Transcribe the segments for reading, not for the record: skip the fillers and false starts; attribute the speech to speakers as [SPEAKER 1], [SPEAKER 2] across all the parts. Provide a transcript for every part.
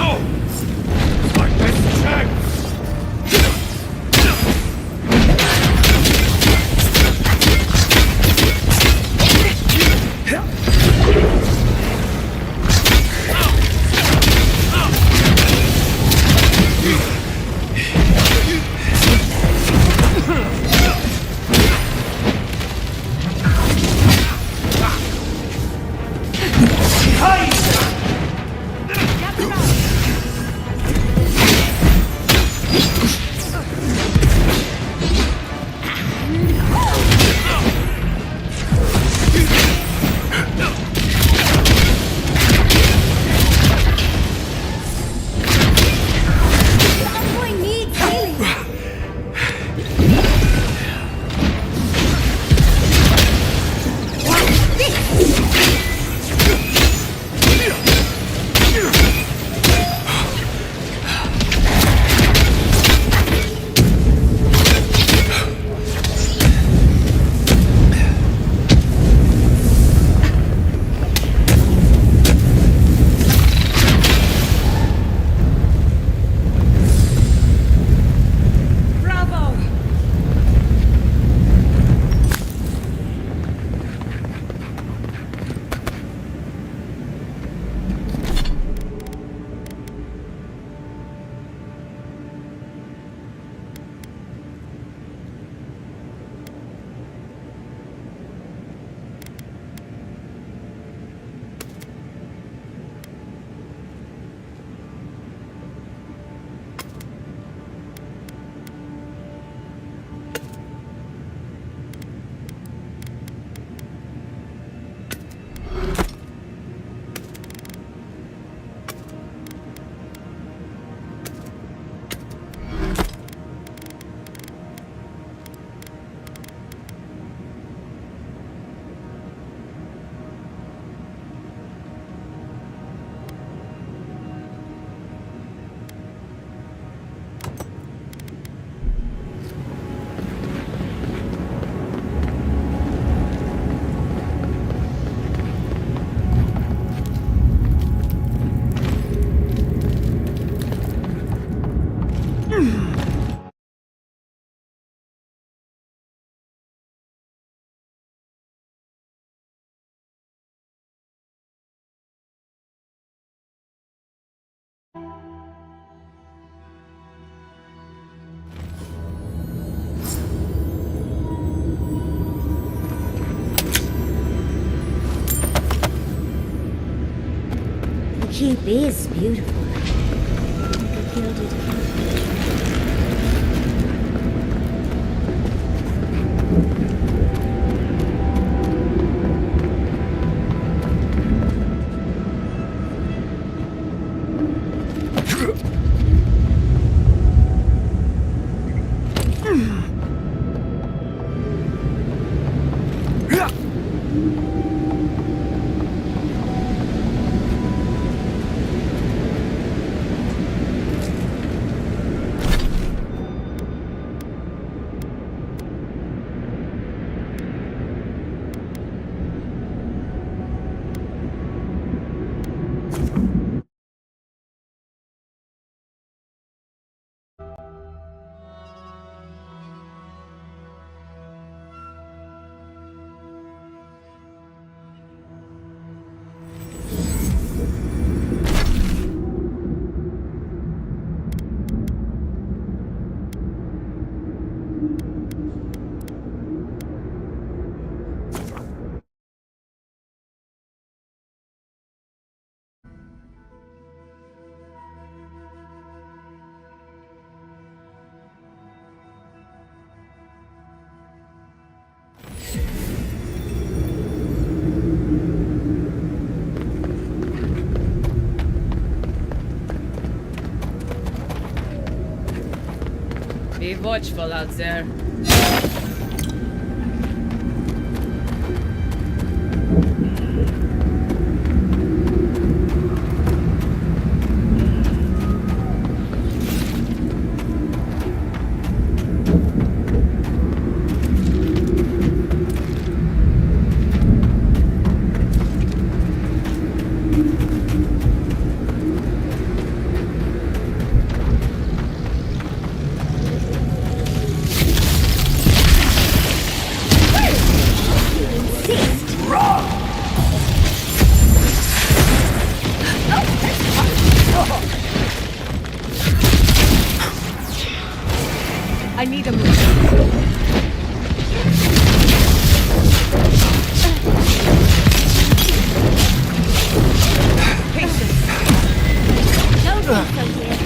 [SPEAKER 1] My best chance!
[SPEAKER 2] The keep is beautiful. The gilded keep.
[SPEAKER 3] Be watchful out there.
[SPEAKER 1] I need a move. Patience.
[SPEAKER 2] Don't be so here.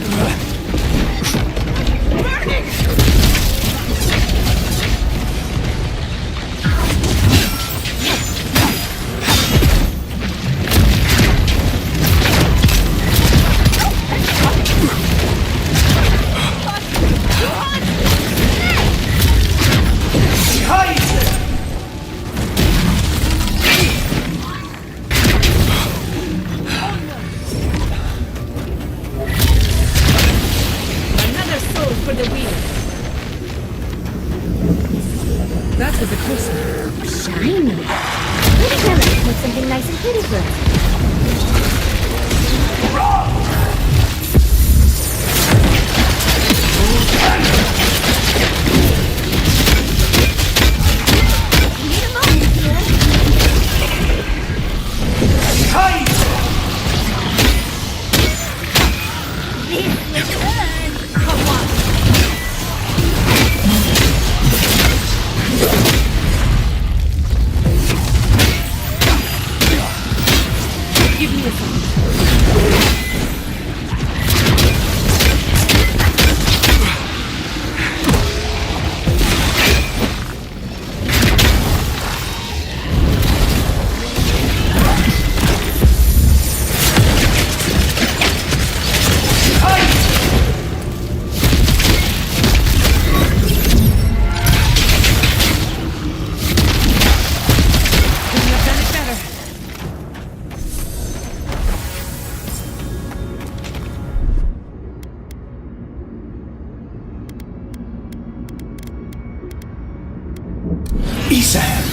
[SPEAKER 1] Another soul for the wheel. That was a close one.
[SPEAKER 2] Shiny. Pretty clever. Make something nice and pretty for us. Need a moment here. This was good. Come on.
[SPEAKER 1] Give me a second. Couldn't have done it better.
[SPEAKER 4] Isan!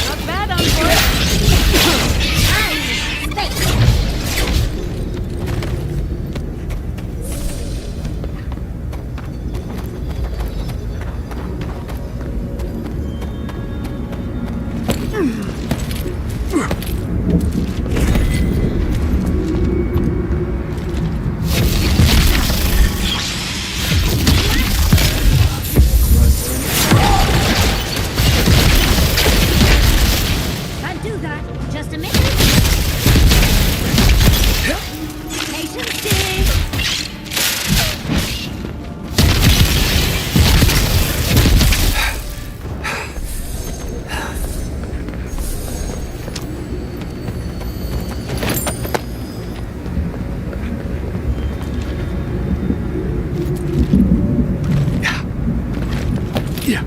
[SPEAKER 1] Not bad, Encore.
[SPEAKER 2] Can't do that. Just a minute. Patience, dear.
[SPEAKER 4] Yeah.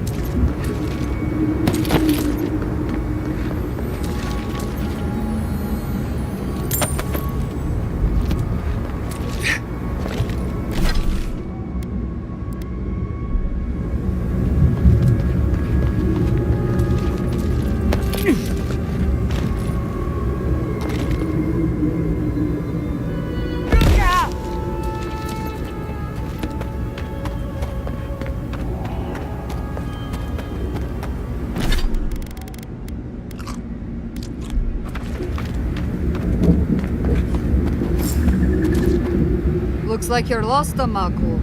[SPEAKER 5] Looks like you're lost, Amaku.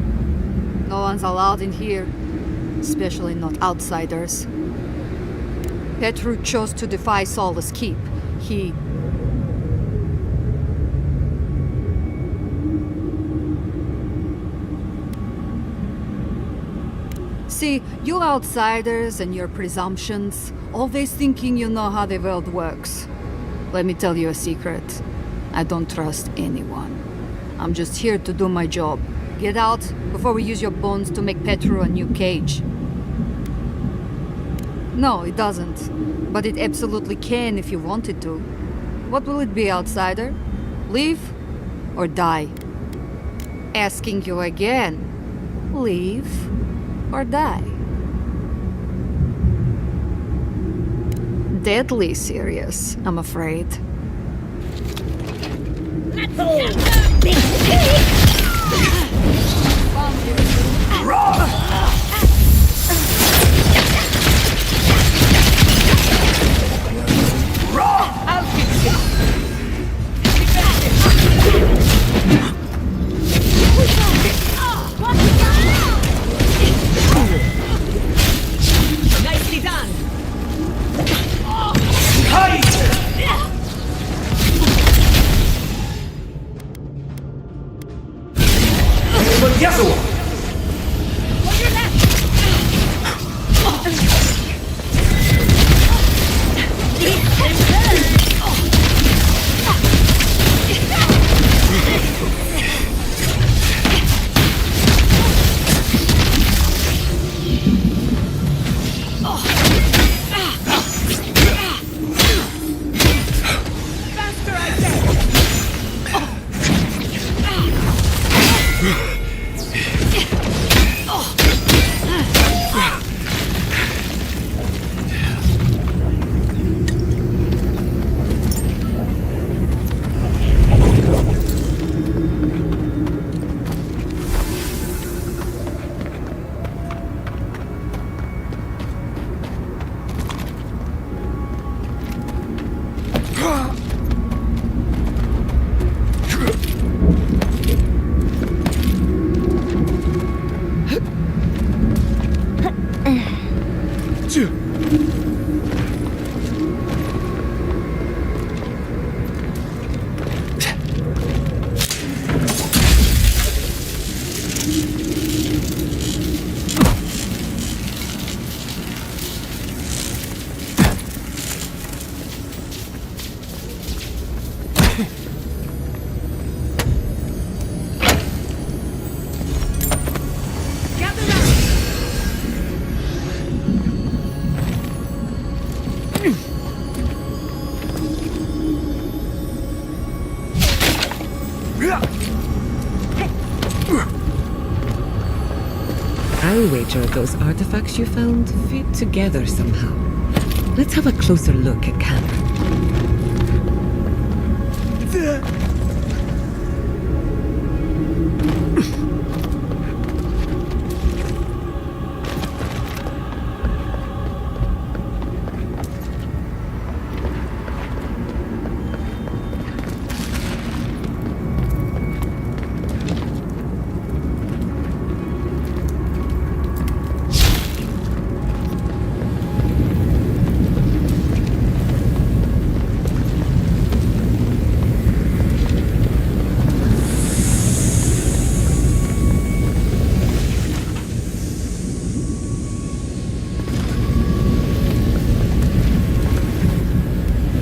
[SPEAKER 5] No one's allowed in here, especially not outsiders. Petru chose to defy Solace Keep. He... See, you outsiders and your presumptions, always thinking you know how the world works. Let me tell you a secret. I don't trust anyone. I'm just here to do my job. Get out before we use your bones to make Petru a new cage. No, it doesn't. But it absolutely can if you wanted to. What will it be, outsider? Leave or die? Asking you again. Leave or die? Deadly serious, I'm afraid.
[SPEAKER 1] Nicely done.
[SPEAKER 6] I'll wager those artifacts you found fit together somehow. Let's have a closer look at Cameron.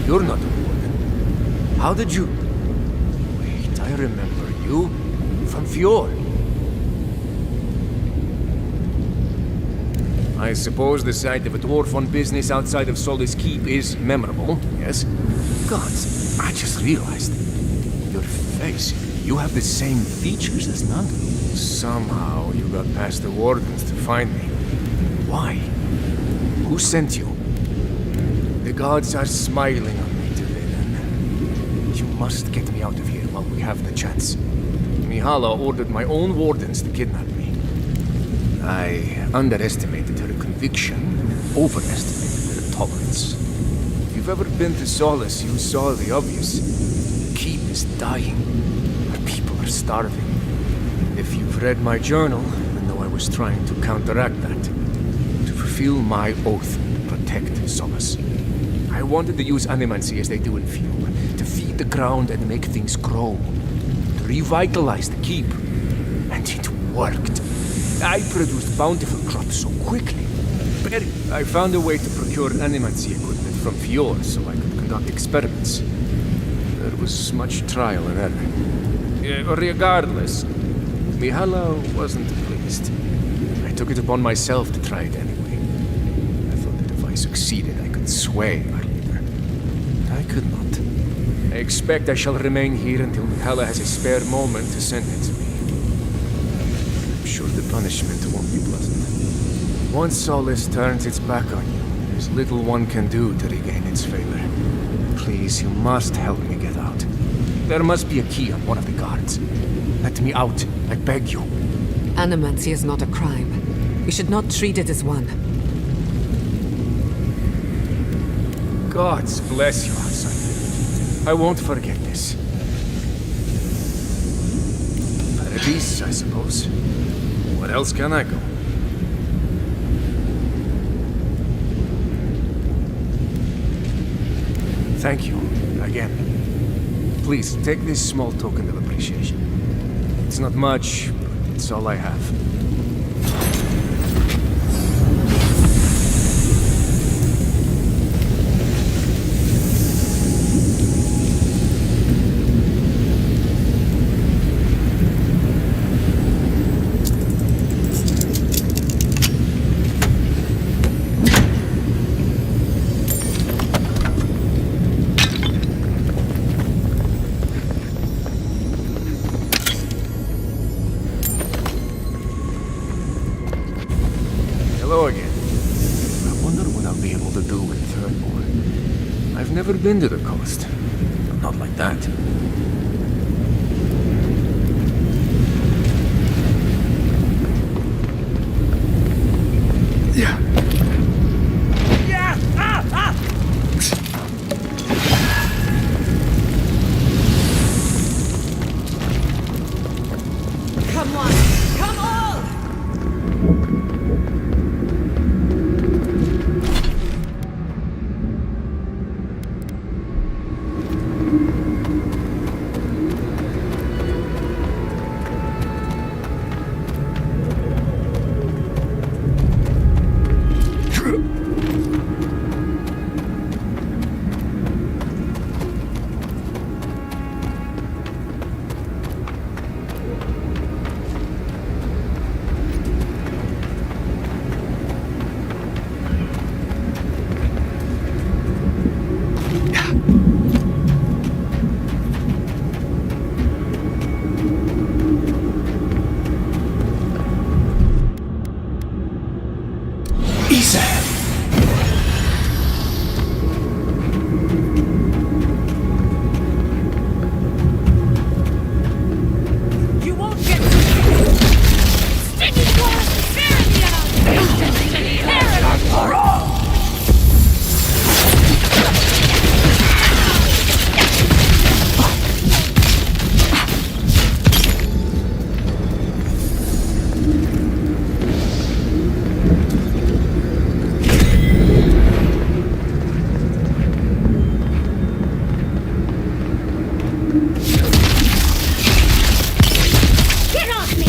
[SPEAKER 7] You're not a warden. How did you... Wait, I remember you. From Fjord. I suppose the sight of a dwarf on business outside of Solace Keep is memorable, yes? Gods, I just realized. Your face, you have the same features as Nando. Somehow you got past the wardens to find me. Why? Who sent you? The gods are smiling on me today, then. You must get me out of here while we have the chance. Mihala ordered my own wardens to kidnap me. I underestimated her conviction and overestimated her tolerance. If you've ever been to Solace, you saw the obvious. The keep is dying. Our people are starving. If you've read my journal, you know I was trying to counteract that. To fulfill my oath to protect Solace. I wanted to use animancy as they do in Fjord, to feed the ground and make things grow, to revitalize the keep. And it worked. I produced bountiful crops so quickly. I found a way to procure animancy equipment from Fior so I could conduct experiments. There was much trial and error. Regardless, Mihala wasn't pleased. I took it upon myself to try it anyway. I thought that if I succeeded, I could sway our leader. I could not. I expect I shall remain here until Mihala has a spare moment to sentence me. I'm sure the punishment won't be pleasant. Once Solace turns its back on you, there's little one can do to regain its favor. Please, you must help me get out. There must be a key on one of the guards. Let me out, I beg you.
[SPEAKER 6] Animancy is not a crime. We should not treat it as one.
[SPEAKER 7] Gods bless you, outsider. I won't forget this. Paradise, I suppose. Where else can I go? Thank you, again. Please, take this small token of appreciation. It's not much, but it's all I have. Hello again. I wonder what I'll be able to do with Thirdmore. I've never been to the coast. Not like that. Yeah.
[SPEAKER 3] Come on! Come on!
[SPEAKER 1] You won't get Stingy Forest
[SPEAKER 2] Get off me!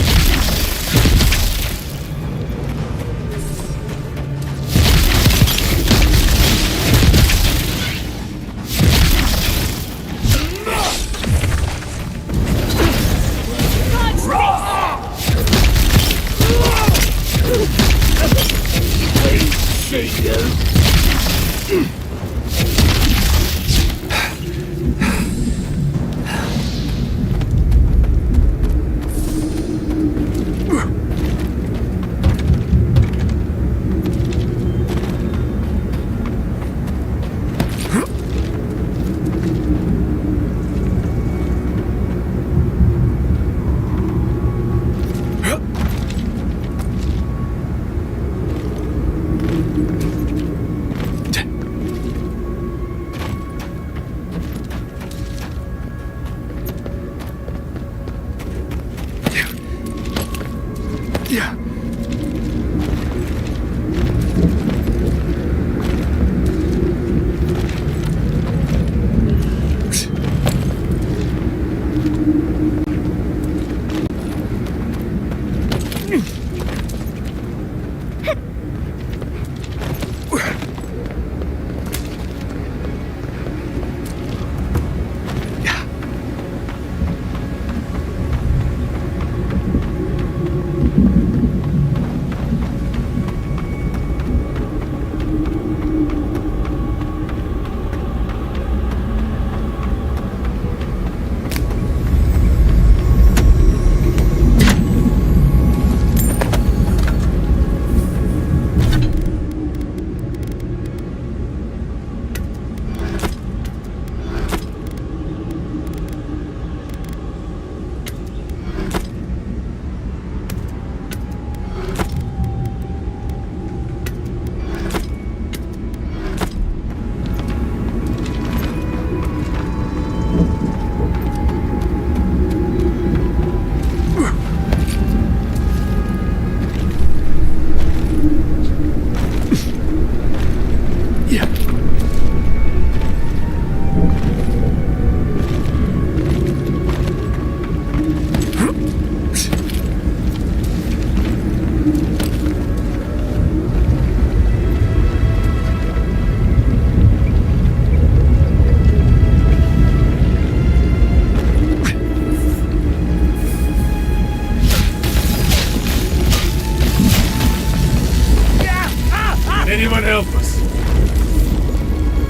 [SPEAKER 7] Anyone help us?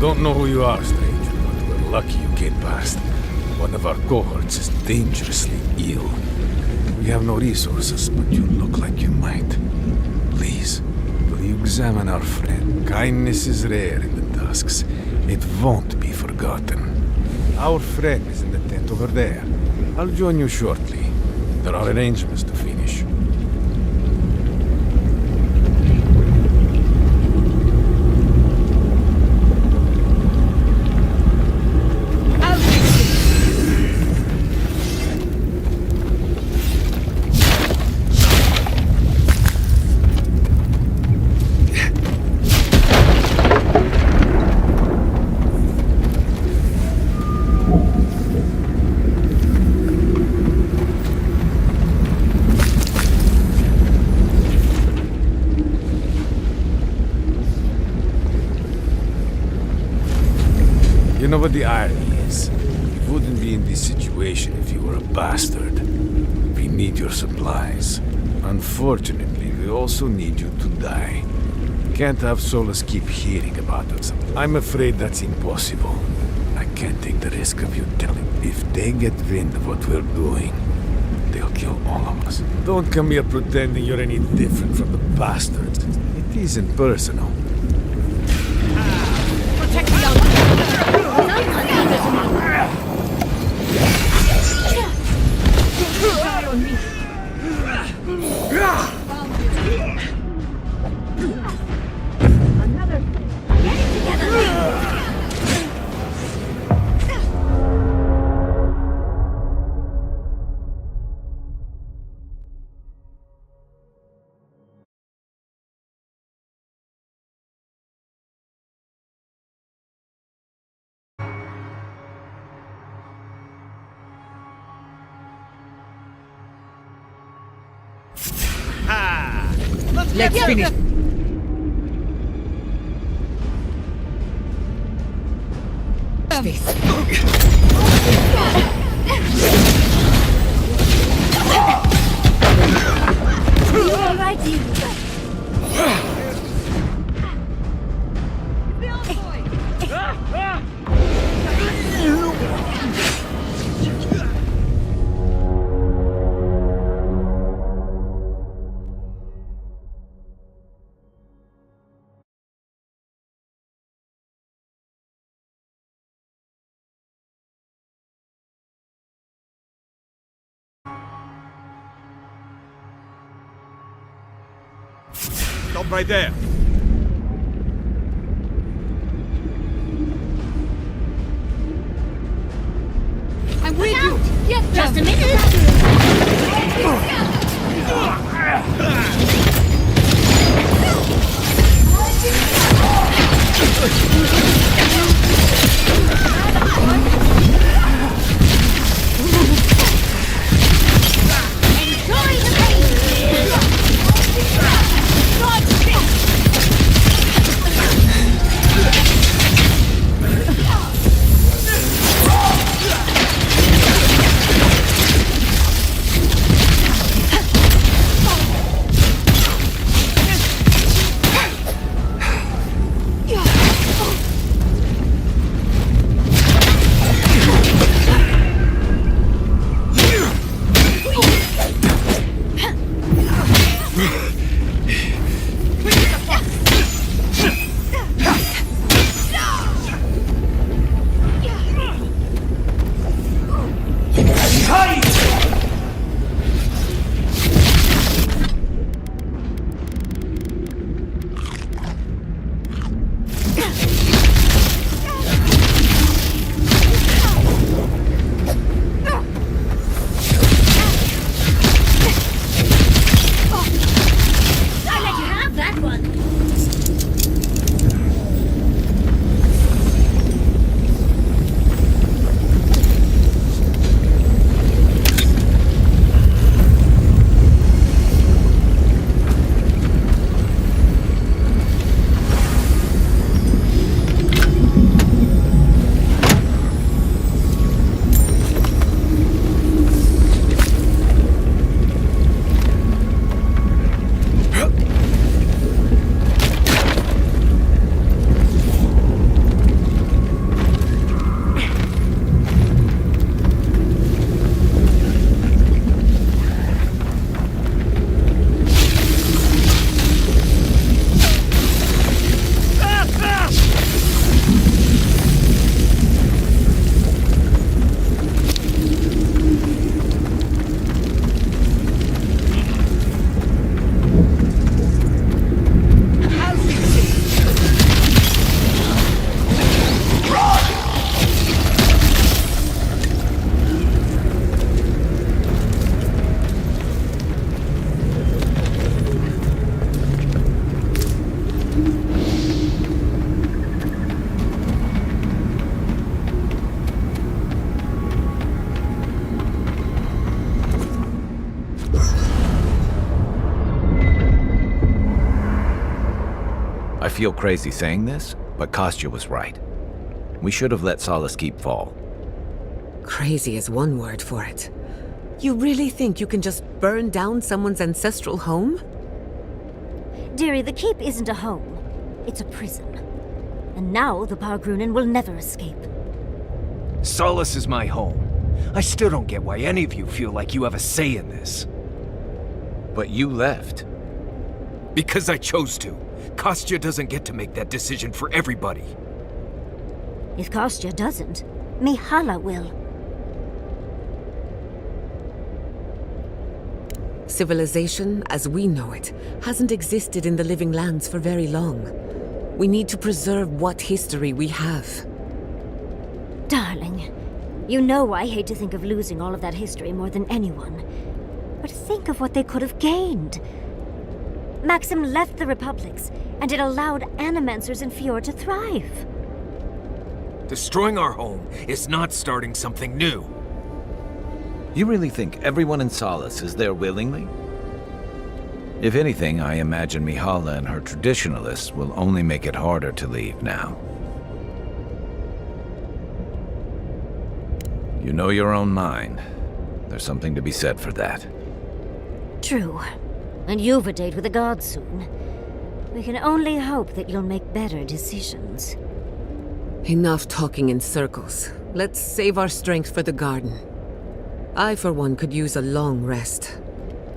[SPEAKER 7] Don't know who you are, stranger, but we're lucky you came past. One of our cohorts is dangerously ill. We have no resources, but you look like you might. Please, will you examine our friend? Kindness is rare in the dusks. It won't be forgotten. Our friend is in the tent over there. I'll join you shortly. There are arrangements to finish. You know what the irony is? You wouldn't be in this situation if you were a bastard. We need your supplies. Unfortunately, we also need you to die. Can't have Solus keep hearing about us. I'm afraid that's impossible. I can't take the risk of you telling. If they get wind of what we're doing, they'll kill all of us. Don't come here pretending you're any different from the bastards. It isn't personal.
[SPEAKER 1] Protect the young.
[SPEAKER 6] Let's finish. This.
[SPEAKER 2] You all right, you?
[SPEAKER 7] Stop right there.
[SPEAKER 1] I'm with you. Get
[SPEAKER 2] Just a minute. Enjoy the pain. that one!
[SPEAKER 8] I feel crazy saying this, but Kostya was right. We should have let Solace Keep fall.
[SPEAKER 6] Crazy is one word for it. You really think you can just burn down someone's ancestral home?
[SPEAKER 2] Dearie, the keep isn't a home. It's a prison. And now the Pargrunen will never escape.
[SPEAKER 7] Solace is my home. I still don't get why any of you feel like you have a say in this.
[SPEAKER 8] But you left.
[SPEAKER 7] Because I chose to. Kostya doesn't get to make that decision for everybody.
[SPEAKER 2] If Kostya doesn't, Mihala will.
[SPEAKER 6] Civilization, as we know it, hasn't existed in the Living Lands for very long. We need to preserve what history we have.
[SPEAKER 2] Darling, you know I hate to think of losing all of that history more than anyone. But think of what they could have gained. Maxim left the Republics, and it allowed Animancers in Fjord to thrive.
[SPEAKER 7] Destroying our home is not starting something new.
[SPEAKER 8] You really think everyone in Solace is there willingly? If anything, I imagine Mihala and her traditionalists will only make it harder to leave now. You know your own mind. There's something to be said for that.
[SPEAKER 2] True. And you've a date with the gods soon. We can only hope that you'll make better decisions.
[SPEAKER 6] Enough talking in circles. Let's save our strength for the garden. I, for one, could use a long rest.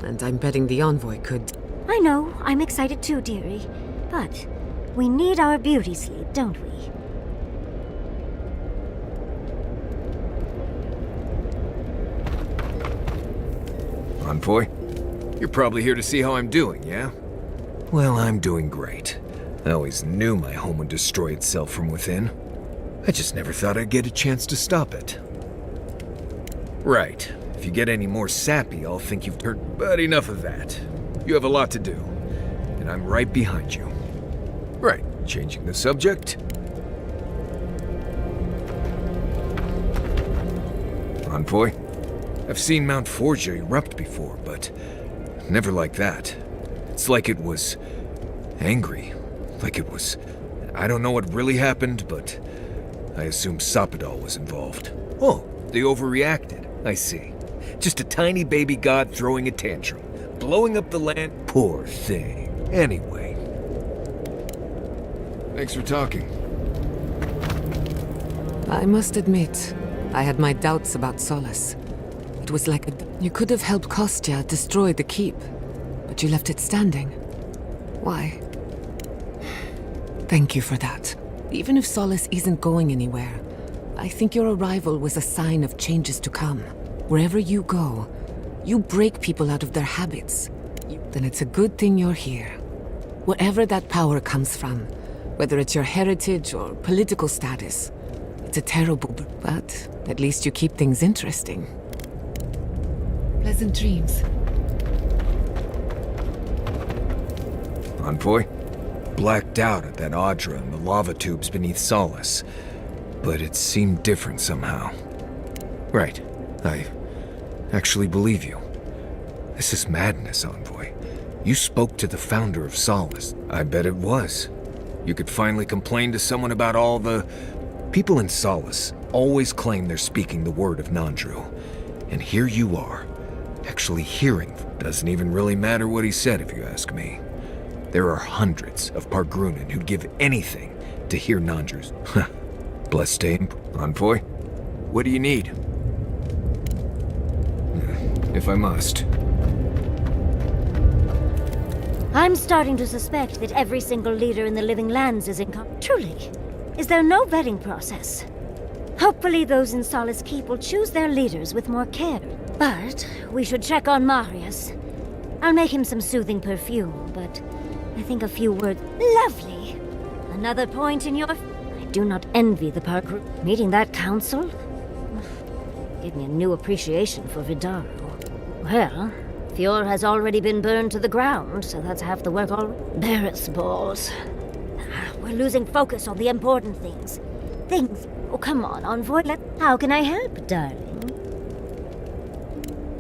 [SPEAKER 6] And I'm betting the envoy could.
[SPEAKER 2] I know, I'm excited too, dearie. But we need our beauty sleep, don't we?
[SPEAKER 7] Envoy, you're probably here to see how I'm doing, yeah? Well, I'm doing great. I always knew my home would destroy itself from within. I just never thought I'd get a chance to stop it. Right. If you get any more sappy, I'll think you've turned... But enough of that. You have a lot to do. And I'm right behind you. Right. Changing the subject. Envoy, I've seen Mount Forja erupt before, but never like that. It's like it was angry. Like it was... I don't know what really happened, but I assume Sopadal was involved. Oh, they overreacted. I see. Just a tiny baby god throwing a tantrum. Blowing up the land. Poor thing. Anyway. Thanks for talking.
[SPEAKER 6] I must admit, I had my doubts about Solace. It was like you could have helped Kostya destroy the keep, but you left it standing. Why? Thank you for that. Even if Solace isn't going anywhere, I think your arrival was a sign of changes to come. Wherever you go, you break people out of their habits. Then it's a good thing you're here. Wherever that power comes from, whether it's your heritage or political status, it's a terrible, but at least you keep things interesting. Pleasant dreams.
[SPEAKER 7] Envoy?
[SPEAKER 9] Blacked out at that Audra and the lava tubes beneath Solace. But it seemed different somehow. Right. I actually believe you. This is madness, Envoy. You spoke to the founder of Solace. I bet it was. You could finally complain to someone about all the... People in Solace always claim they're speaking the word of Nandru. And here you are, actually hearing. Doesn't even really matter what he said if you ask me. There are hundreds of Pargrunan who'd give anything to hear Nandru's. Blessed name, Envoy. What do you need? If I must.
[SPEAKER 2] I'm starting to suspect that every single leader in the Living Lands is Truly, is there no vetting process? Hopefully those in Solace Keep will choose their leaders with more care. But we should check on Marius. I'll make him some soothing perfume, but I think a few words... Lovely! Another point in your... I do not envy the Park group. Meeting that council? Gave me a new appreciation for Vidaro. Well, Fior has already been burned to the ground, so that's half the work already. Barrett's balls. We're losing focus on the important things. Oh, come on, Envoy. How can I help, darling?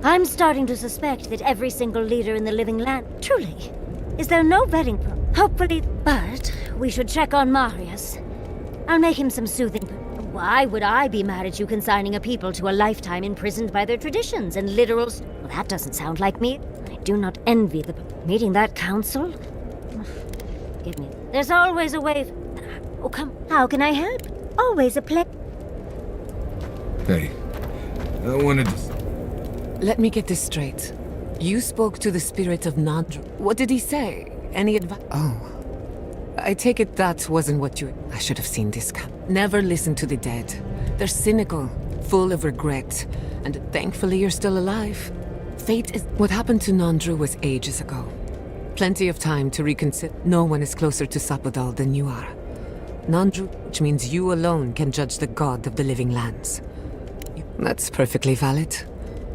[SPEAKER 2] I'm starting to suspect that every single leader in the Living Land... Truly, is there no vetting Hopefully... But we should check on Marius. I'll make him some soothing... Why would I be mad at you consigning a people to a lifetime imprisoned by their traditions and literal... Well, that doesn't sound like me. I do not envy the... Meeting that council? Give me... There's always a way... Oh, come... How can I help? Always a play...
[SPEAKER 9] Hey, I wanted to...
[SPEAKER 6] Let me get this straight. You spoke to the spirit of Nandru. What did he say? Any advice? Oh. I take it that wasn't what you... I should have seen this come. Never listen to the dead. They're cynical, full of regret, and thankfully you're still alive. Fate is... What happened to Nandru was ages ago. Plenty of time to reconsider. No one is closer to Sapodal than you are. Nandru, which means you alone can judge the god of the living lands. That's perfectly valid.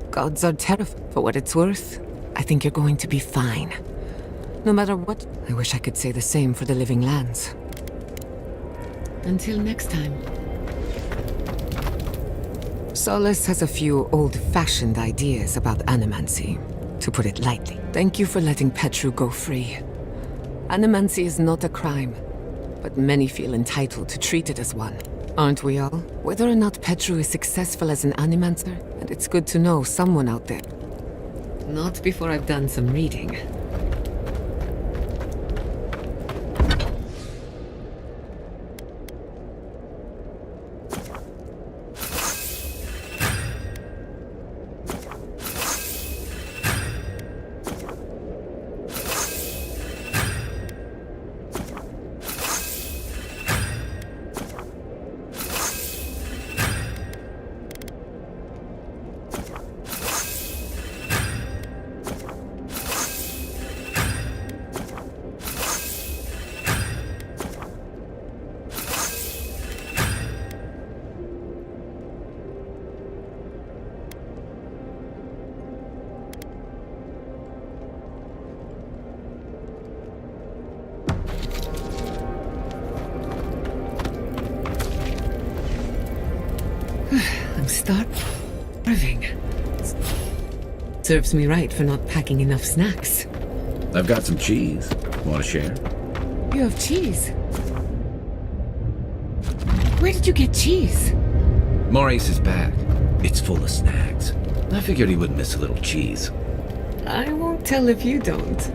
[SPEAKER 6] Gods are terrified. For what it's worth, I think you're going to be fine. No matter what, I wish I could say the same for the living lands. Until next time. Solace has a few old-fashioned ideas about animancy, to put it lightly. Thank you for letting Petru go free. Animancy is not a crime, but many feel entitled to treat it as one. Aren't we all? Whether or not Petru is successful as an animancer, and it's good to know someone out there. Not before I've done some reading. I'm starving. Serves me right for not packing enough snacks.
[SPEAKER 4] I've got some cheese. Want to share?
[SPEAKER 6] You have cheese? Where did you get cheese?
[SPEAKER 4] Maurice's bag. It's full of snacks. I figured he wouldn't miss a little cheese.
[SPEAKER 6] I won't tell if you don't.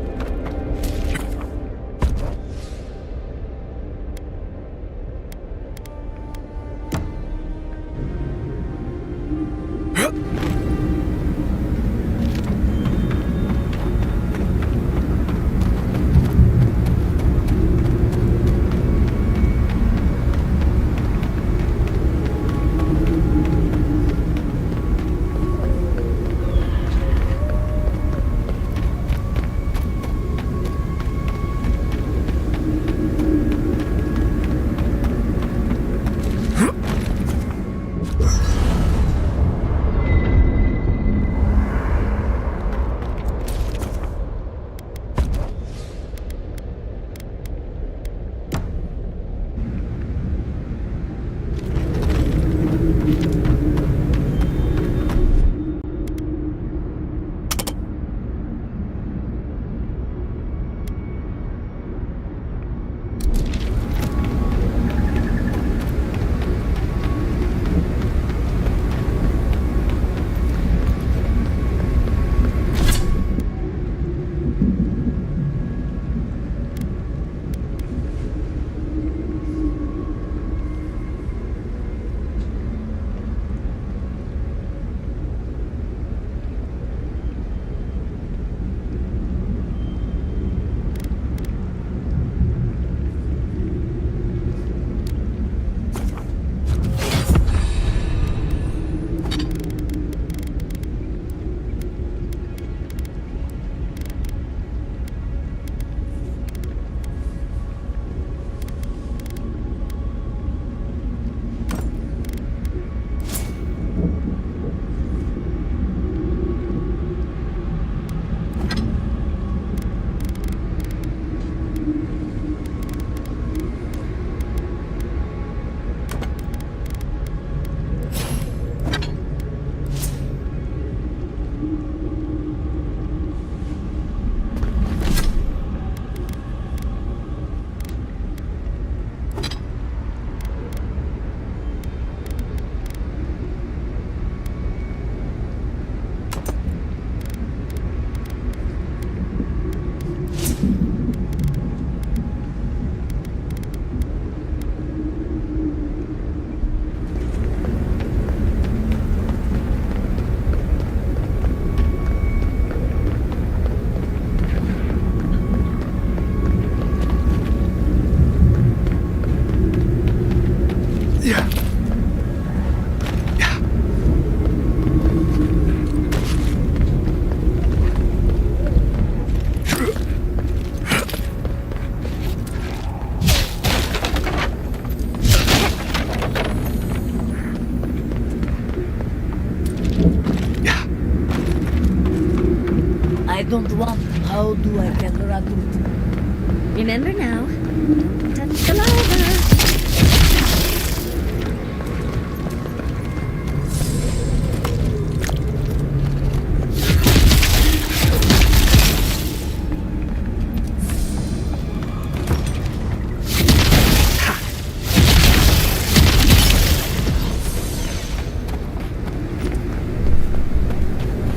[SPEAKER 2] Remember now, don't touch the lava.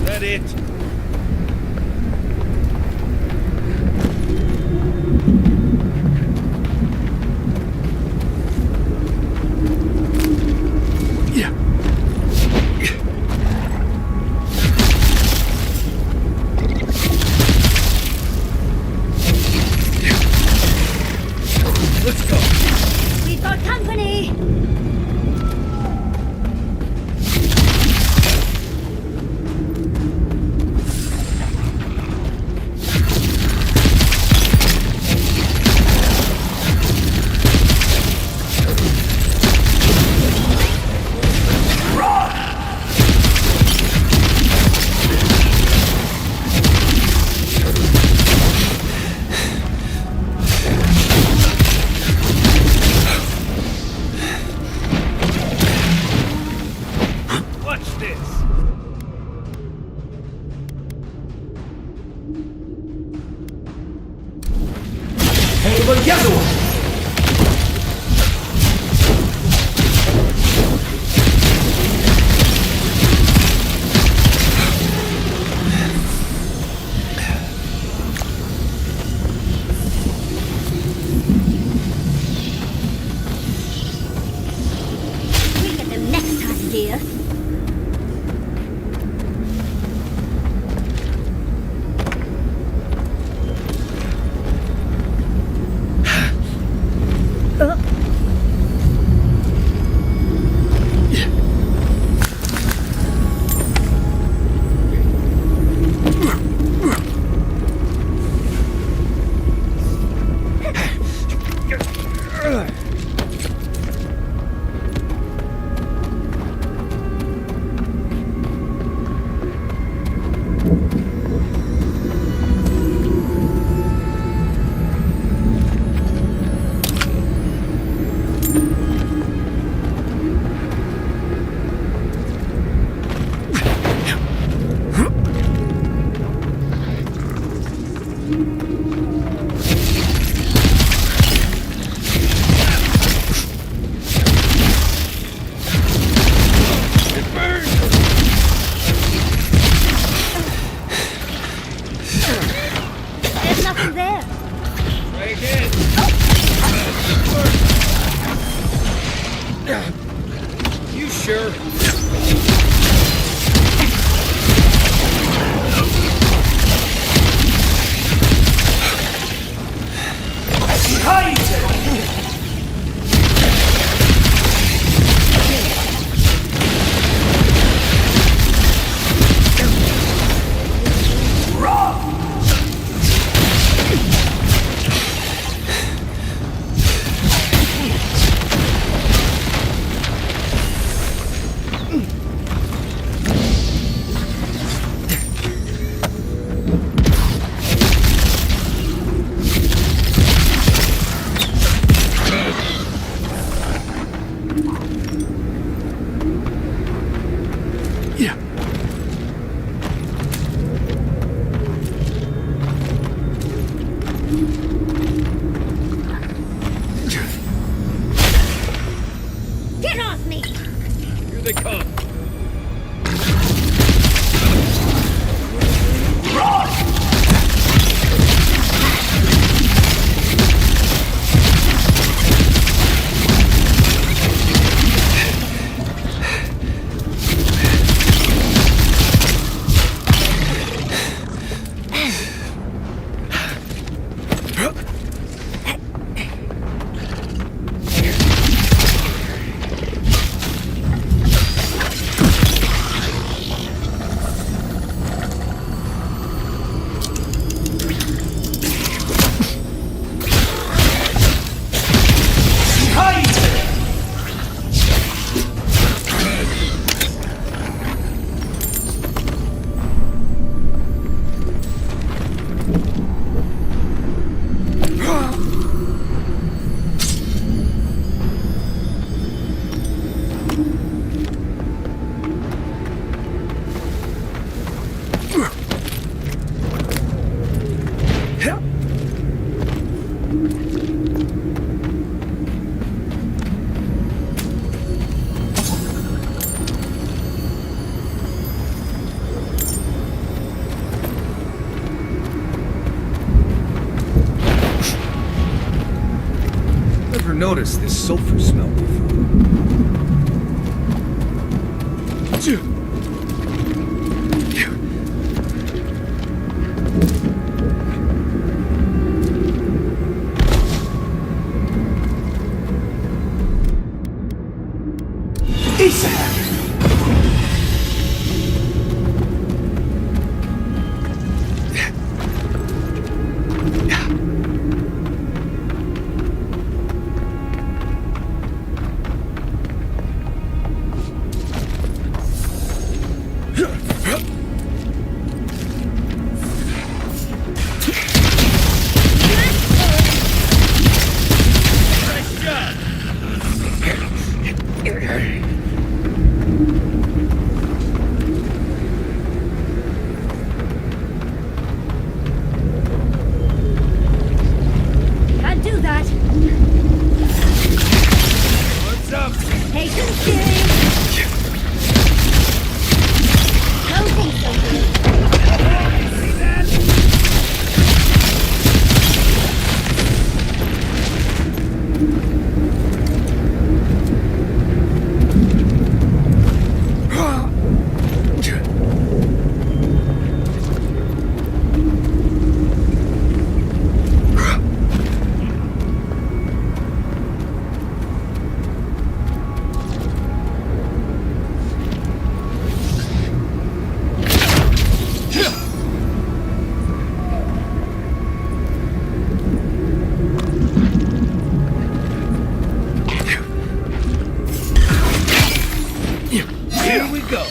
[SPEAKER 8] That it? Let's go.
[SPEAKER 2] We've got company!
[SPEAKER 8] Watch this.
[SPEAKER 2] We'll get them next time, dear. There's nothing there.
[SPEAKER 8] Try again. You sure?
[SPEAKER 2] Get off me!
[SPEAKER 8] Here they come.
[SPEAKER 9] never noticed this sulfur smell before.
[SPEAKER 2] Can't do that.
[SPEAKER 7] What's up?
[SPEAKER 2] Patience, dearie. Don't think so.
[SPEAKER 7] Here we go.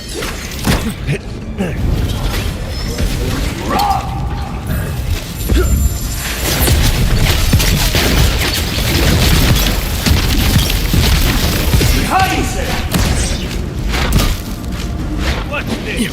[SPEAKER 7] Behind you! Watch this.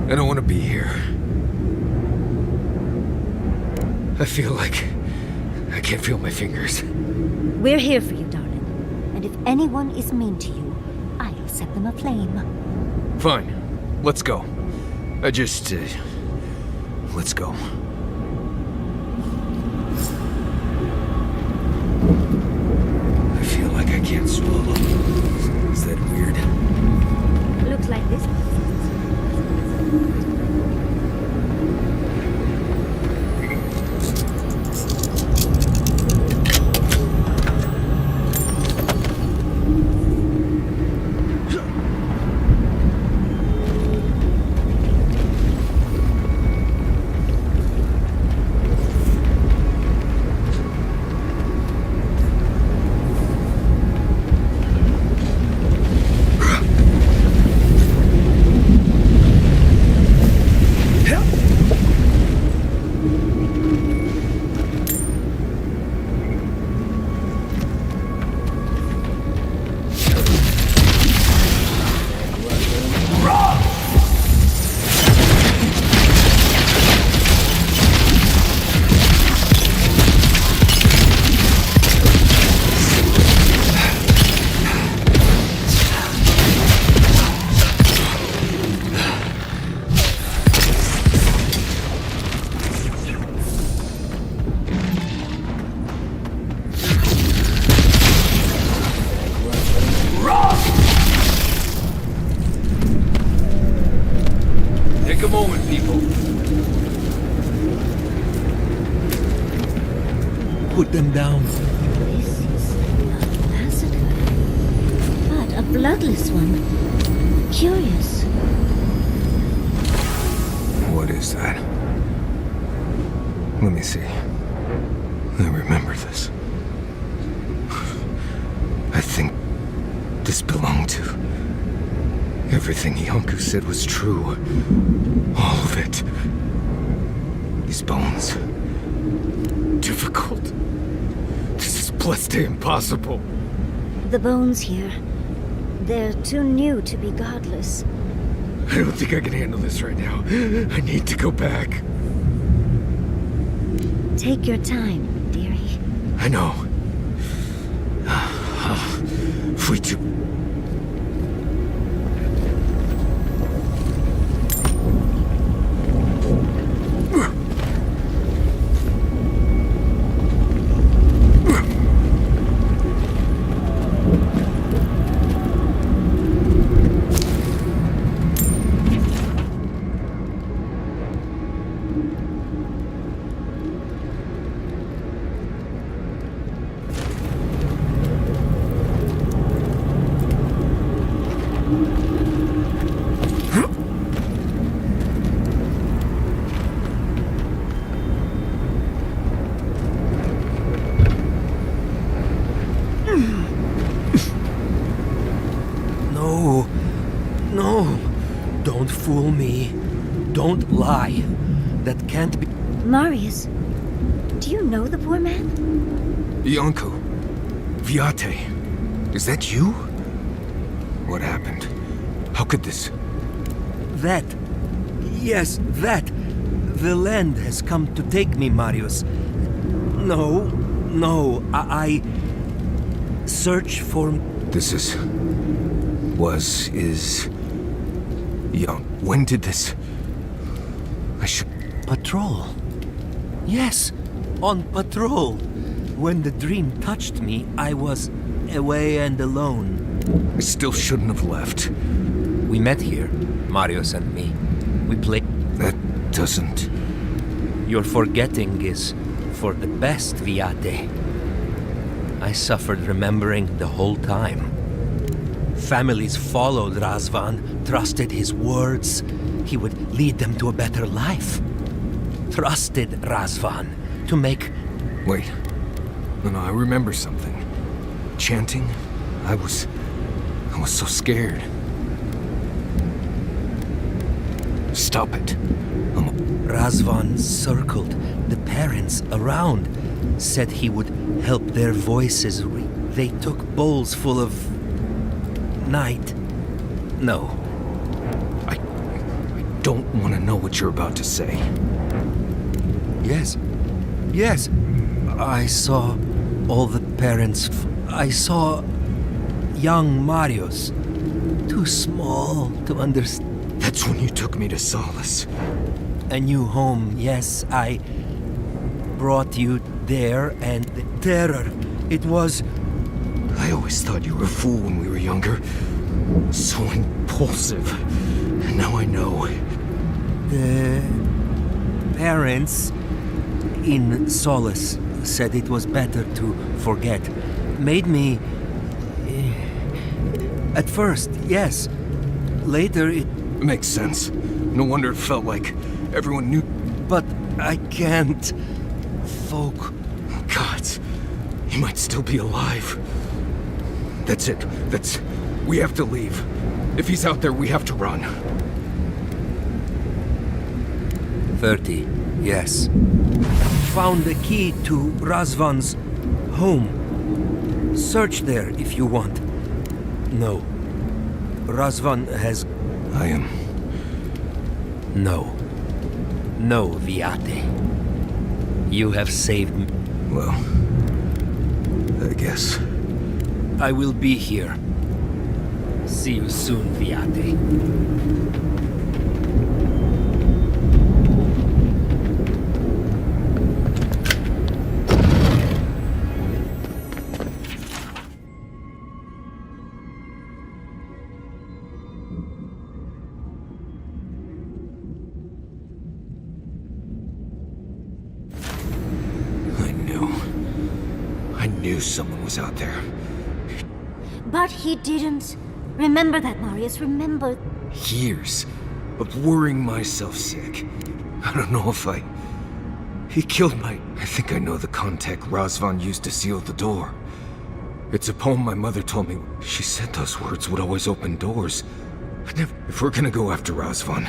[SPEAKER 9] I don't want to be here. I feel like I can't feel my fingers.
[SPEAKER 2] We're here for you, darling. And if anyone is mean to you, I'll set them aflame.
[SPEAKER 9] Fine. Let's go. Let's go. I feel like I can't swallow. Is that weird?
[SPEAKER 2] Looks like this.
[SPEAKER 7] put them down.
[SPEAKER 2] This is a massacre, but a bloodless one. Curious.
[SPEAKER 9] What is that? Let me see. I remember this. I think this belonged to... Everything Yonku said was true. All of it. These bones. Difficult. This is blessed impossible.
[SPEAKER 2] The bones here. They're too new to be godless.
[SPEAKER 9] I don't think I can handle this right now. I need to go back.
[SPEAKER 2] Take your time, dearie.
[SPEAKER 9] I know. If we do...
[SPEAKER 7] No. No. Don't fool me. Don't lie. That can't be...
[SPEAKER 2] Marius, do you know the poor man?
[SPEAKER 9] Yonku. Viate. Is that you? What happened? How could this...
[SPEAKER 10] That. Yes, that. The land has come to take me, Marius. No, I search for...
[SPEAKER 9] This is... is... Young. When did this... I should...
[SPEAKER 10] Patrol. Yes, on patrol. When the dream touched me, I was away and alone.
[SPEAKER 9] I still shouldn't have left.
[SPEAKER 10] We met here, Marius and me. We played...
[SPEAKER 9] That doesn't...
[SPEAKER 10] Your forgetting is for the best, Viate. I suffered remembering the whole time. Families followed Razvan, trusted his words. He would lead them to a better life. Trusted Razvan to make...
[SPEAKER 9] Wait. No, I remember something. Chanting? I was so scared. Stop it.
[SPEAKER 10] Razvan circled the parents around, said he would help their voices They took bowls full of... night. No.
[SPEAKER 9] I don't want to know what you're about to say.
[SPEAKER 10] Yes. Yes. I saw all the parents. I saw young Marius. Too small to understand.
[SPEAKER 9] That's when you took me to Solace.
[SPEAKER 10] A new home, yes. I brought you there, and the terror. It was...
[SPEAKER 9] I always thought you were a fool when we were younger. So impulsive. And now I know.
[SPEAKER 10] The parents in Solace said it was better to forget. Made me... At first, yes. Later it...
[SPEAKER 9] Makes sense. No wonder it felt like everyone knew...
[SPEAKER 10] But I can't... Folk...
[SPEAKER 9] Gods, he might still be alive. That's it. We have to leave. If he's out there, we have to run.
[SPEAKER 10] 30, yes. Found the key to Razvan's home. Search there if you want. No. Razvan has...
[SPEAKER 9] I am...
[SPEAKER 10] No. No, Viate. You have saved me.
[SPEAKER 9] Well... I guess.
[SPEAKER 10] I will be here. See you soon, Viate.
[SPEAKER 9] knew someone was out there.
[SPEAKER 2] But he didn't. Remember that, Marius, remember.
[SPEAKER 9] Years of worrying myself sick. I don't know if I... He killed my... I think I know the contact Razvan used to seal the door. It's a poem my mother told me. She said those words would always open doors. If we're gonna go after Razvan,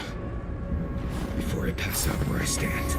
[SPEAKER 9] before I pass out where I stand.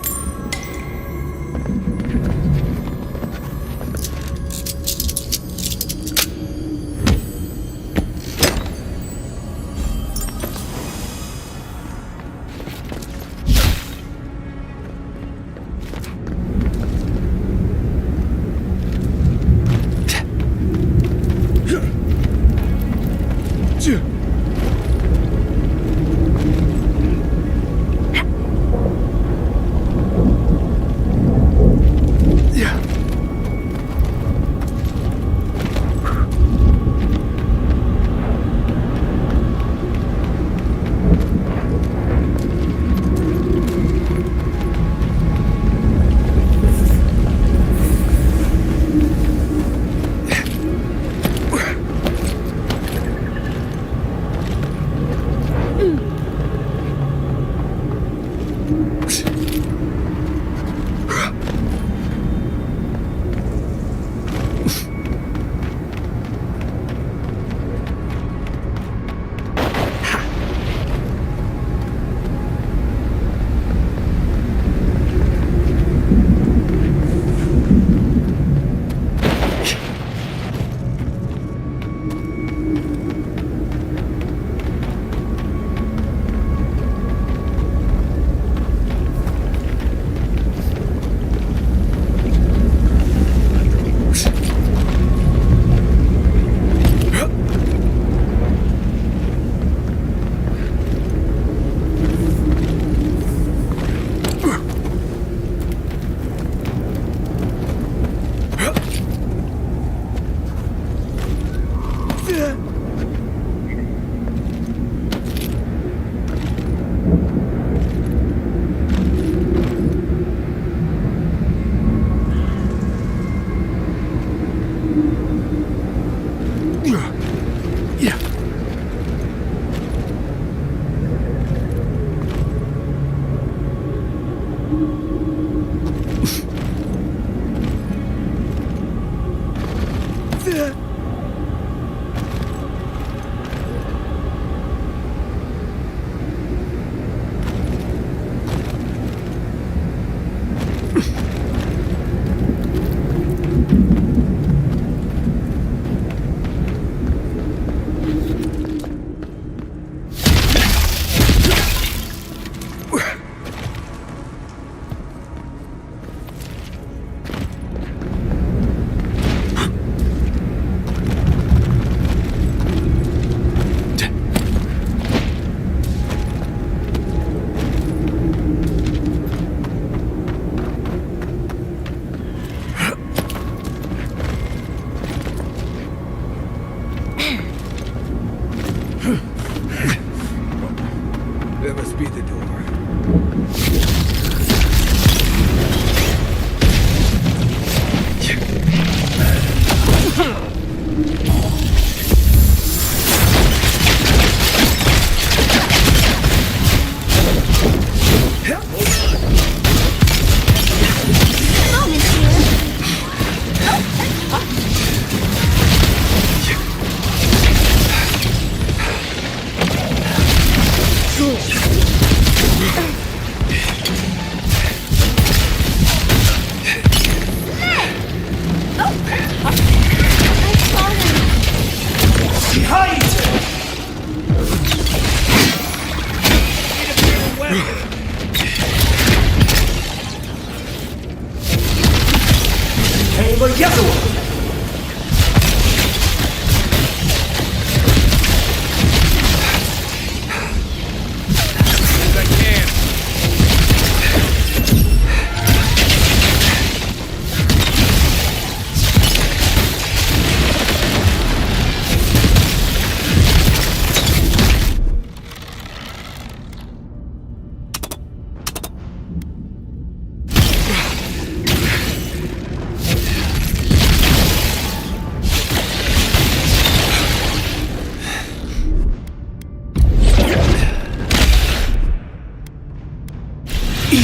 [SPEAKER 7] That must be the door.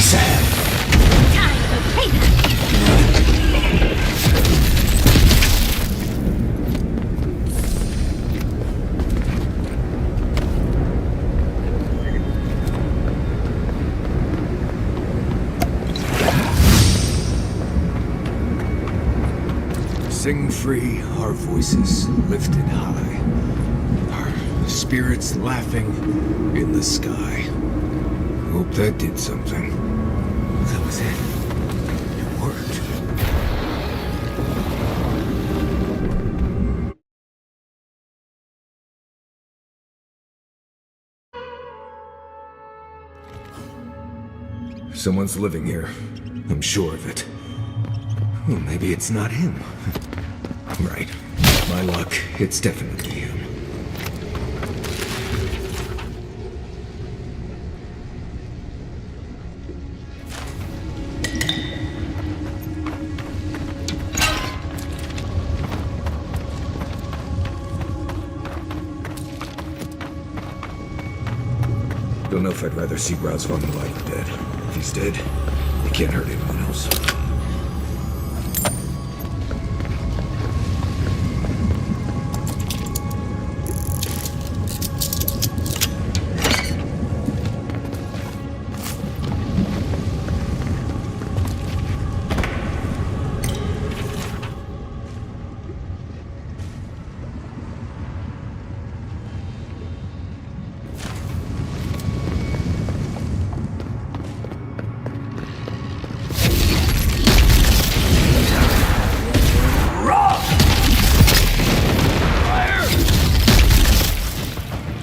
[SPEAKER 2] Time for payback!
[SPEAKER 9] Sing free, our voices lifted high. Our spirits laughing in the sky. Hope that did something. That was it. It worked. Someone's living here. I'm sure of it. Well, maybe it's not him. Right. My luck, it's definitely him. Don't know if I'd rather see Razvan alive or dead. If he's dead, he can't hurt anyone else.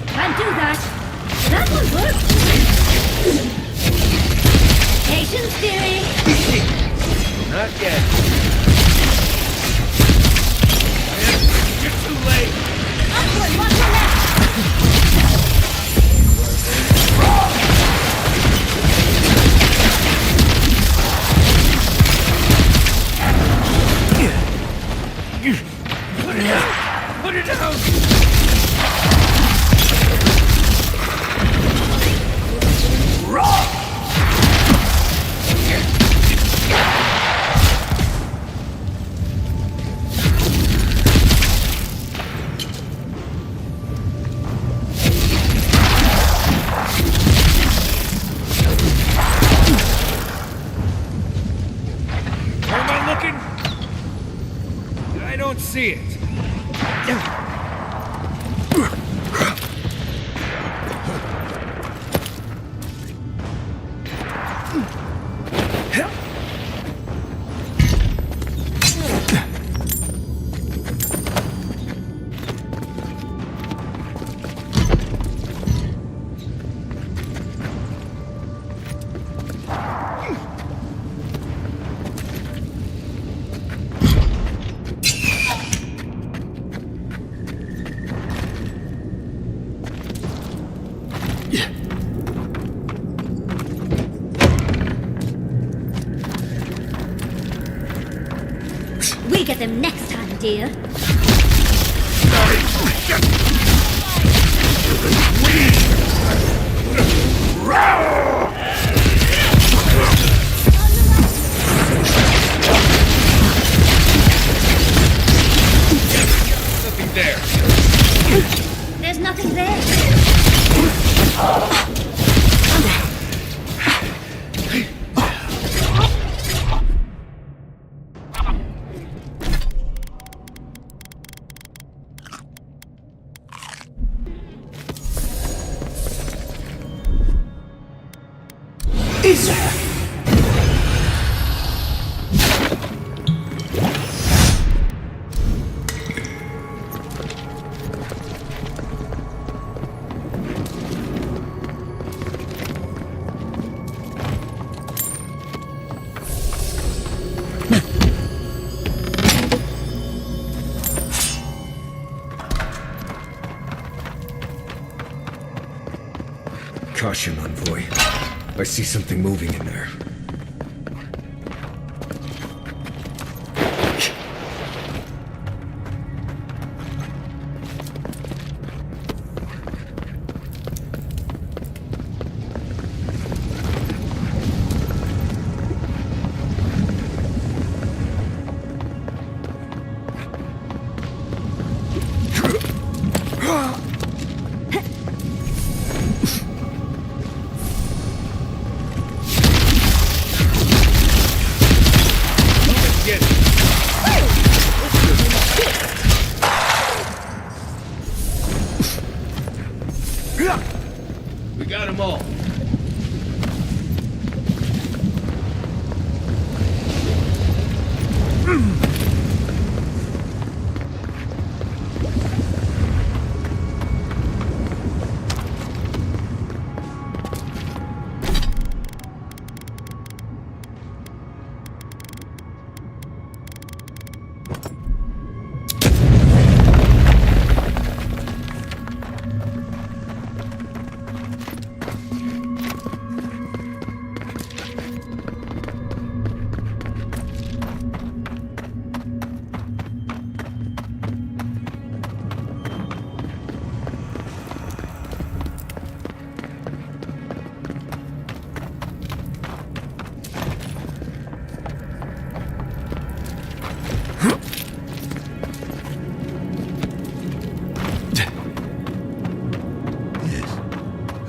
[SPEAKER 2] Can't do that! That will work! Patience, dearie!
[SPEAKER 4] Not yet. You're too late.
[SPEAKER 2] Upward, watch your left!
[SPEAKER 4] Put it down. Put it down. Am I looking? I don't see it.
[SPEAKER 2] We get them next time, dear.
[SPEAKER 4] Nothing there.
[SPEAKER 2] There's nothing there.
[SPEAKER 9] Caution, Envoy. I see something moving in there.
[SPEAKER 4] We got them all.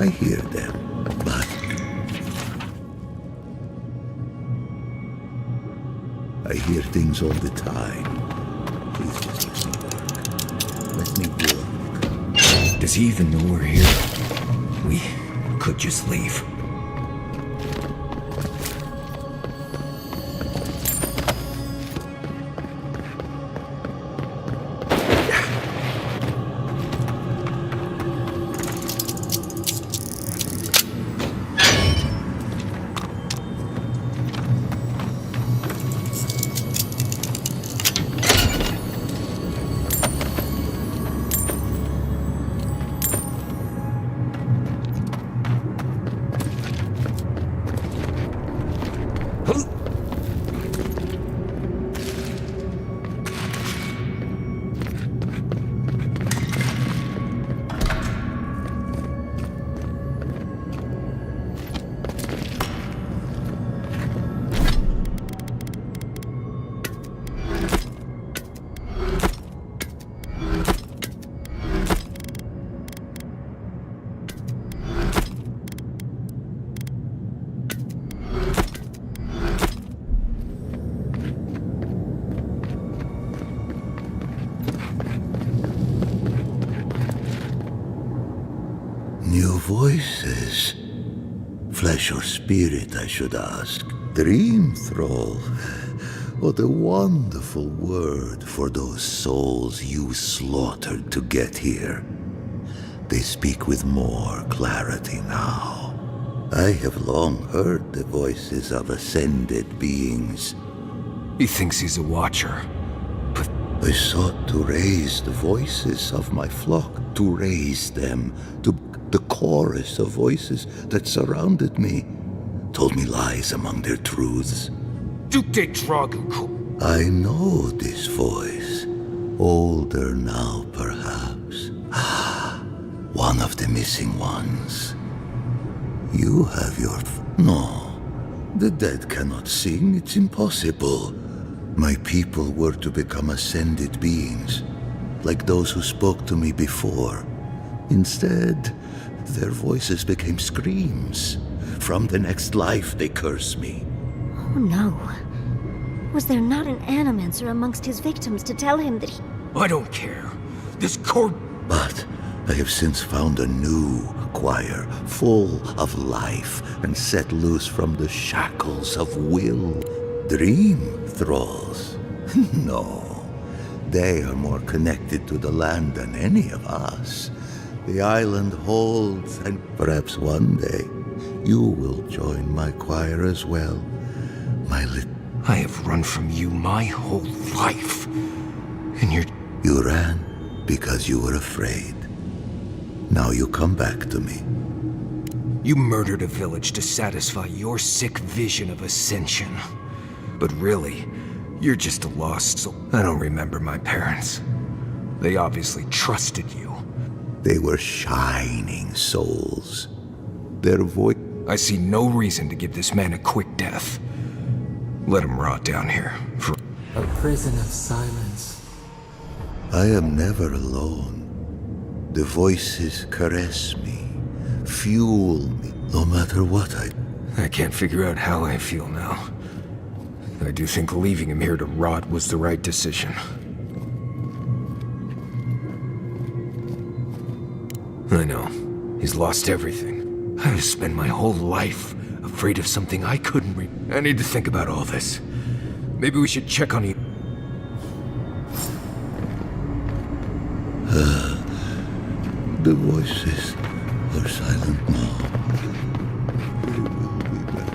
[SPEAKER 11] I hear them, but I hear things all the time. Please just let me work.
[SPEAKER 9] Does he even know we're here? We could just leave.
[SPEAKER 11] New voices. Flesh or spirit, I should ask. Dream thrall. What a wonderful word for those souls you slaughtered to get here. They speak with more clarity now. I have long heard the voices of ascended beings.
[SPEAKER 9] He thinks he's a watcher.
[SPEAKER 11] I sought to raise the voices of my flock, to raise them to the chorus of voices that surrounded me, told me lies among their truths. I know this voice, older now perhaps. One of the missing ones. You have your... No, the dead cannot sing, it's impossible. My people were to become ascended beings, like those who spoke to me before. Instead, their voices became screams. From the next life, they curse me.
[SPEAKER 2] Oh no. Was there not an animancer amongst his victims to tell him that he...
[SPEAKER 9] I don't care. This court...
[SPEAKER 11] But I have since found a new choir, full of life, and set loose from the shackles of will. Dream thralls. No. They are more connected to the land than any of us. The island holds, and perhaps one day you will join my choir as well. My
[SPEAKER 9] I have run from you my whole life. And
[SPEAKER 11] You ran because you were afraid. Now you come back to me.
[SPEAKER 9] You murdered a village to satisfy your sick vision of ascension. But really, you're just a lost soul. I don't remember my parents. They obviously trusted you.
[SPEAKER 11] They were shining souls. Their voice...
[SPEAKER 9] I see no reason to give this man a quick death. Let him rot down here.
[SPEAKER 12] A prison of silence.
[SPEAKER 11] I am never alone. The voices caress me, fuel me, no matter what
[SPEAKER 9] I can't figure out how I feel now. I do think leaving him here to rot was the right decision. I know. His He's lost everything. I spent my whole life afraid of something I couldn't read. I need to think about all this. Maybe we should check on you.
[SPEAKER 11] The voices are silent now. They will be back.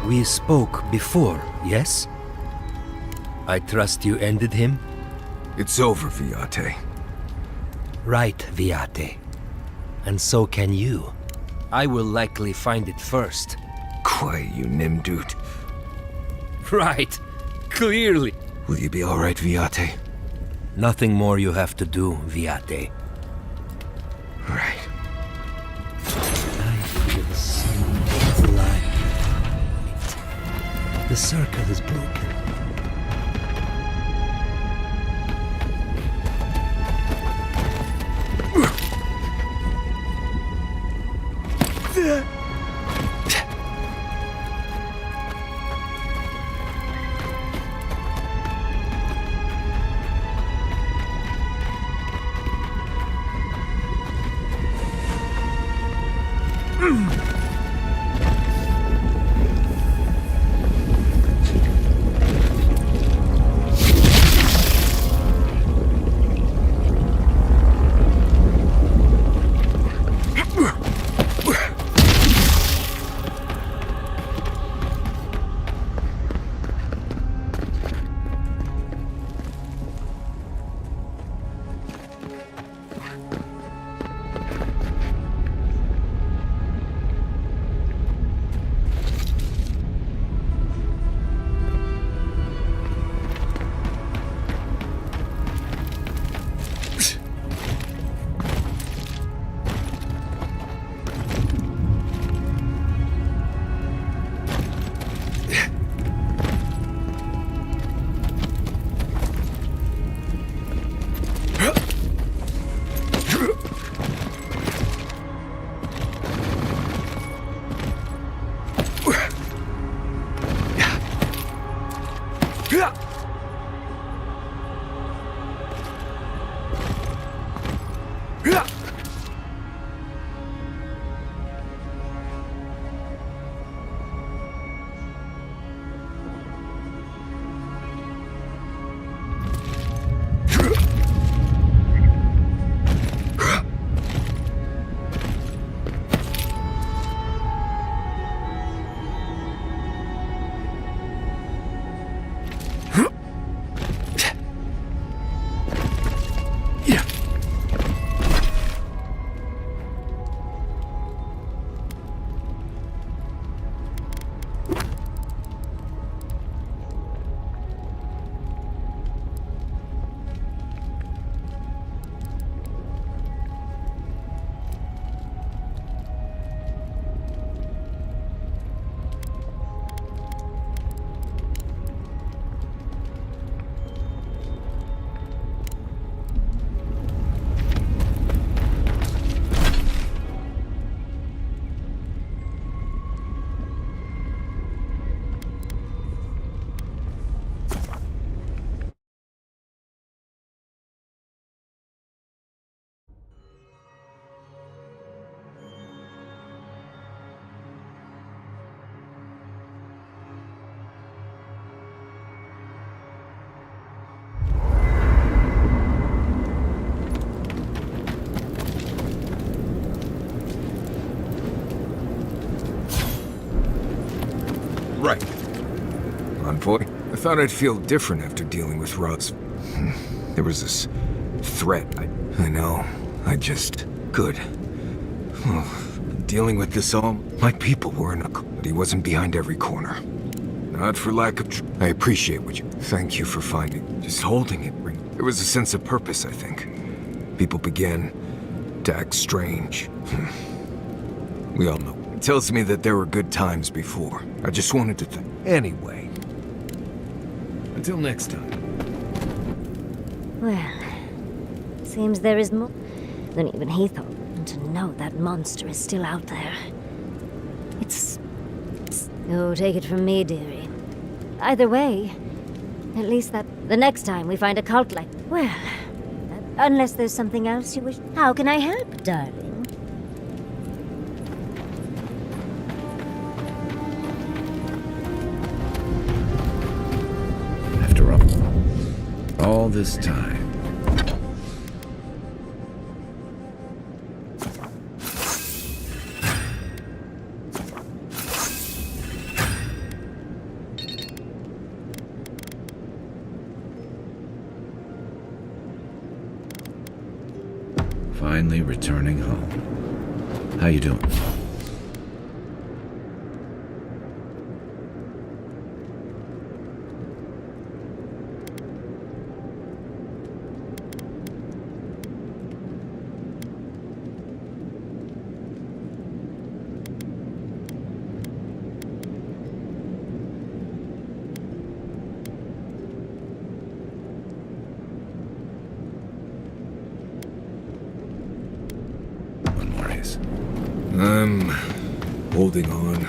[SPEAKER 10] We spoke before, yes? I trust you ended him?
[SPEAKER 9] It's over, Viate.
[SPEAKER 10] Right, Viate. And so can you. I will likely find it first.
[SPEAKER 9] Quiet, you Nimdude.
[SPEAKER 10] Right. Clearly.
[SPEAKER 9] Will you be alright, Viate?
[SPEAKER 10] Nothing more you have to do, Viate.
[SPEAKER 9] Right.
[SPEAKER 10] I feel so alive. The circle is broken.
[SPEAKER 9] thought I'd feel different after dealing with Russ. There was this threat. I know. I just... Good. Dealing with this all, my people were in a... But he wasn't behind every corner. Not for lack of... I appreciate what you... Thank you for finding... Just holding it. There was a sense of purpose, I think. People began to act strange. We all know. It tells me that there were good times before. I just wanted to Anyway. Until next time.
[SPEAKER 2] Well, seems there is more than even he thought. And to know that monster is still out there. It's... Oh, take it from me, dearie. Either way, at least that the next time we find a cult like... Well, unless there's something else you wish... How can I help, darling?
[SPEAKER 8] After all this time... Finally returning home. How you doing?
[SPEAKER 9] I'm holding on.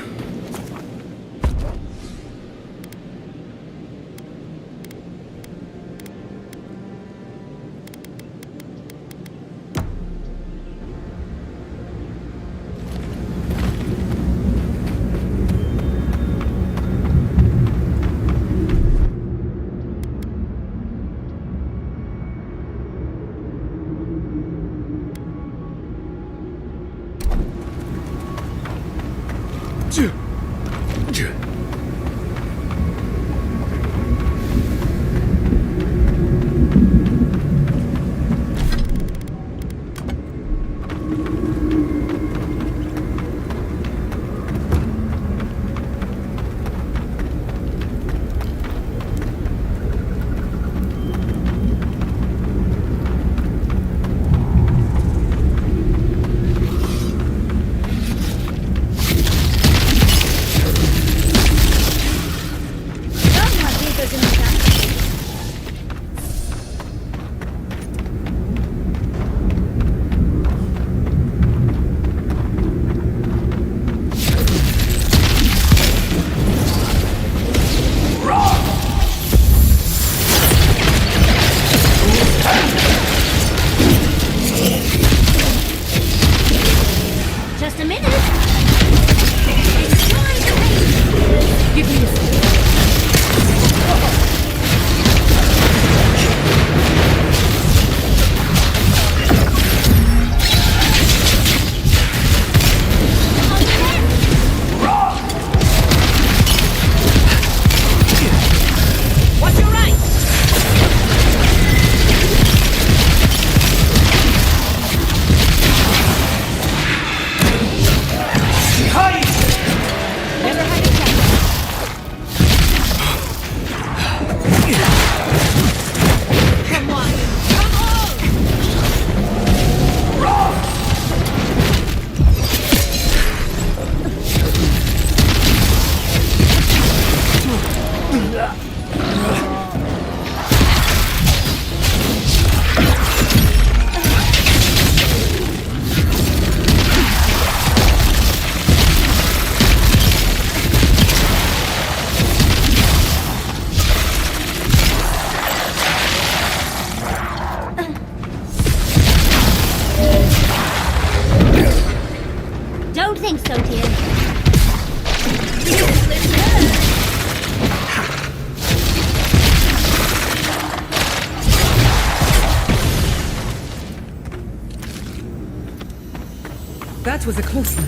[SPEAKER 3] That was a close one.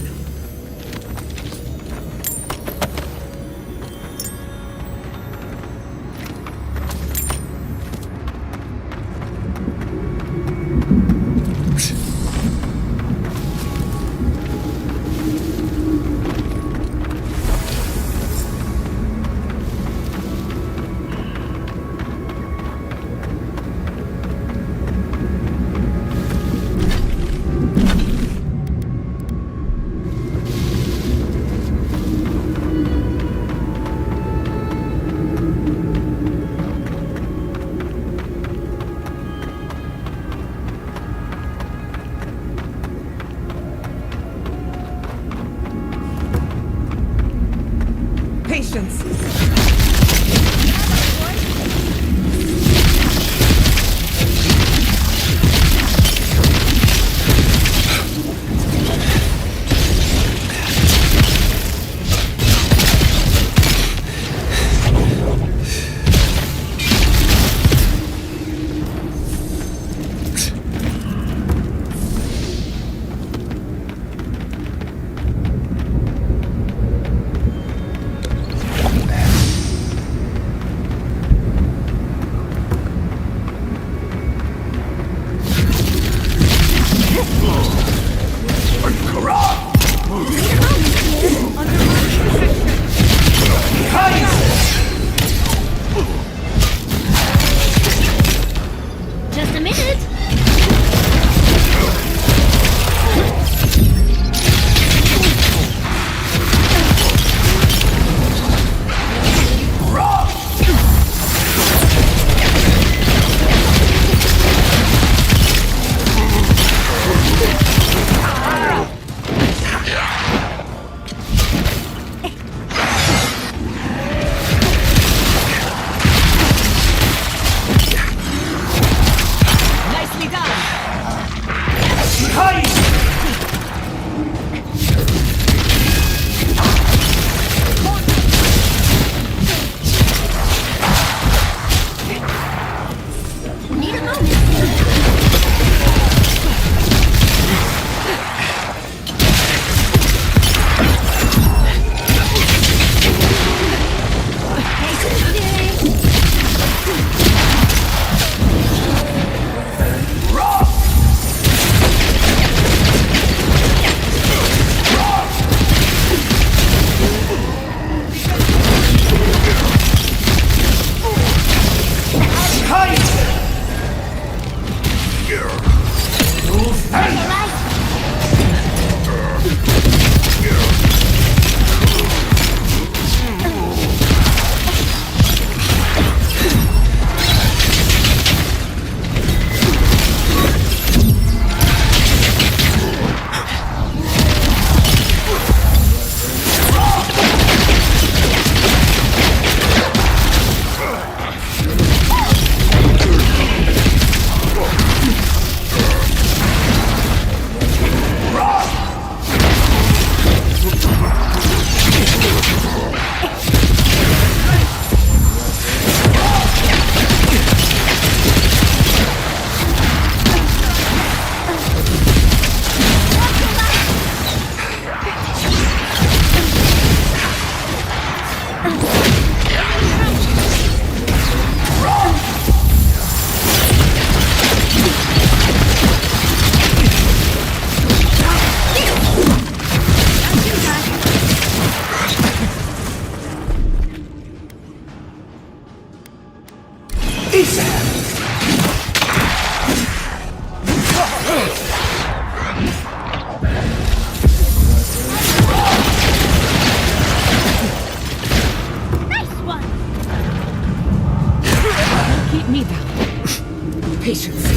[SPEAKER 6] me down. Patience.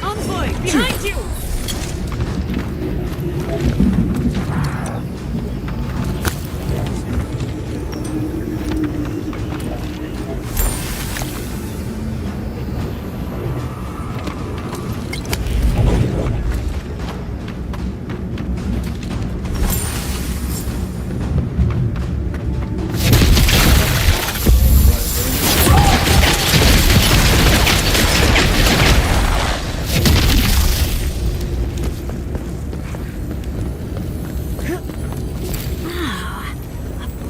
[SPEAKER 1] Envoy, behind you!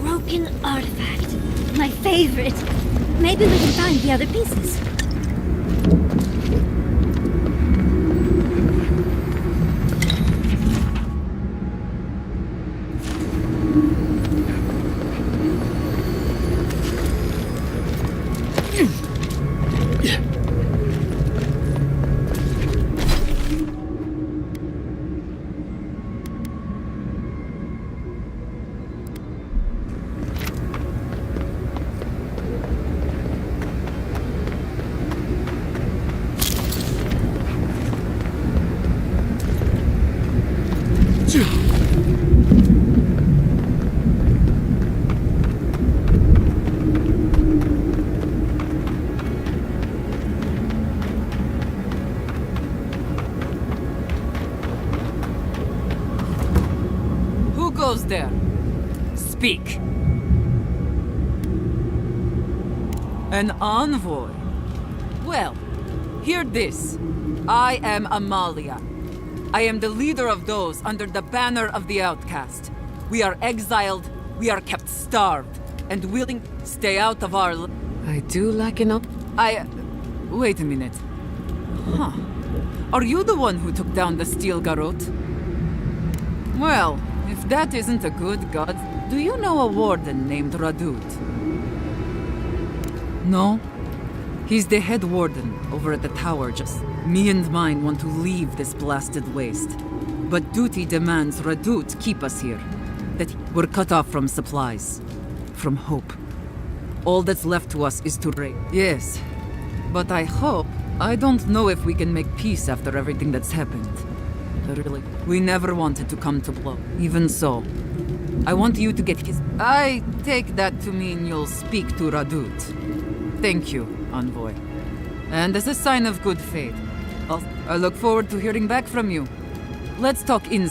[SPEAKER 2] Broken artifact. My favorite. Maybe we can find the other pieces.
[SPEAKER 13] Who goes there? Speak. An envoy? Well, hear this. I am Amalia. I am the leader of those under the banner of the outcast. We are exiled, we are kept starved, and willing to stay out of our...
[SPEAKER 6] I do like an up.
[SPEAKER 13] Wait a minute. Huh. Are you the one who took down the steel garrote? Well, if that isn't a good god, do you know a warden named Radut? No? He's the head warden over at the tower. Just me and mine want to leave this blasted waste. But duty demands Radut keep us here. That we're cut off from supplies. From hope. All that's left to us is to raid. Yes. But I don't know if we can make peace after everything that's happened. Really, we never wanted to come to blow. Even so, I want you to get his... I take that to mean you'll speak to Radut. Thank you, Envoy. And as a sign of good faith, I look forward to hearing back from you. Let's talk in...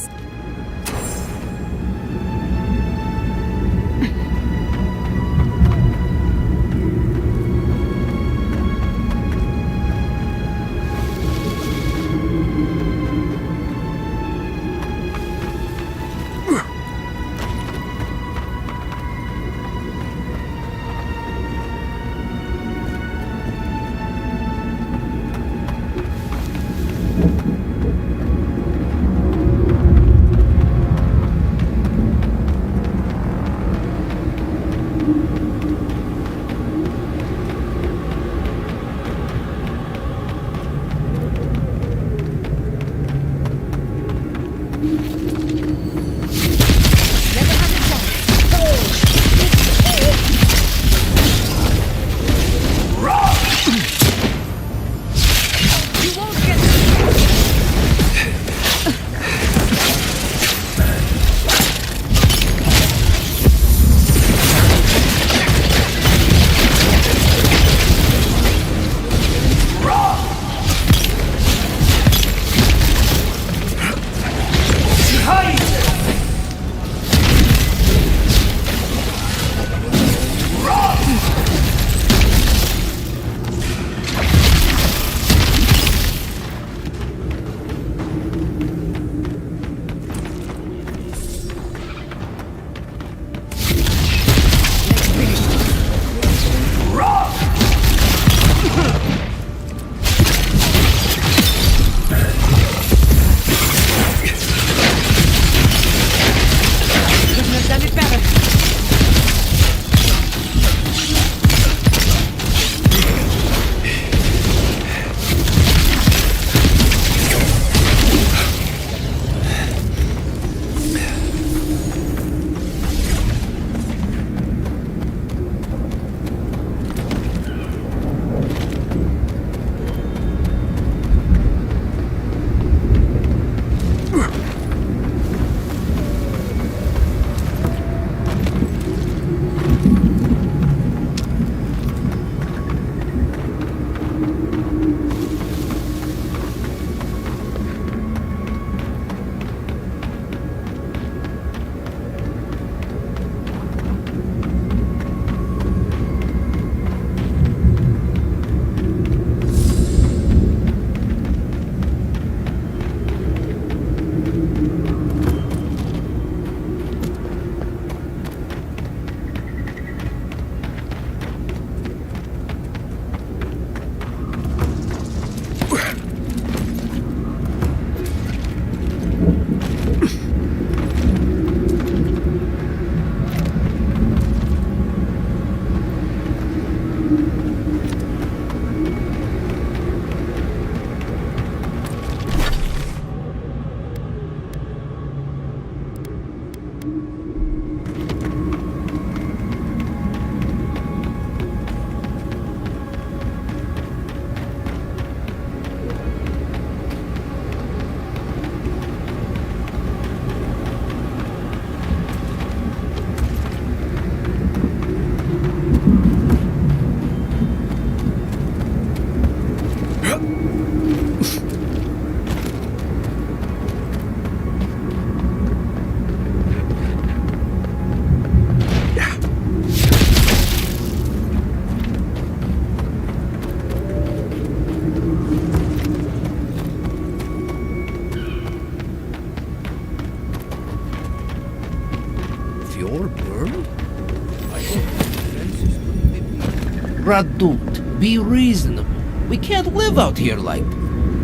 [SPEAKER 10] Radut, be reasonable. We can't live out here like...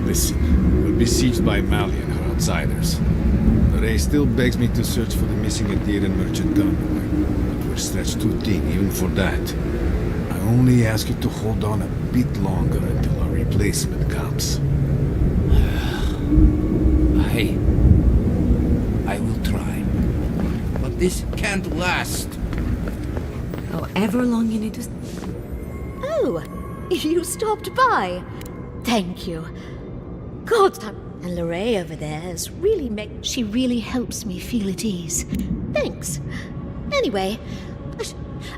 [SPEAKER 14] Listen, we're besieged by Mali and her outsiders. Ray still begs me to search for the missing Adiran merchant convoy, but we're stretched too thin even for that. I only ask you to hold on a bit longer until our replacement comes.
[SPEAKER 10] I will try. But this can't last.
[SPEAKER 1] However long you need to...
[SPEAKER 15] Oh, you stopped by. Thank you. God, and Lorraine over there is really she really helps me feel at ease. Thanks. Anyway,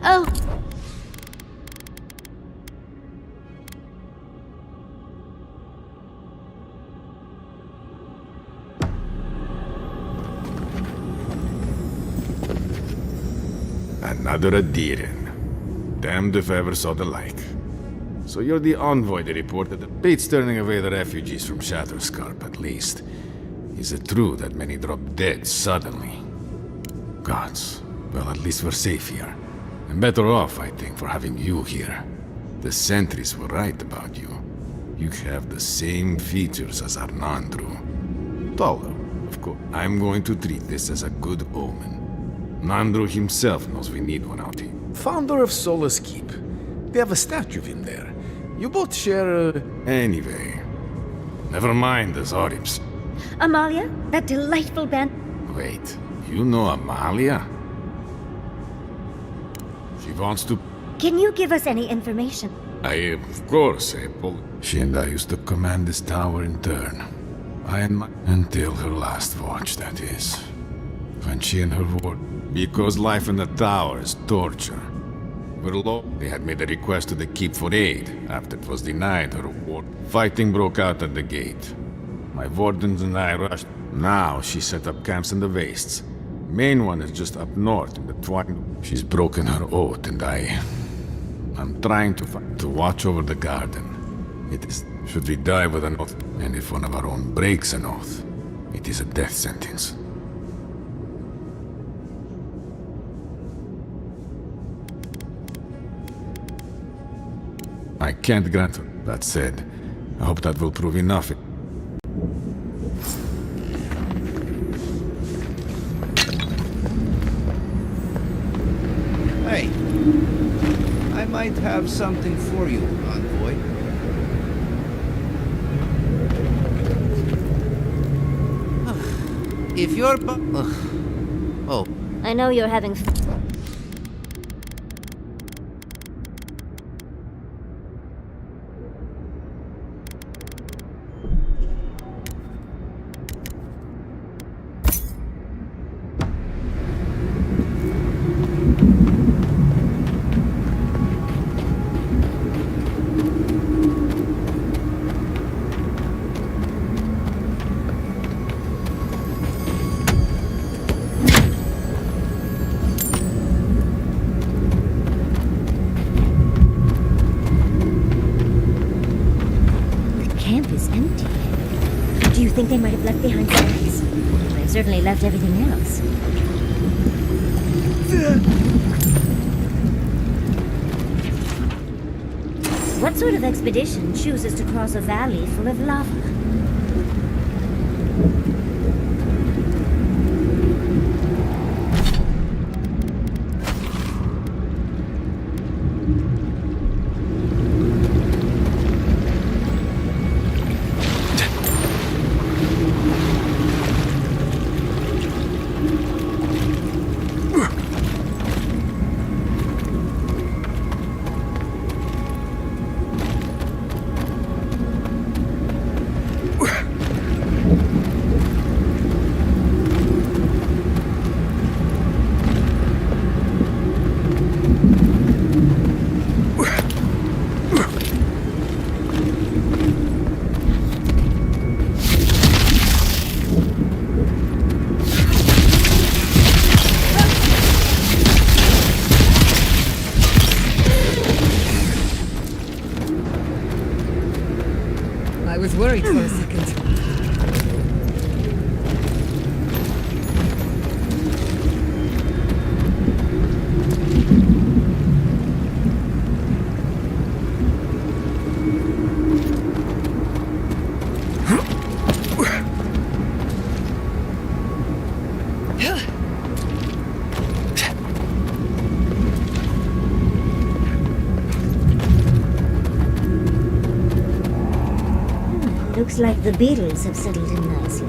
[SPEAKER 15] oh...
[SPEAKER 14] Another Adiran. Damned if I ever saw the like. So you're the envoy they reported that Bates turning away the refugees from Shatterscarp, at least. Is it true that many drop dead suddenly? Gods. Well, at least we're safe here. And better off, I think, for having you here. The sentries were right about you. You have the same features as Arnandru. Taller, of course. I'm going to treat this as a good omen. Nandru himself knows we need one out here. Founder of Solace Keep. They have a statue of him there. You both share Anyway. Never mind the Zoribs.
[SPEAKER 2] Amalia, that delightful band...
[SPEAKER 14] Wait, you know Amalia? She wants to...
[SPEAKER 2] Can you give us any information?
[SPEAKER 14] Of course, Apple. She and I used to command this tower in turn. Until her last watch, that is. When she and her ward... Because life in the tower is torture. We're low. They had made a request to the Keep for aid. After it was denied, her ward... Fighting broke out at the gate. My wardens and I rushed. Now she set up camps in the wastes. Main one is just up north in the twine. She's broken her oath and I'm trying to watch over the garden. It is... Should we die with an oath, and if one of our own breaks an oath, it is a death sentence. I can't grant her. That said, I hope that will prove enough.
[SPEAKER 10] Hey, I might have something for you, envoy. If you're oh.
[SPEAKER 2] I know you're having... Do you think they might have left behind spies? They've certainly left everything else. What sort of expedition chooses to cross a valley full of lava?
[SPEAKER 3] I was worried for a second.
[SPEAKER 2] Looks like the beetles have settled in nicely.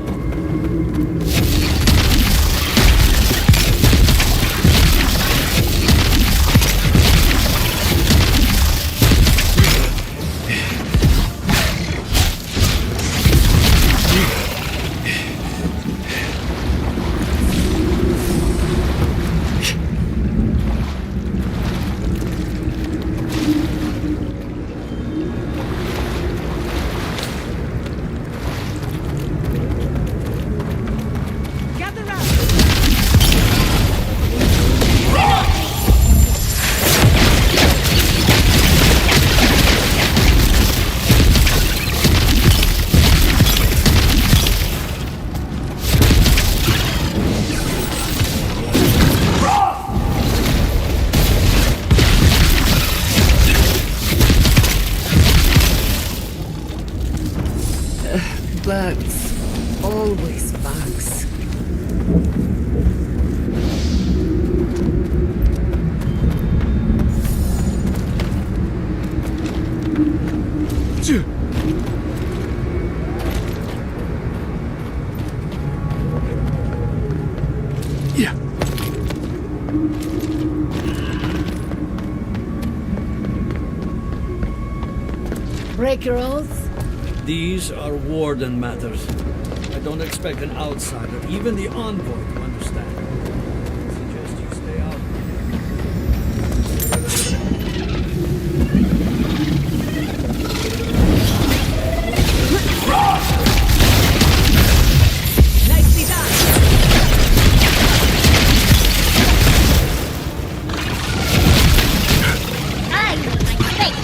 [SPEAKER 6] Bugs. Always bugs.
[SPEAKER 14] Yeah.
[SPEAKER 15] Break your oaths?
[SPEAKER 16] These are Warden matters. I don't expect an outsider, even the envoy, to understand. I suggest you stay out.
[SPEAKER 1] Nicely done.
[SPEAKER 2] I need my space.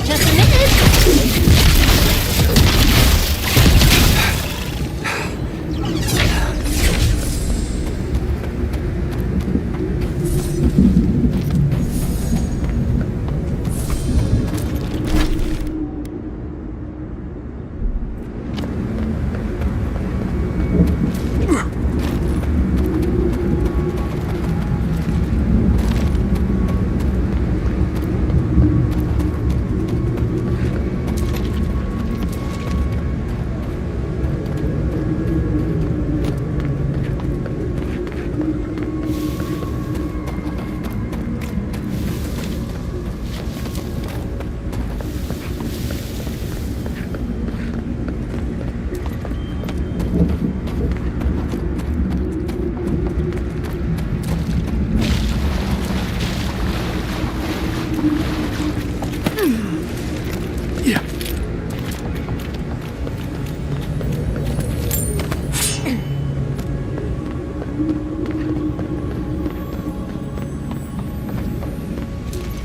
[SPEAKER 2] Just a minute.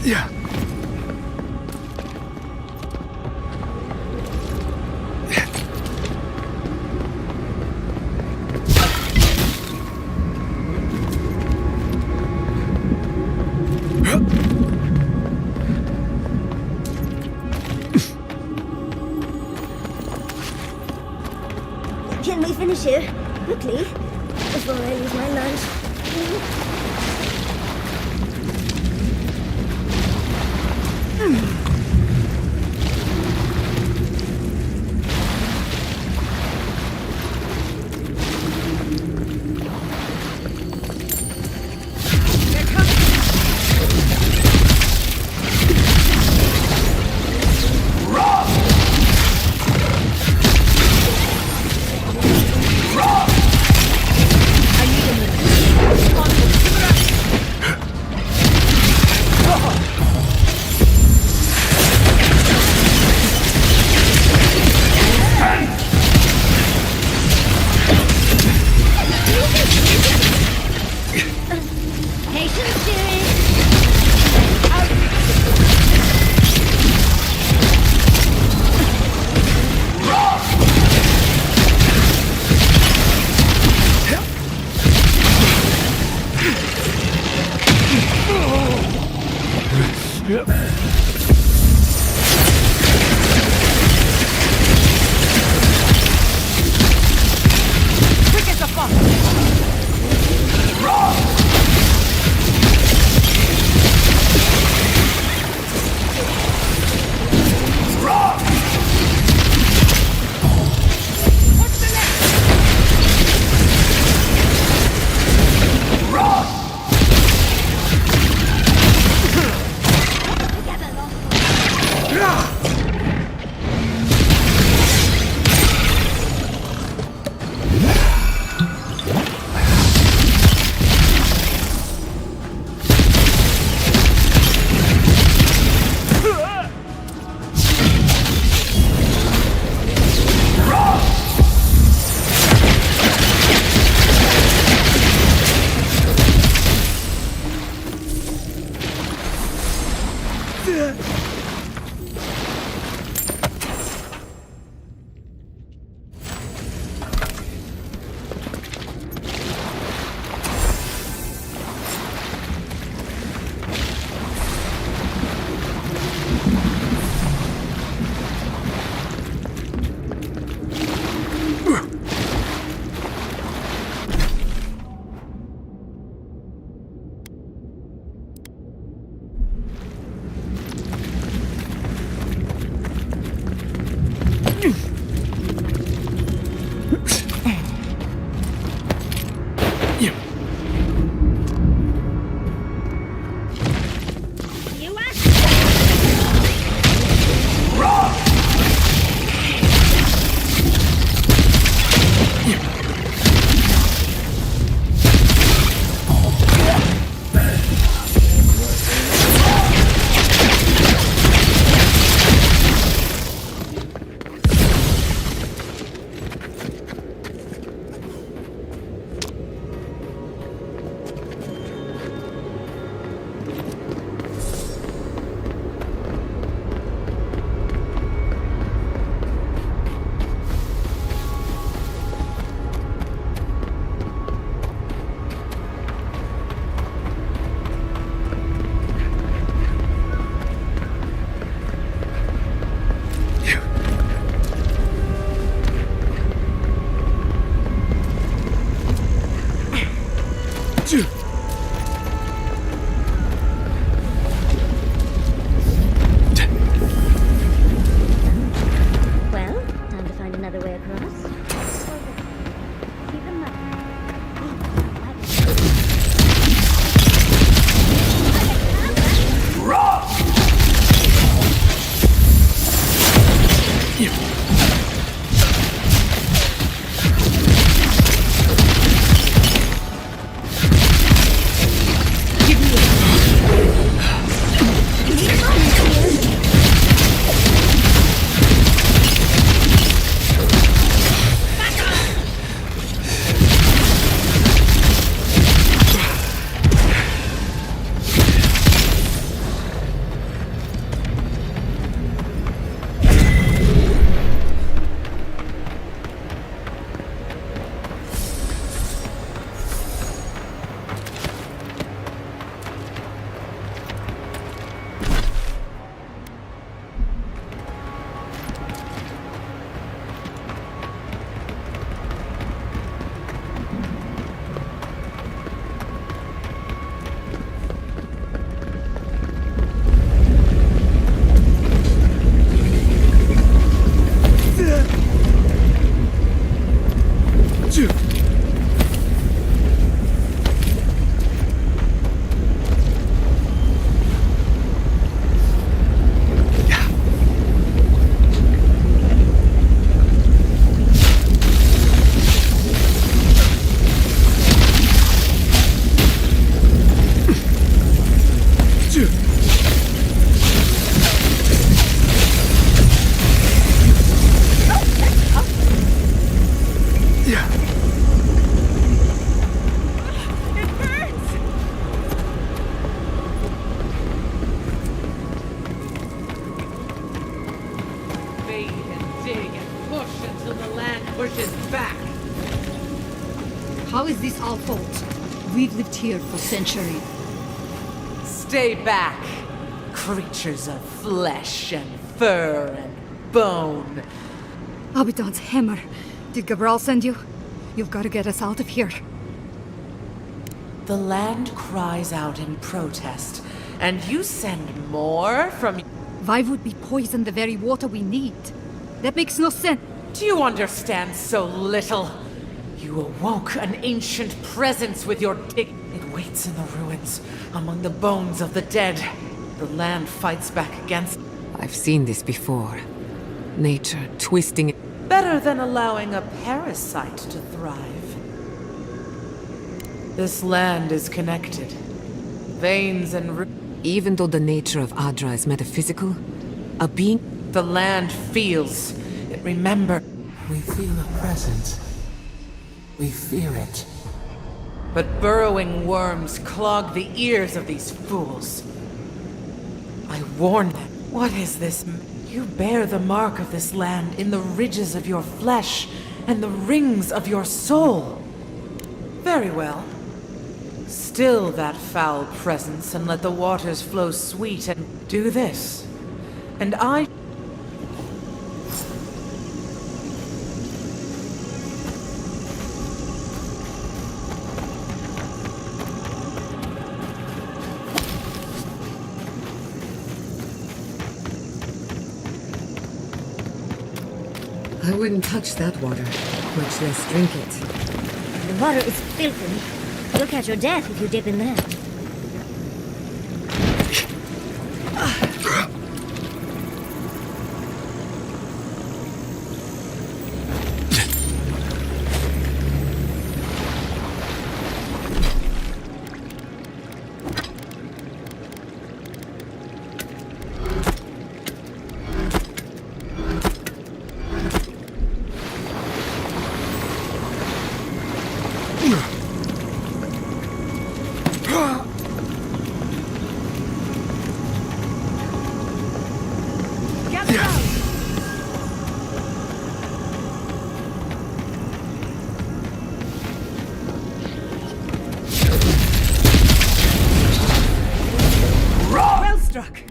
[SPEAKER 14] Yeah.
[SPEAKER 2] Can we finish here? Quickly. Before I lose my lunch.
[SPEAKER 1] Quick as a fuck.
[SPEAKER 2] Well, time to find another way across. See the map.
[SPEAKER 5] How is this our fault? We've lived here for centuries.
[SPEAKER 1] Stay back, creatures of flesh and fur and bone.
[SPEAKER 5] Abaddon's hammer. Did Gabral send you? You've got to get us out of here.
[SPEAKER 1] The land cries out in protest, and you send more from...
[SPEAKER 5] Why would we poison the very water we need? That makes no sense.
[SPEAKER 1] Do you understand so little? You awoke an ancient presence with your dig. It waits in the ruins, among the bones of the dead. The land fights back against...
[SPEAKER 6] I've seen this before. Nature twisting it.
[SPEAKER 1] Better than allowing a parasite to thrive. This land is connected. Veins and...
[SPEAKER 6] Even though the nature of Adra is metaphysical, a being...
[SPEAKER 1] The land feels. It remembers.
[SPEAKER 12] We feel a presence. We fear it.
[SPEAKER 1] But burrowing worms clog the ears of these fools. I warned them. What is this? You bear the mark of this land in the ridges of your flesh and the rings of your soul. Very well. Still that foul presence, and let the waters flow sweet, and do this. And I...
[SPEAKER 6] I wouldn't touch that water, much less drink it.
[SPEAKER 2] The water is filthy. You'll catch your death if you dip in there.
[SPEAKER 1] Well struck!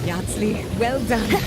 [SPEAKER 3] Yardsley, well done.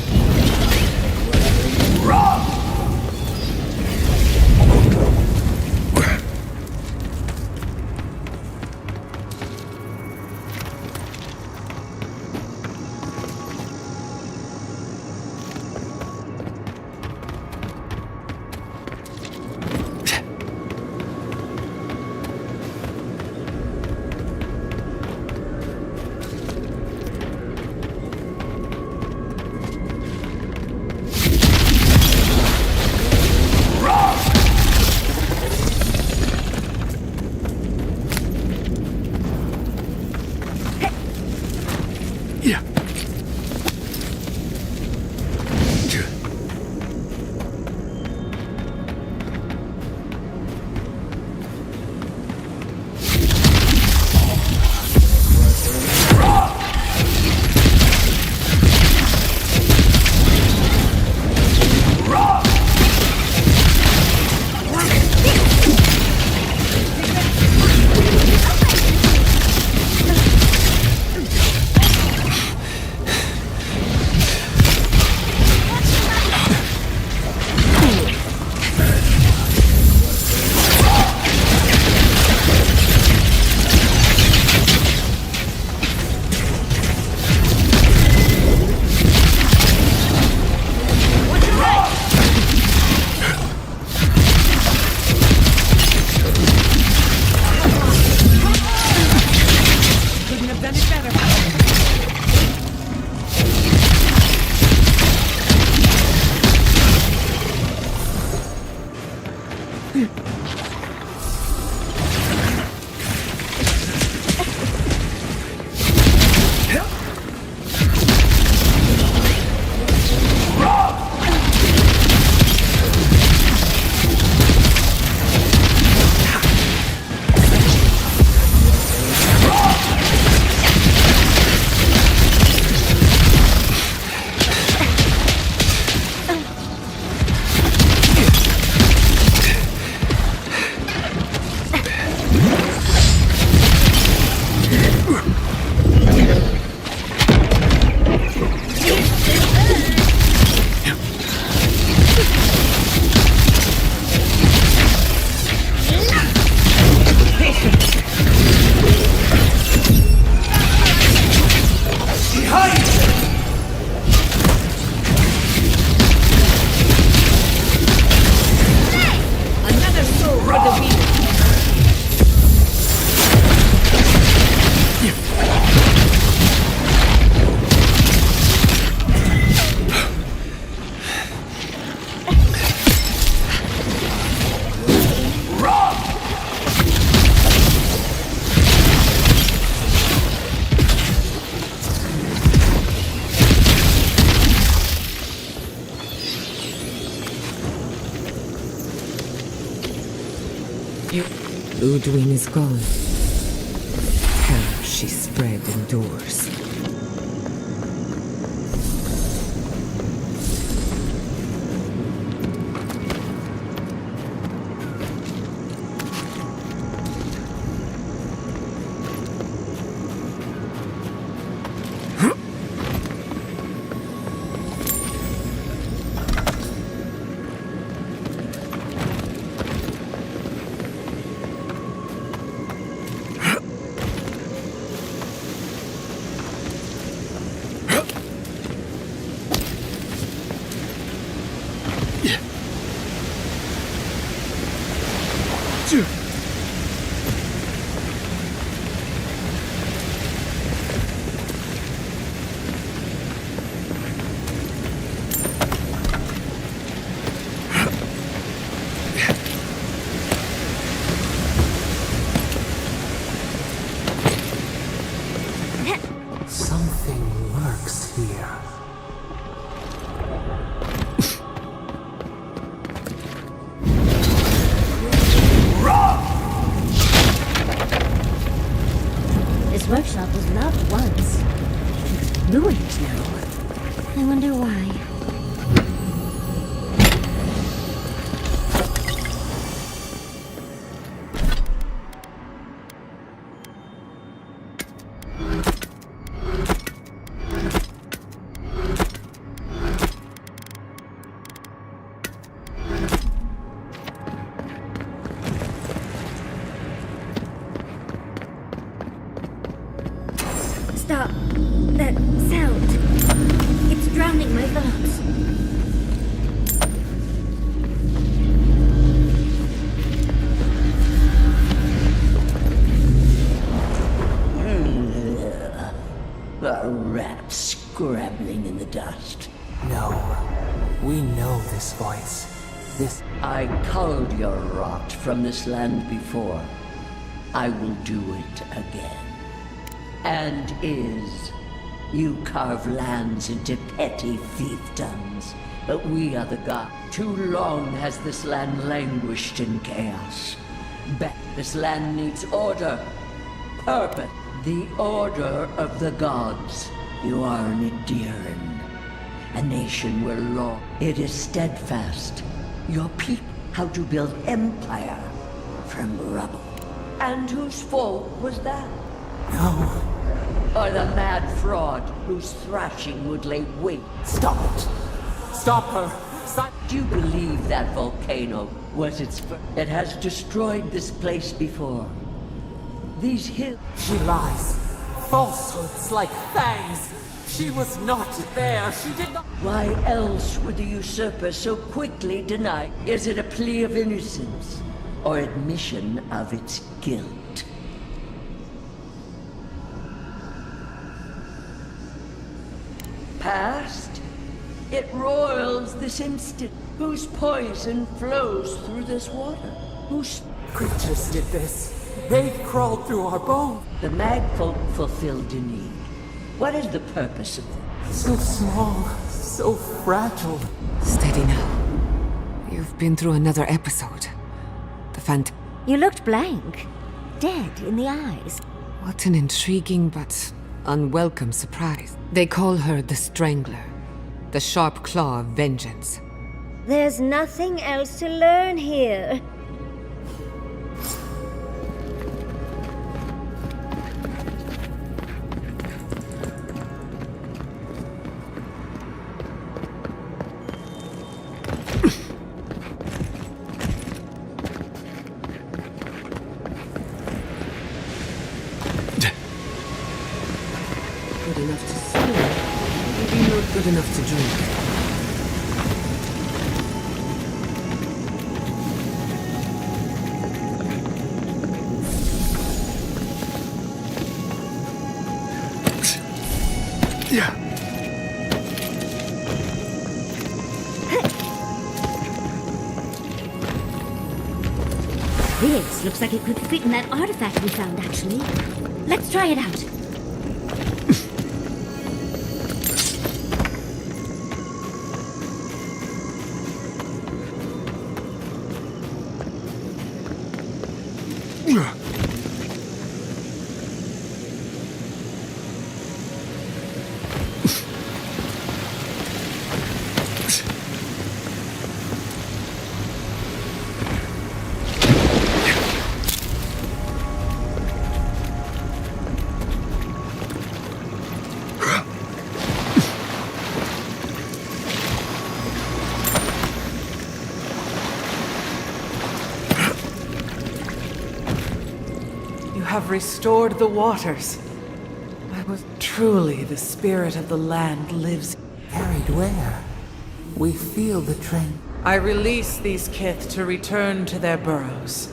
[SPEAKER 6] Udwin is gone. Terror she spread endures.
[SPEAKER 12] Something lurks here.
[SPEAKER 2] This workshop was loved once. It's ruined now. I wonder why. Stop. That sound. It's drowning my thoughts.
[SPEAKER 17] A rat scrabbling in the dust.
[SPEAKER 12] No. We know this voice. This...
[SPEAKER 17] I culled your rot from this land before. I will do it again. And you carve lands into petty fiefdoms, but we are the gods. Too long has this land languished in chaos. This land needs order, purpose, the order of the gods. You are an Ediran, a nation where law, it is steadfast. Your people, how to build empire from rubble. And whose fault was that?
[SPEAKER 12] No.
[SPEAKER 17] Or the mad fraud whose thrashing would lay wait.
[SPEAKER 12] Stop it! Stop her! Stop!
[SPEAKER 17] Do you believe that volcano was its... It has destroyed this place before. These hills...
[SPEAKER 12] She lies. Falsehoods like fangs. She was not there. She did not...
[SPEAKER 17] Why else would the usurper so quickly deny? Is it a plea of innocence? Or admission of its guilt? Past? It roils this instant. Whose poison flows through this water? Whose...
[SPEAKER 12] Creatures did this. They crawled through our bones.
[SPEAKER 17] The Magfolk fulfilled a need. What is the purpose of them?
[SPEAKER 12] So small, so fragile.
[SPEAKER 6] Steady now. You've been through another episode. The
[SPEAKER 2] You looked blank. Dead in the eyes.
[SPEAKER 6] What an intriguing but unwelcome surprise. They call her the Strangler. The sharp claw of vengeance.
[SPEAKER 2] There's nothing else to learn here.
[SPEAKER 6] Good enough to swim, maybe not good enough to drink.
[SPEAKER 9] Yeah.
[SPEAKER 2] This looks like it could fit in that artifact we found, actually. Let's try it out.
[SPEAKER 1] have restored the waters. I was truly the spirit of the land lives.
[SPEAKER 12] Carried where? We feel the train.
[SPEAKER 1] I release these kith to return to their burrows.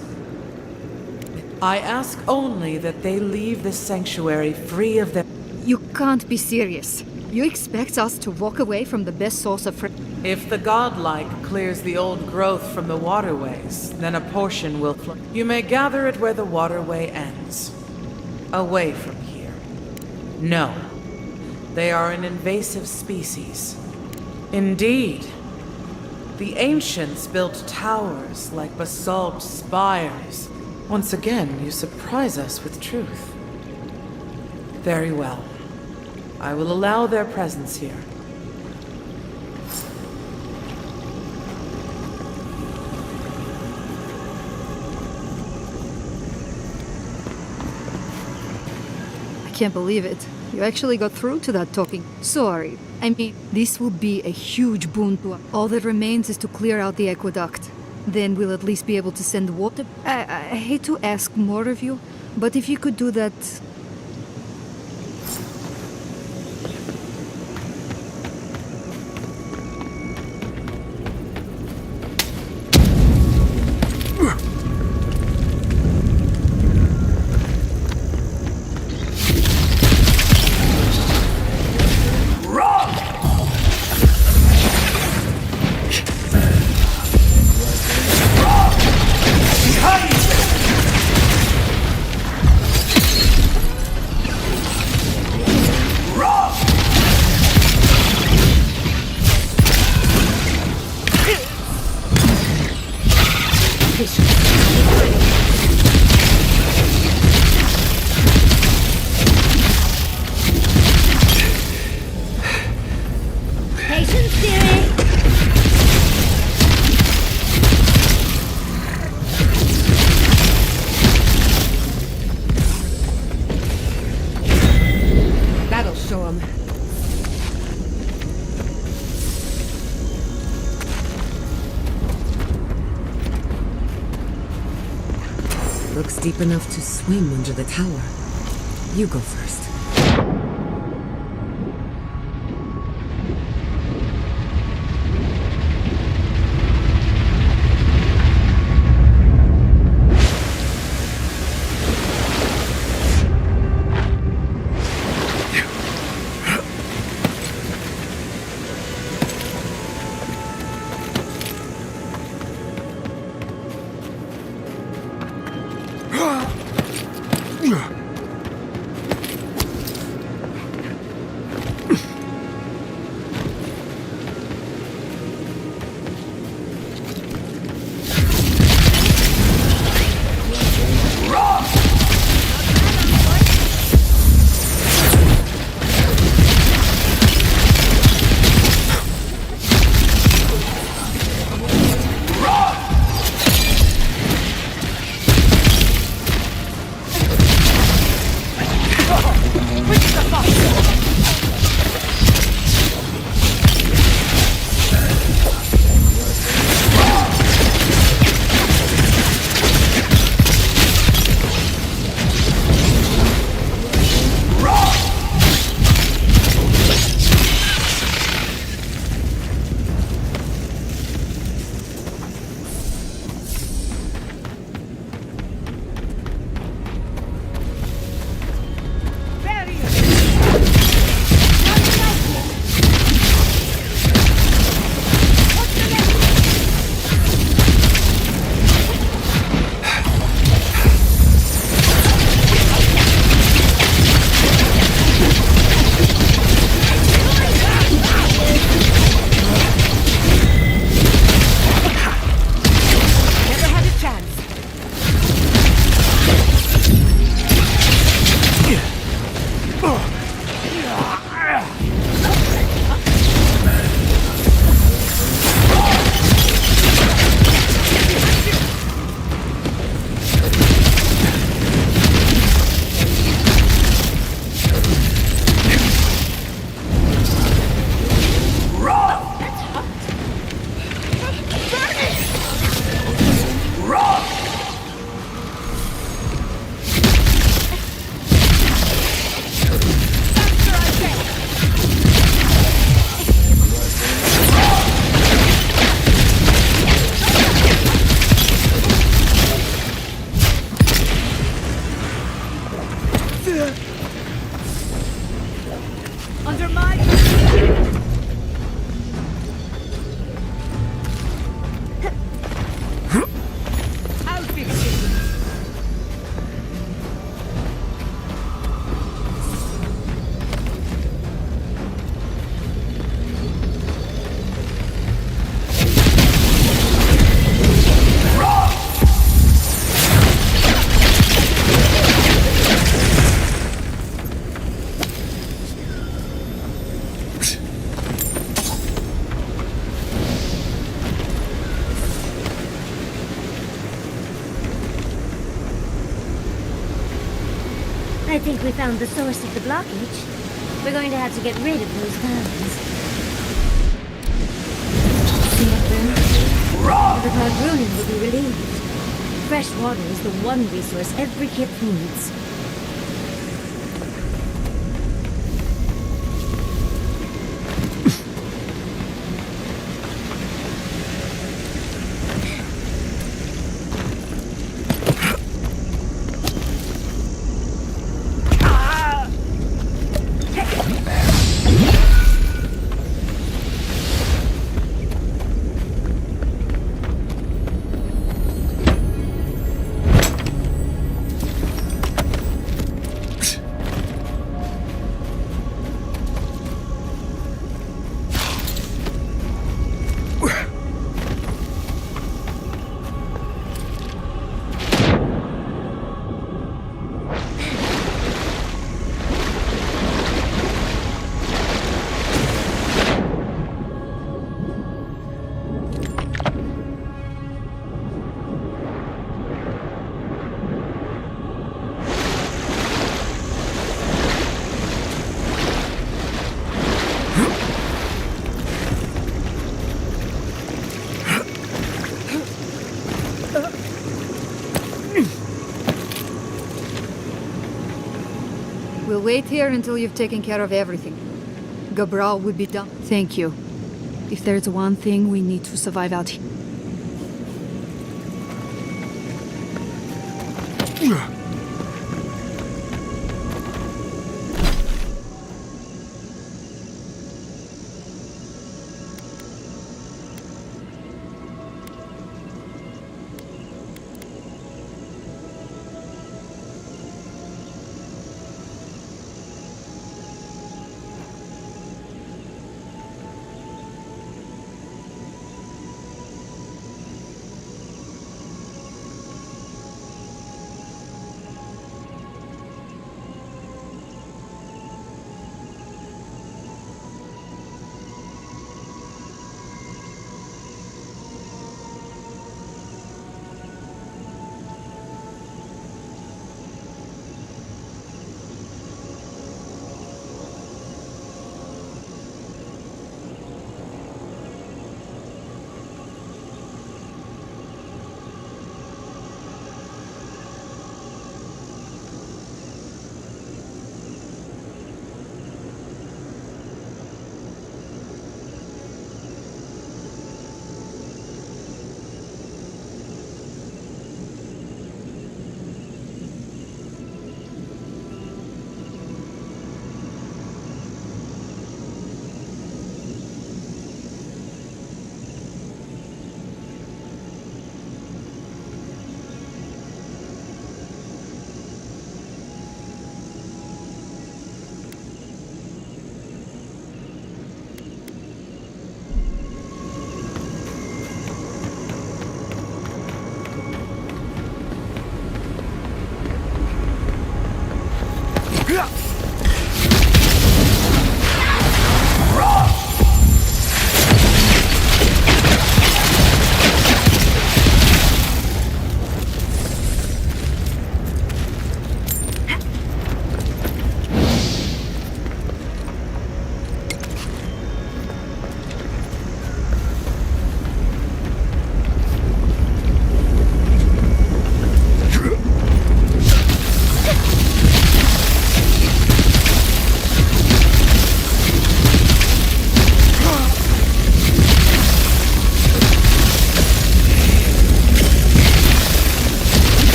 [SPEAKER 1] I ask only that they leave this sanctuary free of their...
[SPEAKER 5] You can't be serious. You expect us to walk away from the best source of
[SPEAKER 1] If the godlike clears the old growth from the waterways, then a portion will flow. You may gather it where the waterway ends. Away from here. No. They are an invasive species. Indeed. The ancients built towers like basalt spires. Once again, you surprise us with truth. Very well. I will allow their presence here.
[SPEAKER 5] I can't believe it. You actually got through to that talking. Sorry. I mean, this will be a huge boon to us. All that remains is to clear out the aqueduct. Then we'll at least be able to send water. I hate to ask more of you, but if you could do that...
[SPEAKER 2] Patience, dearie!
[SPEAKER 3] That'll show him.
[SPEAKER 6] Looks deep enough to swim under the tower. You go first.
[SPEAKER 2] Under my...
[SPEAKER 12] I'll fix it.
[SPEAKER 2] I think we found the source of the blockage. We're going to have to get rid of those vans. See up there? The Carbrunian will be relieved. Fresh water is the one resource every kip needs.
[SPEAKER 5] We'll wait here until you've taken care of everything. Gabral will be done. Thank you. If there's one thing we need to survive out here...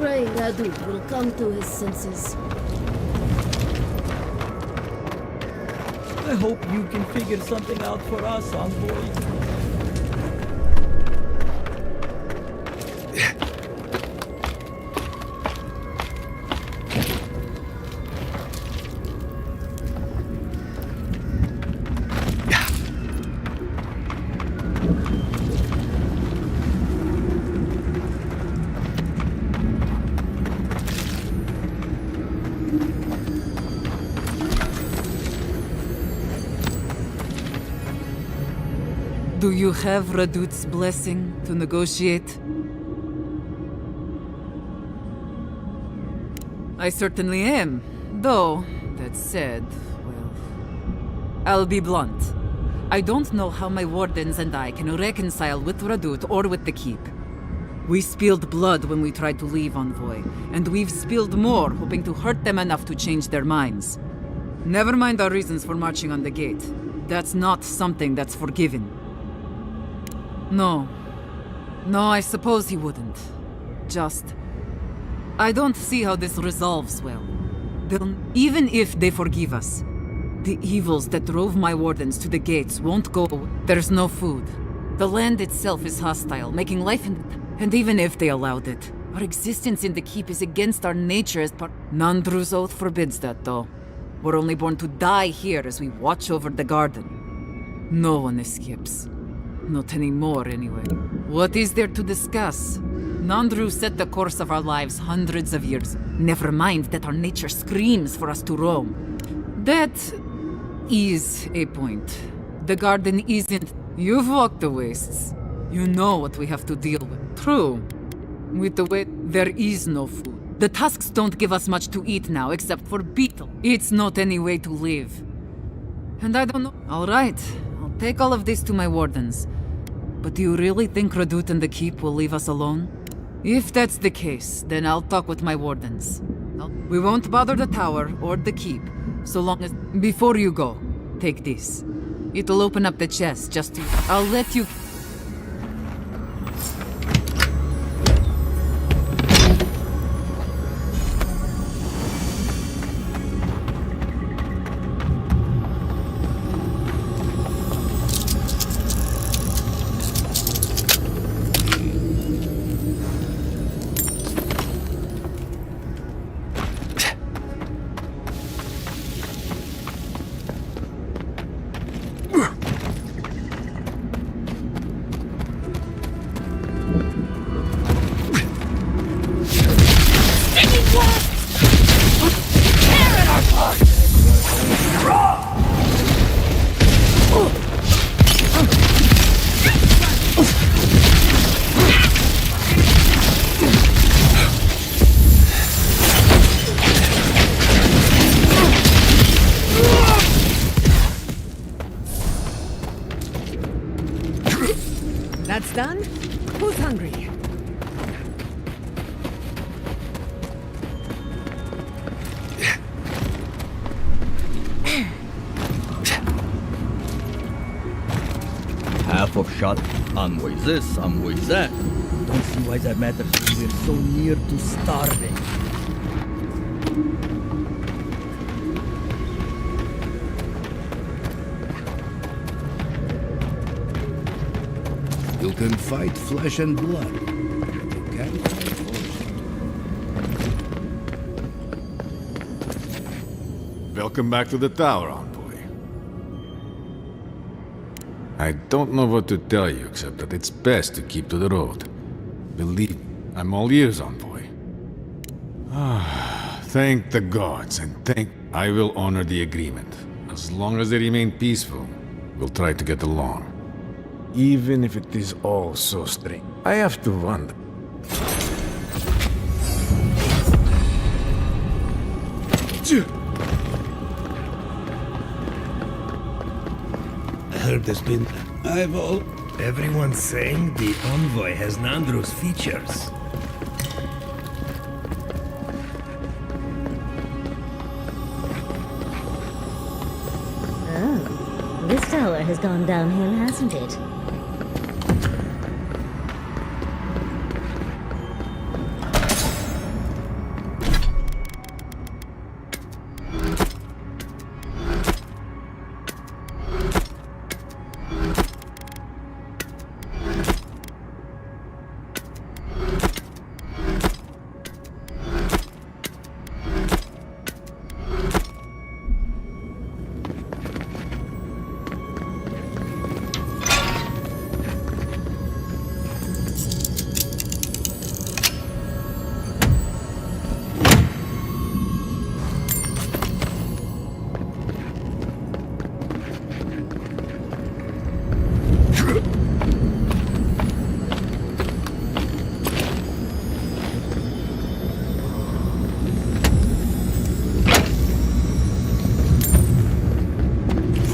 [SPEAKER 18] pray Radu will come to his senses.
[SPEAKER 16] I hope you can figure something out for us, envoy.
[SPEAKER 13] Do you have Radut's blessing to negotiate? I certainly am. Though, that said, well... I'll be blunt. I don't know how my wardens and I can reconcile with Radut or with the Keep. We spilled blood when we tried to leave Envoy, and we've spilled more hoping to hurt them enough to change their minds. Never mind our reasons for marching on the gate. That's not something that's forgiven. No, I suppose he wouldn't. Just... I don't see how this resolves well. Even if they forgive us, the evils that drove my wardens to the gates won't go. There's no food. The land itself is hostile, making life and even if they allowed it, our existence in the Keep is against our nature as part... Nandru's oath forbids that, though. We're only born to die here as we watch over the garden. No one escapes. Not anymore, anyway. What is there to discuss? Nandru set the course of our lives hundreds of years. Never mind that our nature screams for us to roam. That is a point. The garden isn't... You've walked the wastes. You know what we have to deal with. True. With the way... There is no food. The tusks don't give us much to eat now, except for beetle. It's not any way to live. And I don't know... All right. I'll take all of this to my wardens. But do you really think Radut and the Keep will leave us alone? If that's the case, then I'll talk with my wardens. We won't bother the tower or the Keep, so long as... Before you go, take this. It'll open up the chest just to... I'll let you...
[SPEAKER 6] That's done? Who's hungry?
[SPEAKER 16] Half of shot. Envoy this, envoy that. Don't see why that matters. We're so near to starving.
[SPEAKER 4] You can fight flesh and blood. You can't fight horse.
[SPEAKER 14] Welcome back to the tower, envoy. I don't know what to tell you except that it's best to keep to the road. Believe me, I'm all ears, envoy. Thank the gods and I will honor the agreement. As long as they remain peaceful, we'll try to get along. Even if it is all so strange, I have to wonder.
[SPEAKER 10] I heard there's been... Everyone's saying the envoy has Nandru's features.
[SPEAKER 2] Oh, this tower has gone downhill, hasn't it?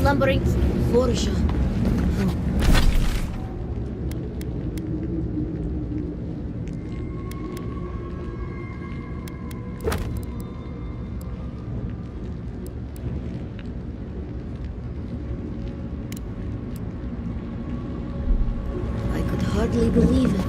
[SPEAKER 18] slumbering Forja. I could hardly believe it.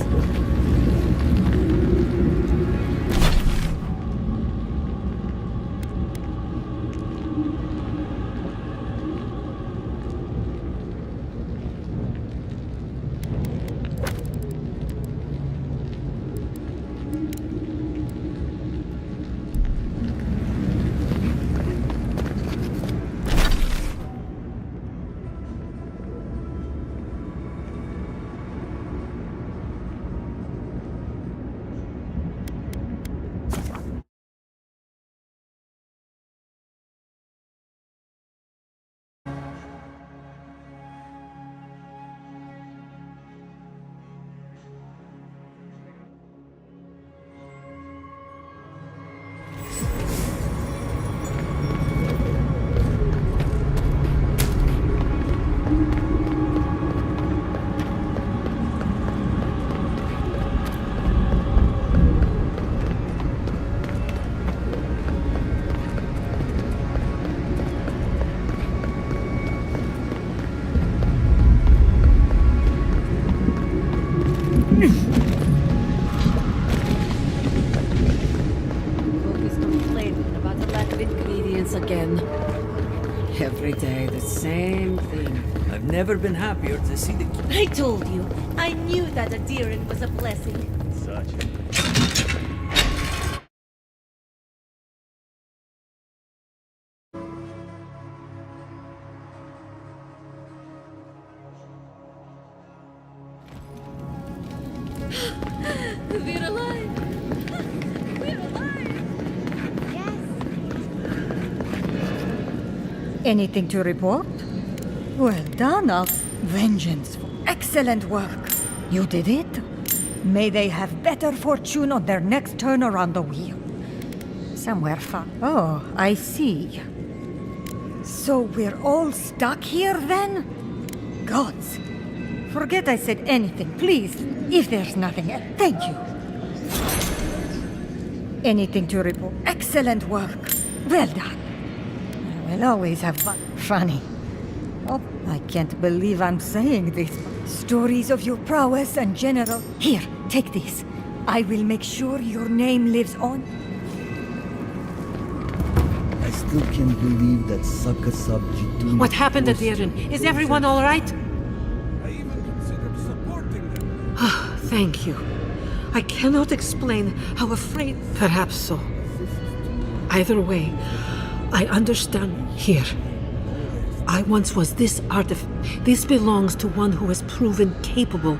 [SPEAKER 13] Again. Every day, the same thing.
[SPEAKER 16] I've never been happier to see the...
[SPEAKER 15] I told you. I knew that Adiran was a blessing.
[SPEAKER 16] Such
[SPEAKER 15] We're alive! We're alive!
[SPEAKER 19] Anything to report? Well done, Alf. Vengeance. Excellent work. You did it. May they have better fortune on their next turn around the wheel. Somewhere far. Oh, I see. So we're all stuck here then? Gods. Forget I said anything, please. If there's nothing else. Thank you. Anything to report? Excellent work. Well done. We'll always have fun. Funny. Oh, I can't believe I'm saying this. Stories of your prowess and general. Here, take this. I will make sure your name lives on.
[SPEAKER 20] I still can't believe that Saka Sabjitun...
[SPEAKER 1] What happened at Dirin? Is everyone all right?
[SPEAKER 14] I even considered supporting them.
[SPEAKER 1] Thank you. I cannot explain how afraid... Perhaps so. Either way, I understand here. I once was this artifact. This belongs to one who has proven capable.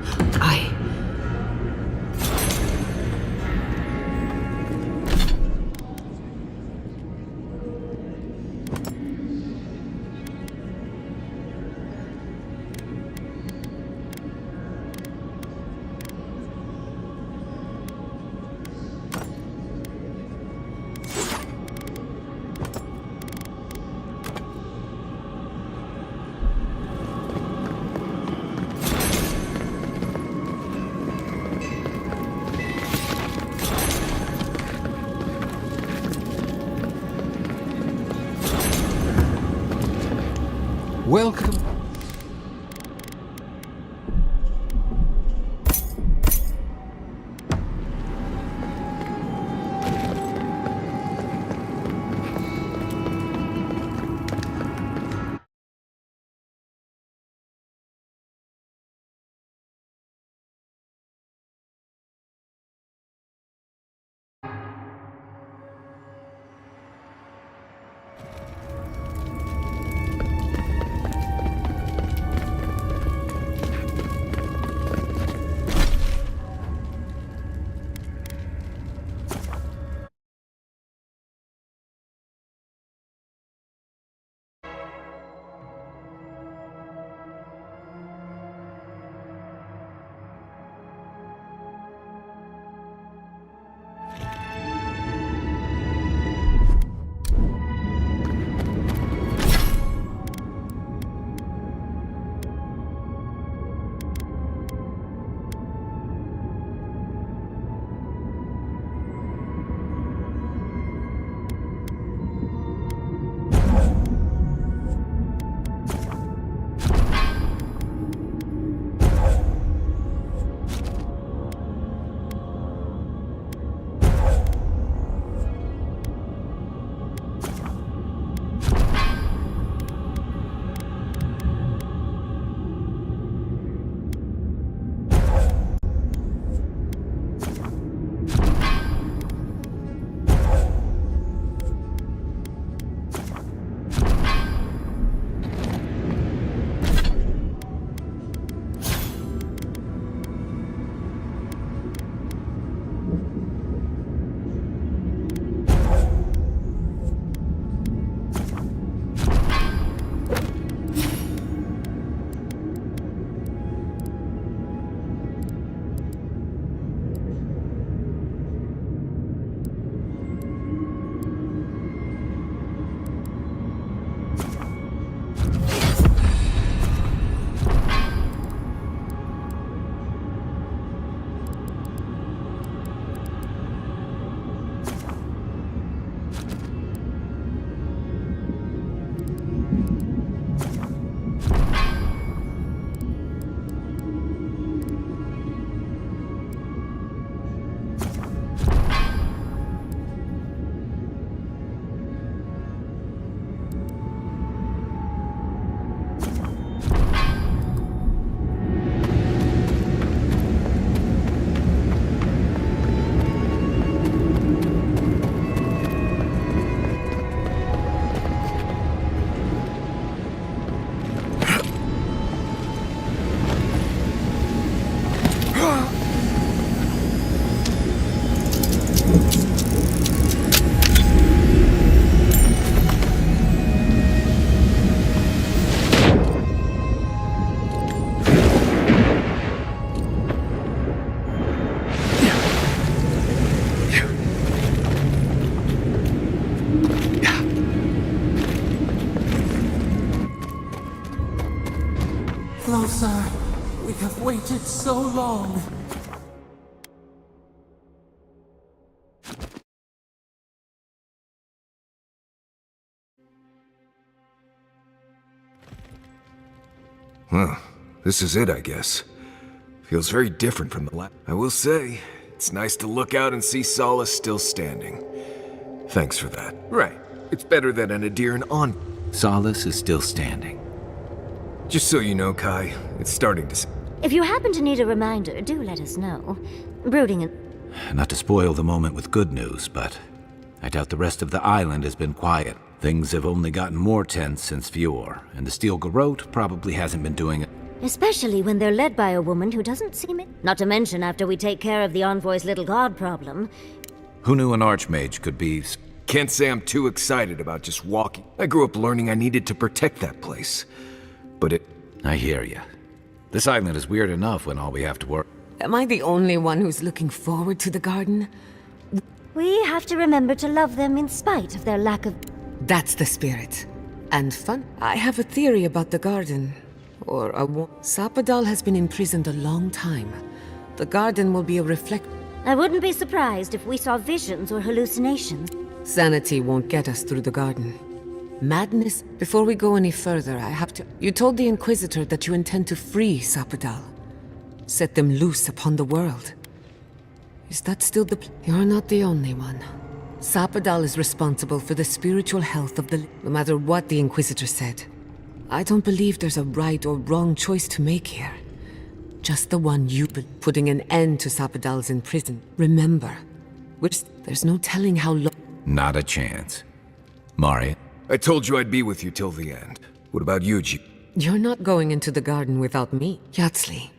[SPEAKER 7] Welcome.
[SPEAKER 12] closer. We have waited so long.
[SPEAKER 9] Huh. This is it, I guess. Feels very different from the last. I will say, it's nice to look out and see Solace still standing. Thanks for that. Right. It's better than an Adiran on.
[SPEAKER 8] Solace is still standing.
[SPEAKER 9] Just so you know, Kai, it's starting to...
[SPEAKER 2] If you happen to need a reminder, do let us know. Brooding and...
[SPEAKER 8] Not to spoil the moment with good news, but I doubt the rest of the island has been quiet. Things have only gotten more tense since Fior, and the Steel Garrote probably hasn't been doing it.
[SPEAKER 2] Especially when they're led by a woman who doesn't seem it. Not to mention after we take care of the Envoy's little god problem.
[SPEAKER 8] Who knew an Archmage could be...
[SPEAKER 9] Can't say I'm too excited about just walking. I grew up learning I needed to protect that place. But it...
[SPEAKER 8] I hear ya. This island is weird enough when all we have to work...
[SPEAKER 6] Am I the only one who's looking forward to the garden?
[SPEAKER 2] We have to remember to love them in spite of their lack of...
[SPEAKER 6] That's the spirit. And fun. I have a theory about the garden. Or a... Sapadal has been imprisoned a long time. The garden will be a reflect...
[SPEAKER 2] I wouldn't be surprised if we saw visions or hallucinations.
[SPEAKER 6] Sanity won't get us through the garden. Madness? Before we go any further, I have to... You told the Inquisitor that you intend to free Sapadal. Set them loose upon the world. Is that still the... You're not the only one. Sapadal is responsible for the spiritual health of the... No matter what the Inquisitor said. I don't believe there's a right or wrong choice to make here. Just the one you... Putting an end to Sapadal's in prison. Remember, which... There's no telling how long...
[SPEAKER 8] Not a chance. Mari?
[SPEAKER 9] I told you I'd be with you till the end. What about you, G?
[SPEAKER 6] You're not going into the garden without me. Yatsley,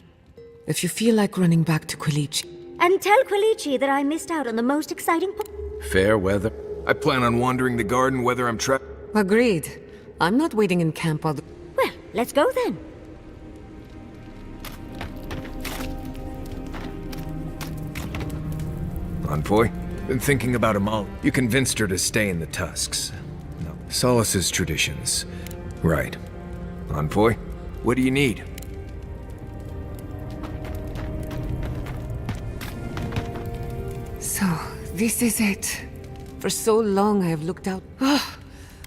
[SPEAKER 6] if you feel like running back to Quilichi...
[SPEAKER 2] And tell Quilichi that I missed out on the most exciting part.
[SPEAKER 8] Fair weather.
[SPEAKER 9] I plan on wandering the garden whether I'm trapped.
[SPEAKER 6] Agreed. I'm not waiting in camp all the...
[SPEAKER 2] Well, let's go then.
[SPEAKER 9] Envoy? Been thinking about Amal. You convinced her to stay in the Tusks. No. Solace's traditions. Right. Envoy? What do you need?
[SPEAKER 6] So, this is it. For so long I have looked out... Oh,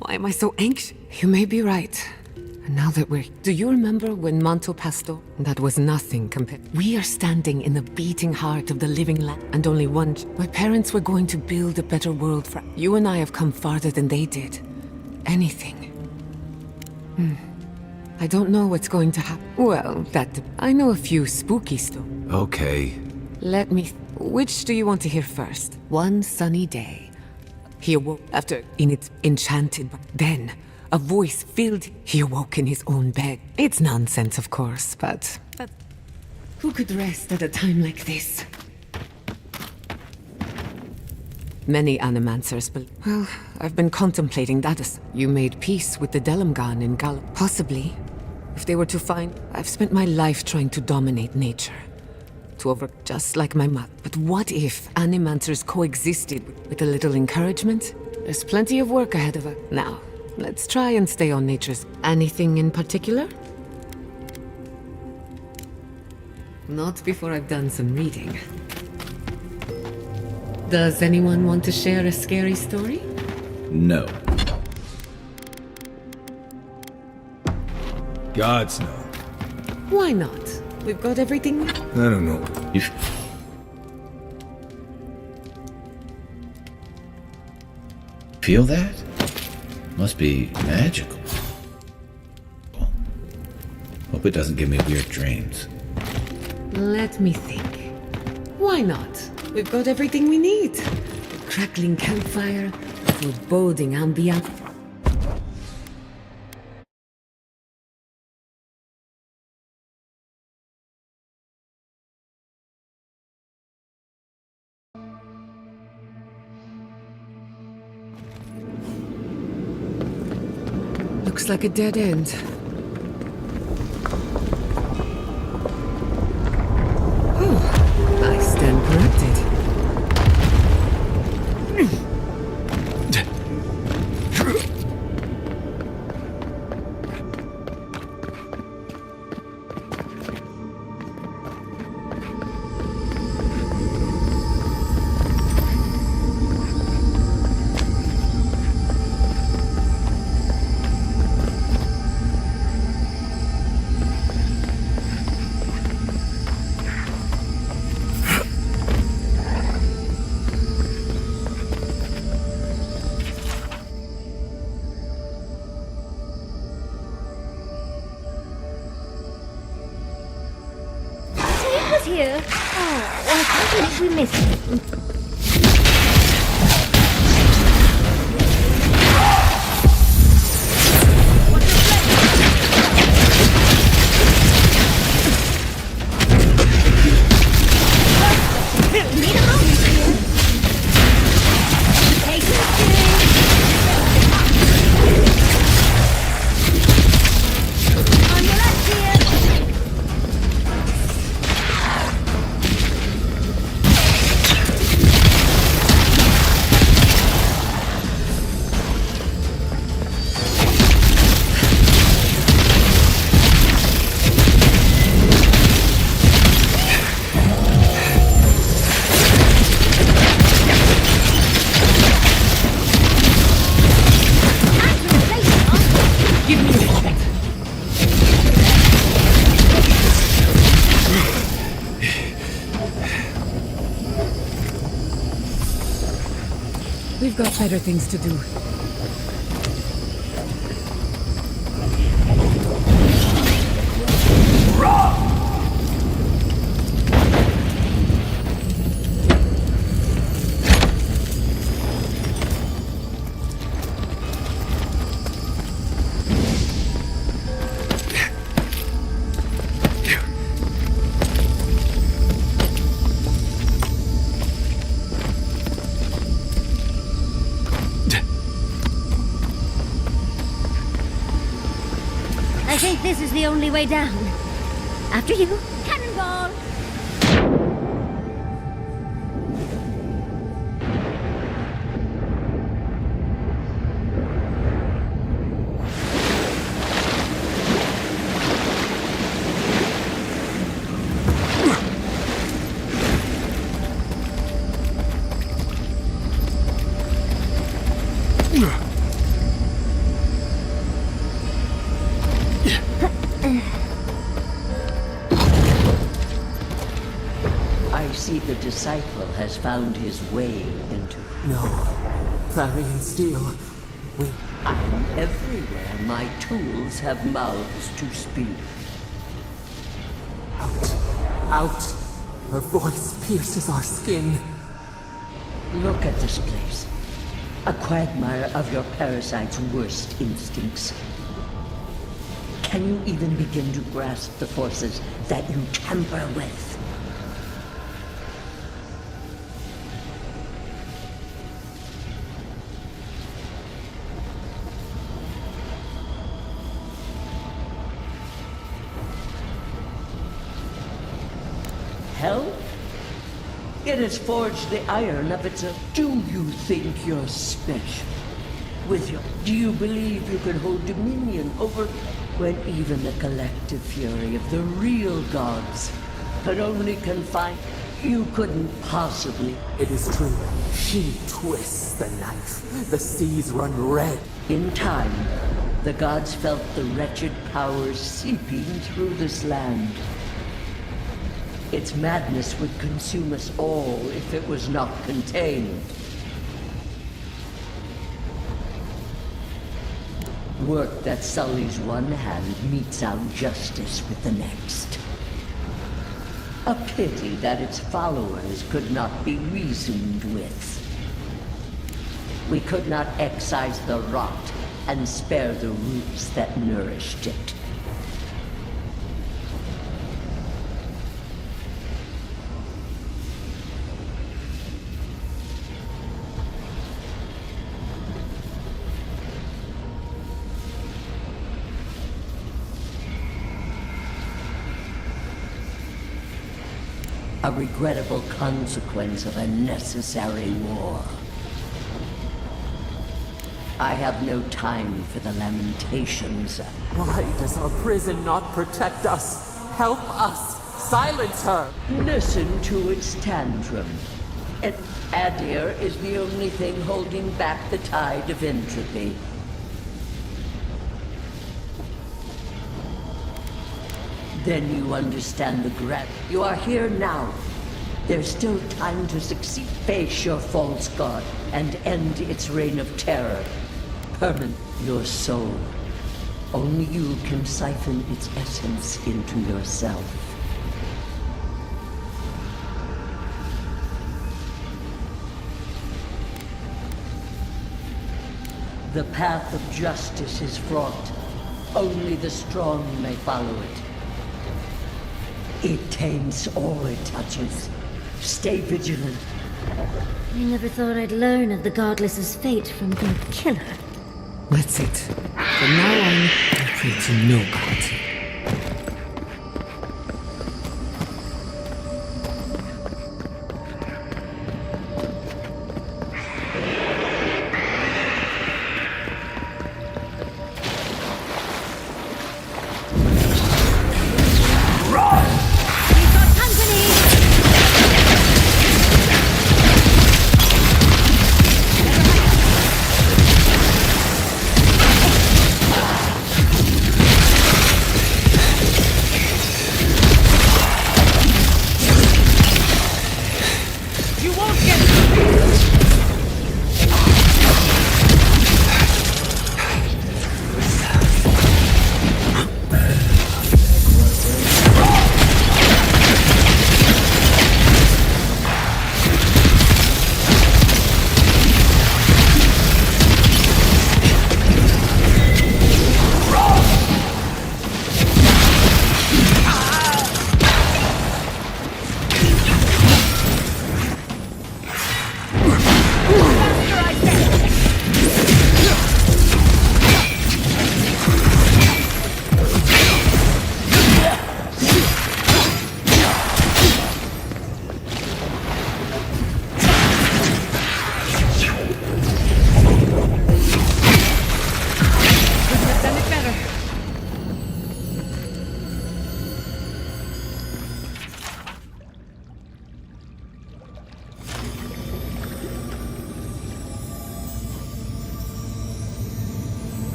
[SPEAKER 6] why am I so anxious? You may be right. And now that we're... Do you remember when Manto Pasto? That was nothing compared... We are standing in the beating heart of the living land. And only one... My parents were going to build a better world for... You and I have come farther than they did. Anything. I don't know what's going to happen. Well, that... I know a few spooky stories.
[SPEAKER 8] Okay.
[SPEAKER 6] Let me... Which do you want to hear first? One sunny day, he awoke after in its enchanted... Then, a voice filled... He awoke in his own bed. It's nonsense, of course, but... Who could rest at a time like this? Many animancers, but... Well, I've been contemplating that as... You made peace with the Delamgan in Gal... Possibly. If they were to find... I've spent my life trying to dominate nature. Just like my mother. But what if animancers coexisted with a little encouragement? There's plenty of work ahead of us. Now, let's try and stay on nature's... Anything in particular? Not before I've done some reading. Does anyone want to share a scary story?
[SPEAKER 8] No.
[SPEAKER 9] Gods no.
[SPEAKER 6] Why not? We've got everything...
[SPEAKER 9] I don't know.
[SPEAKER 8] Feel that? Must be magical. Hope it doesn't give me weird dreams.
[SPEAKER 6] Let me think. Why not? We've got everything we need. A crackling campfire, a foreboding ambiance. Looks like a dead end. Oh, I stand corrected.
[SPEAKER 2] here. Oh, I can't believe we missed it.
[SPEAKER 13] We've got better things to do.
[SPEAKER 2] I think this is the only way down. After you, cannonball!
[SPEAKER 17] I see the disciple has found his way into...
[SPEAKER 12] No. Clarion Steel.
[SPEAKER 17] I'm everywhere. My tools have mouths to speak.
[SPEAKER 12] Out. Her voice pierces our skin.
[SPEAKER 17] Look at this place. A quagmire of your parasite's worst instincts. Can you even begin to grasp the forces that you tamper with? Hell? It has forged the iron of its own. Do you think you're special? Do you believe you can hold dominion over when even the collective fury of the real gods could only confine? You couldn't possibly.
[SPEAKER 12] It is true. She twists the knife. The seas run red.
[SPEAKER 17] In time, the gods felt the wretched powers seeping through this land. Its madness would consume us all if it was not contained. Work that sullies one hand meets out justice with the next. A pity that its followers could not be reasoned with. We could not excise the rot and spare the roots that nourished it. A regrettable consequence of a necessary war. I have no time for the lamentations.
[SPEAKER 12] Why does our prison not protect us? Help us! Silence her!
[SPEAKER 17] Listen to its tantrum. And Adir is the only thing holding back the tide of entropy. Then you understand the gravity. You are here now. There's still time to succeed. Face your false god and end its reign of terror. Permanent your soul. Only you can siphon its essence into yourself. The path of justice is fraught. Only the strong may follow it. It taints all it touches. Stay vigilant.
[SPEAKER 2] I never thought I'd learn of the Godless's fate from their killer.
[SPEAKER 6] That's it. From now on, I pray to no god.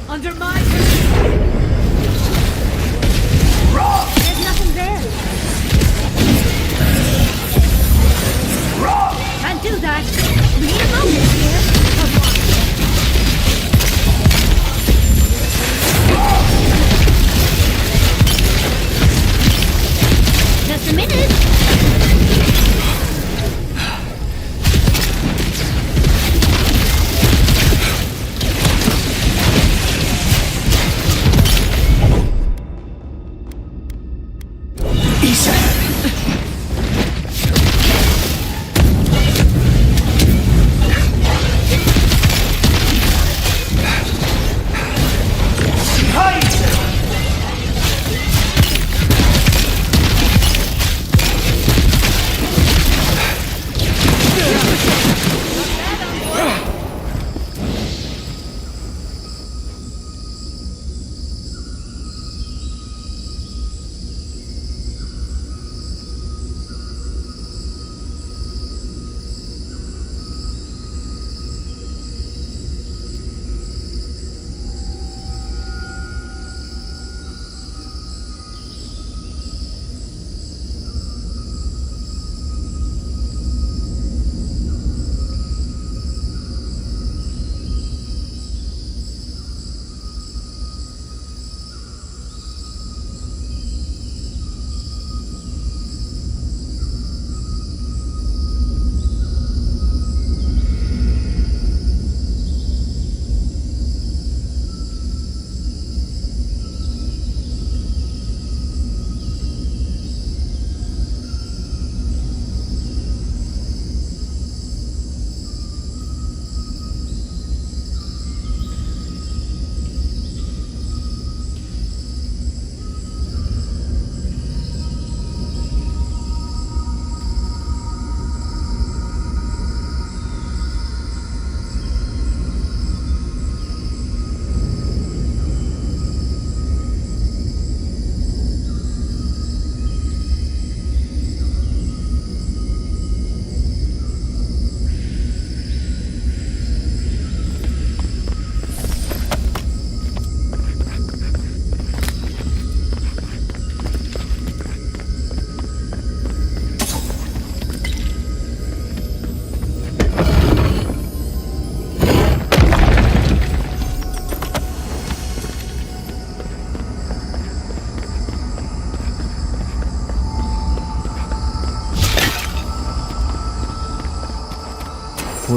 [SPEAKER 1] Under my...
[SPEAKER 2] There's nothing there. Can't do that. We need a moment here. Just a minute.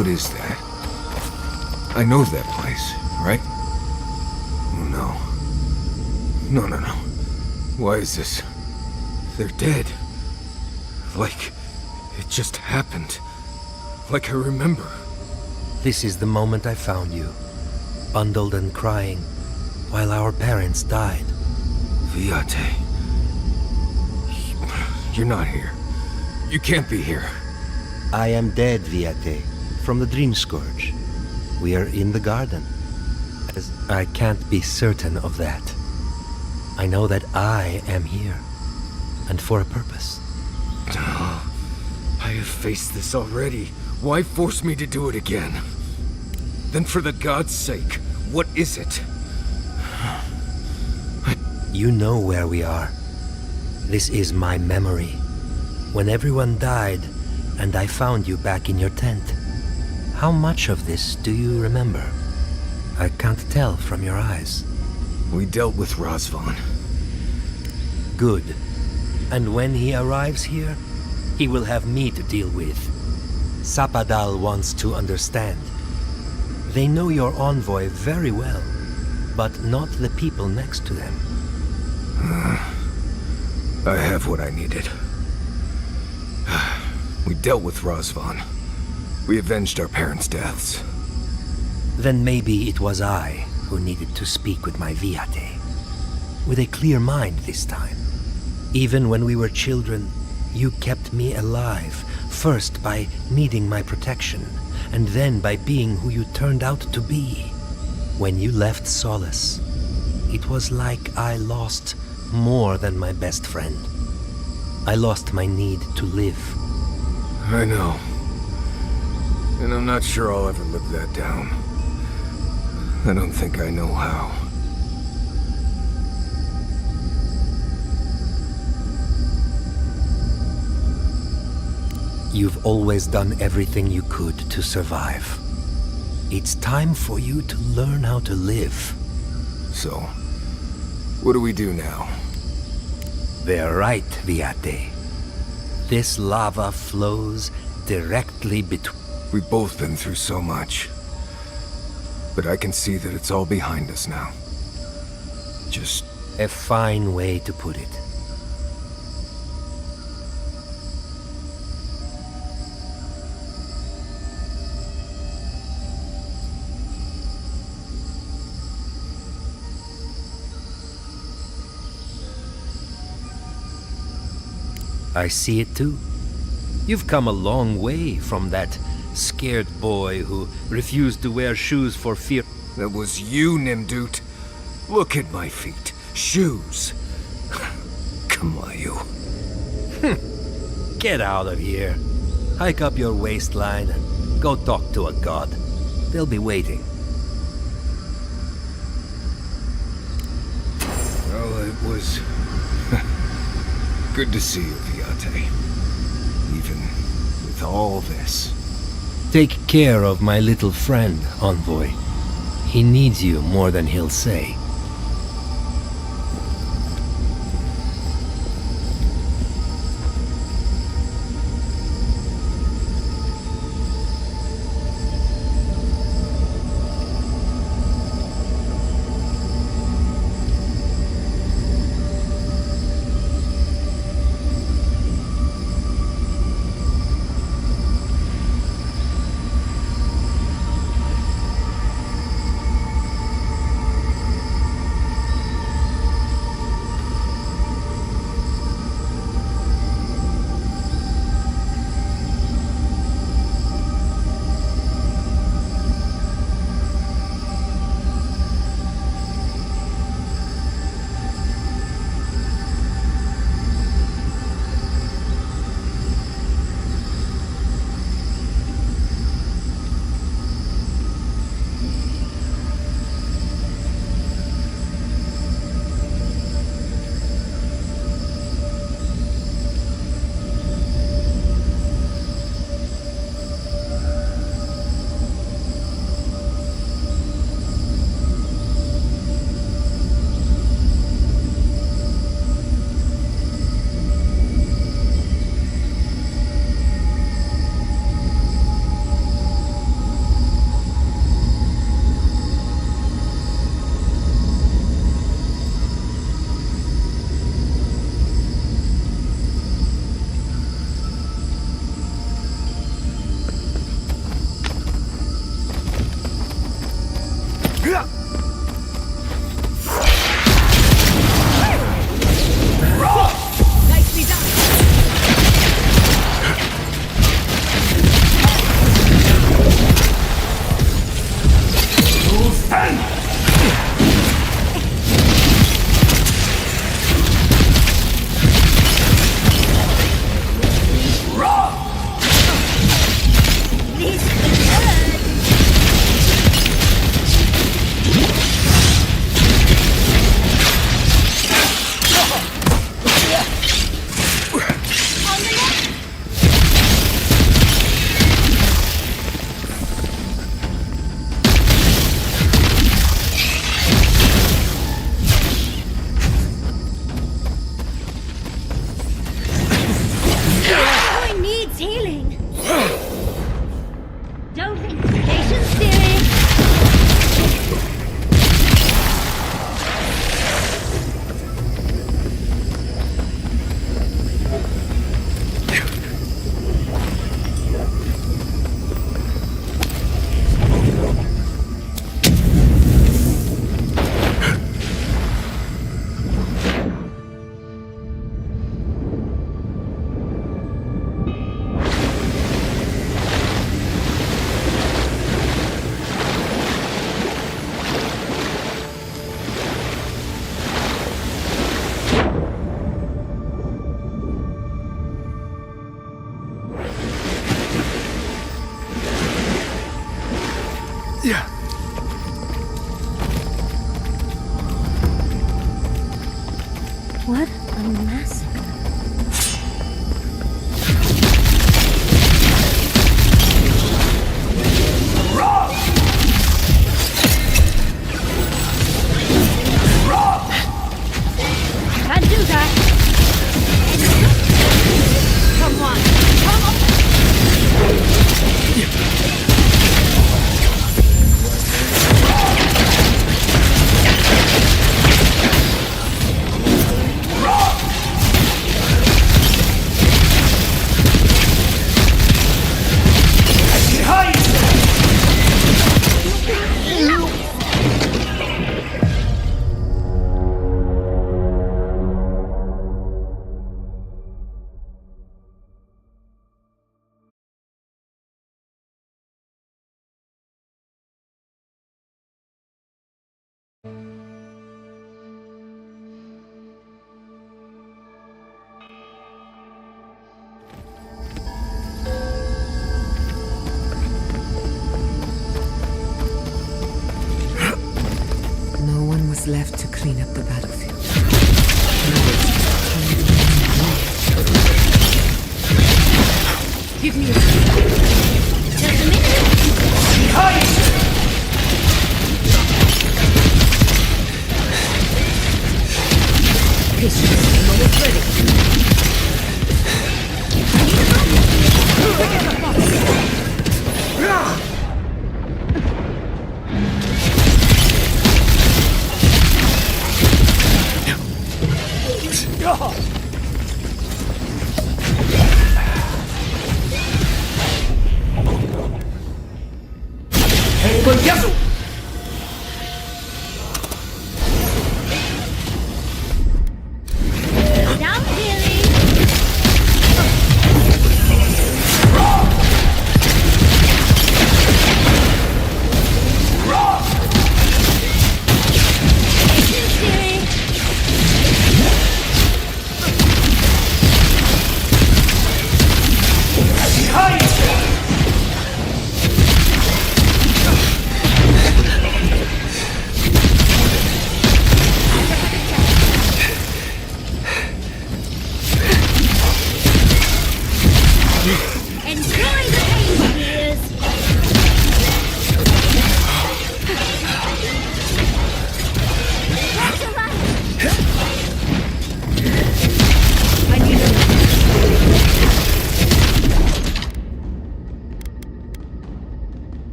[SPEAKER 9] What is that? I know that place, right? Oh, no. No. Why is this? They're dead. Like it just happened. Like I remember.
[SPEAKER 10] This is the moment I found you, bundled and crying, while our parents died.
[SPEAKER 9] Viate. You're not here. You can't be here.
[SPEAKER 10] I am dead, Viate, from the Dream Scourge. We are in the garden. As I can't be certain of that. I know that I am here, and for a purpose.
[SPEAKER 9] I have faced this already. Why force me to do it again? Then for the god's sake, what is it?
[SPEAKER 10] You know where we are. This is my memory. When everyone died, and I found you back in your tent. How much of this do you remember? I can't tell from your eyes.
[SPEAKER 9] We dealt with Razvan.
[SPEAKER 10] Good. And when he arrives here, he will have me to deal with. Sapadal wants to understand. They know your envoy very well, but not the people next to them.
[SPEAKER 9] I have what I needed. We dealt with Razvan. We avenged our parents' deaths.
[SPEAKER 10] Then maybe it was I who needed to speak with my Viate. With a clear mind this time. Even when we were children, you kept me alive, first by needing my protection, and then by being who you turned out to be. When you left Solace, it was like I lost more than my best friend. I lost my need to live.
[SPEAKER 9] I know. And I'm not sure I'll ever live that down. I don't think I know how.
[SPEAKER 10] You've always done everything you could to survive. It's time for you to learn how to live.
[SPEAKER 9] So, what do we do now?
[SPEAKER 10] They're right, Viate. This lava flows directly between...
[SPEAKER 9] We've both been through so much. But I can see that it's all behind us now. Just...
[SPEAKER 10] A fine way to put it. I see it too. You've come a long way from that scared boy who refused to wear shoes for fear.
[SPEAKER 9] That was you, Nimdut. Look at my feet. Shoes. Come on, you.
[SPEAKER 10] Get out of here. Hike up your waistline and go talk to a god. They'll be waiting.
[SPEAKER 9] Well, it was good to see you, Viate. Even with all this.
[SPEAKER 10] Take care of my little friend, Envoy. He needs you more than he'll say.
[SPEAKER 2] Nicely done. Boy needs healing. Don't think patience, theory.
[SPEAKER 9] Yeah.
[SPEAKER 2] What a massacre. Can't do that. Come on. Come
[SPEAKER 6] No one was left to clean up the battlefield.
[SPEAKER 2] Give me a just a minute.
[SPEAKER 12] Behind!
[SPEAKER 2] Patience. I'm almost ready.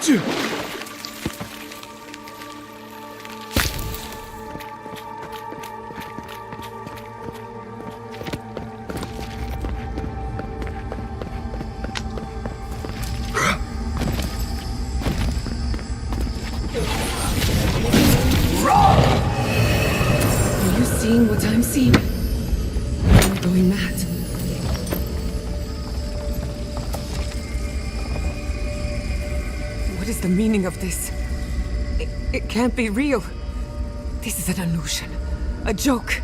[SPEAKER 6] Are you seeing what I'm seeing? I'm going mad. What is the meaning of this? It can't be real. This is an illusion. A joke.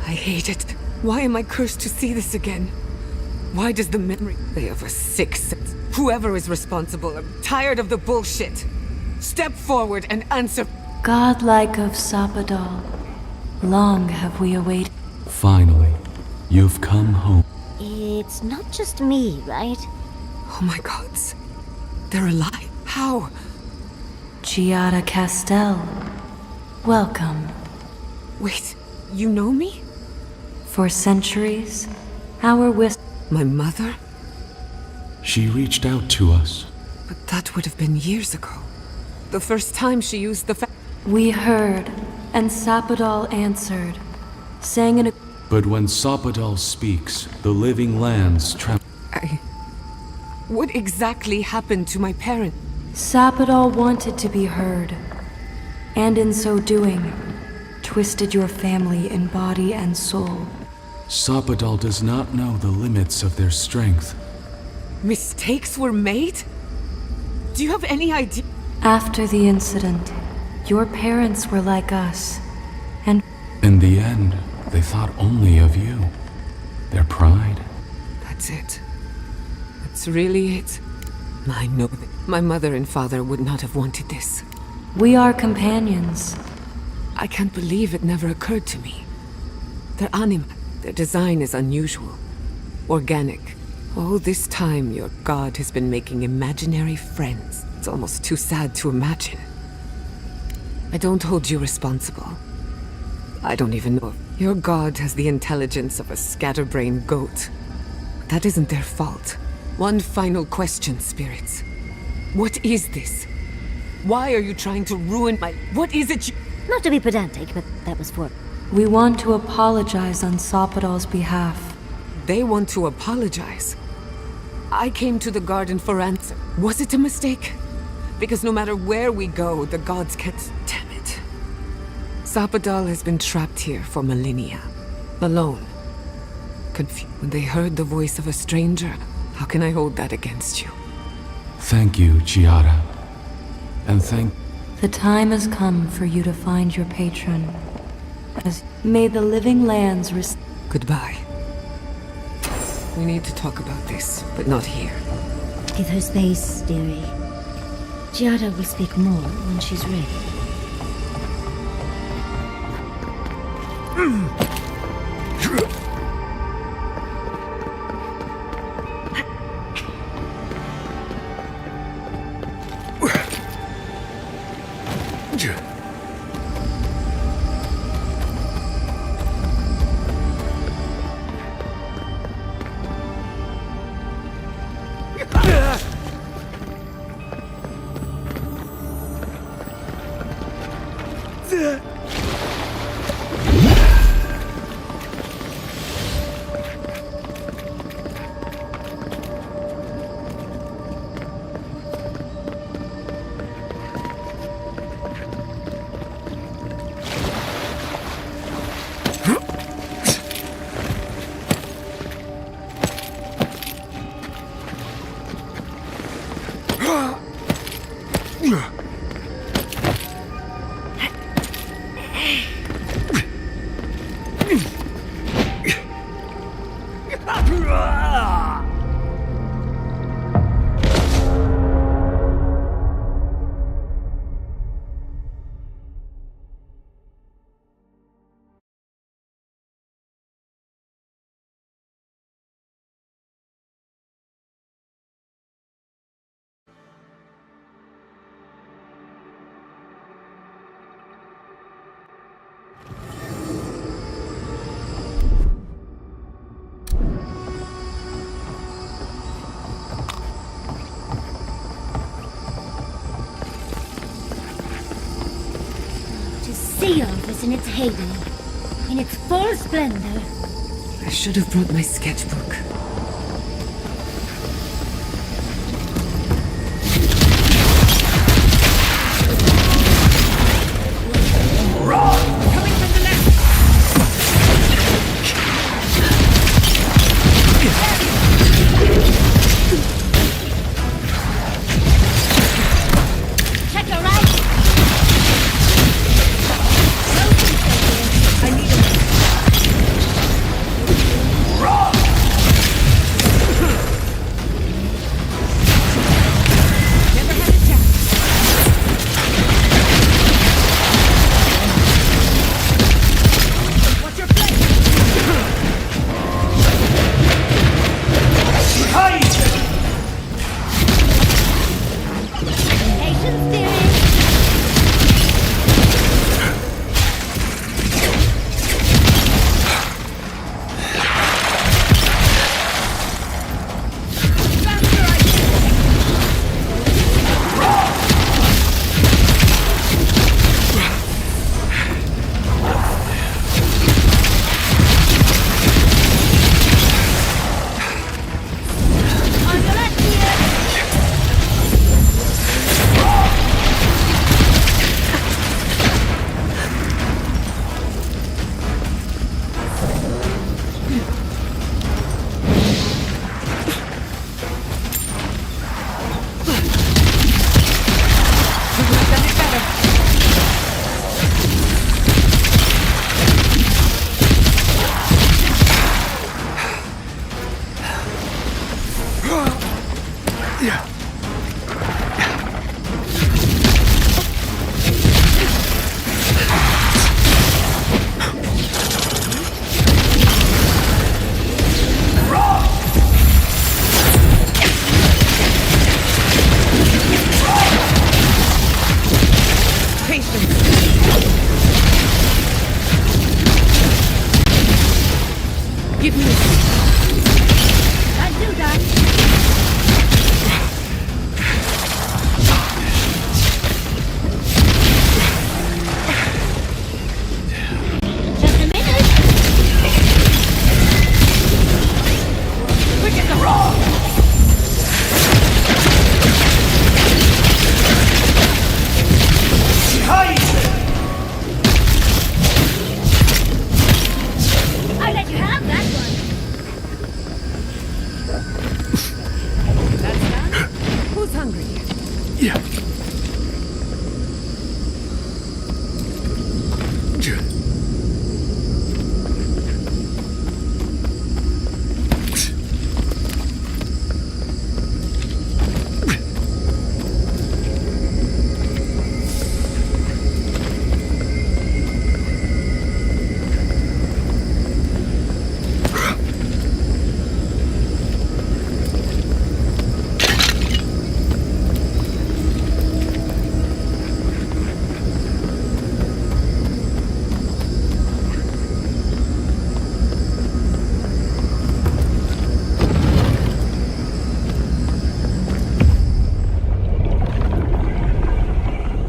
[SPEAKER 6] I hate it. Why am I cursed to see this again? Why does the memory play of a sick sense? Whoever is responsible, I'm tired of the bullshit. Step forward and answer.
[SPEAKER 21] Godlike of Sapadal, long have we awaited.
[SPEAKER 22] Finally, you've come home.
[SPEAKER 2] It's not just me, right?
[SPEAKER 6] Oh my gods. They're alive. How?
[SPEAKER 21] Giada Castel, welcome.
[SPEAKER 6] Wait, you know me?
[SPEAKER 21] For centuries, our
[SPEAKER 6] My mother?
[SPEAKER 22] She reached out to us.
[SPEAKER 6] But that would have been years ago. The first time she used the
[SPEAKER 21] We heard, and Sapadal answered, saying in a...
[SPEAKER 22] But when Sapadal speaks, the living lands tremble.
[SPEAKER 6] What exactly happened to my parent?
[SPEAKER 21] Sapadal wanted to be heard, and in so doing, twisted your family in body and soul.
[SPEAKER 22] Sapadal does not know the limits of their strength.
[SPEAKER 6] Mistakes were made? Do you have any idea?
[SPEAKER 21] After the incident, your parents were like us, and...
[SPEAKER 22] In the end, they thought only of you. Their pride.
[SPEAKER 6] That's it. That's really it. I know that my mother and father would not have wanted this.
[SPEAKER 21] We are companions.
[SPEAKER 6] I can't believe it never occurred to me. Their anima, their design is unusual. Organic. All this time, your god has been making imaginary friends. It's almost too sad to imagine. I don't hold you responsible. I don't even know if your god has the intelligence of a scatterbrained goat. That isn't their fault. One final question, spirits. What is this? Why are you trying to ruin my... What is it you...
[SPEAKER 2] Not to be pedantic, but that was for...
[SPEAKER 21] We want to apologize on Sapadal's behalf.
[SPEAKER 6] They want to apologize. I came to the garden for answer. Was it a mistake? Because no matter where we go, the gods can't... Damn it. Sapadal has been trapped here for millennia. Alone. Confused. When they heard the voice of a stranger, how can I hold that against you?
[SPEAKER 22] Thank you, Giada. And thank...
[SPEAKER 21] The time has come for you to find your patron. As may the living lands
[SPEAKER 6] Goodbye. We need to talk about this, but not here.
[SPEAKER 2] Give her space, dearie. Giada will speak more when she's ready. Avowed was in its heyday, in its full splendor.
[SPEAKER 6] I should have brought my sketchbook.
[SPEAKER 2] Check your right. I need
[SPEAKER 6] Give me
[SPEAKER 2] I do that. Just a minute. Quick as a rock. I let you have that one.
[SPEAKER 6] That's done? Who's hungry?
[SPEAKER 14] Yeah.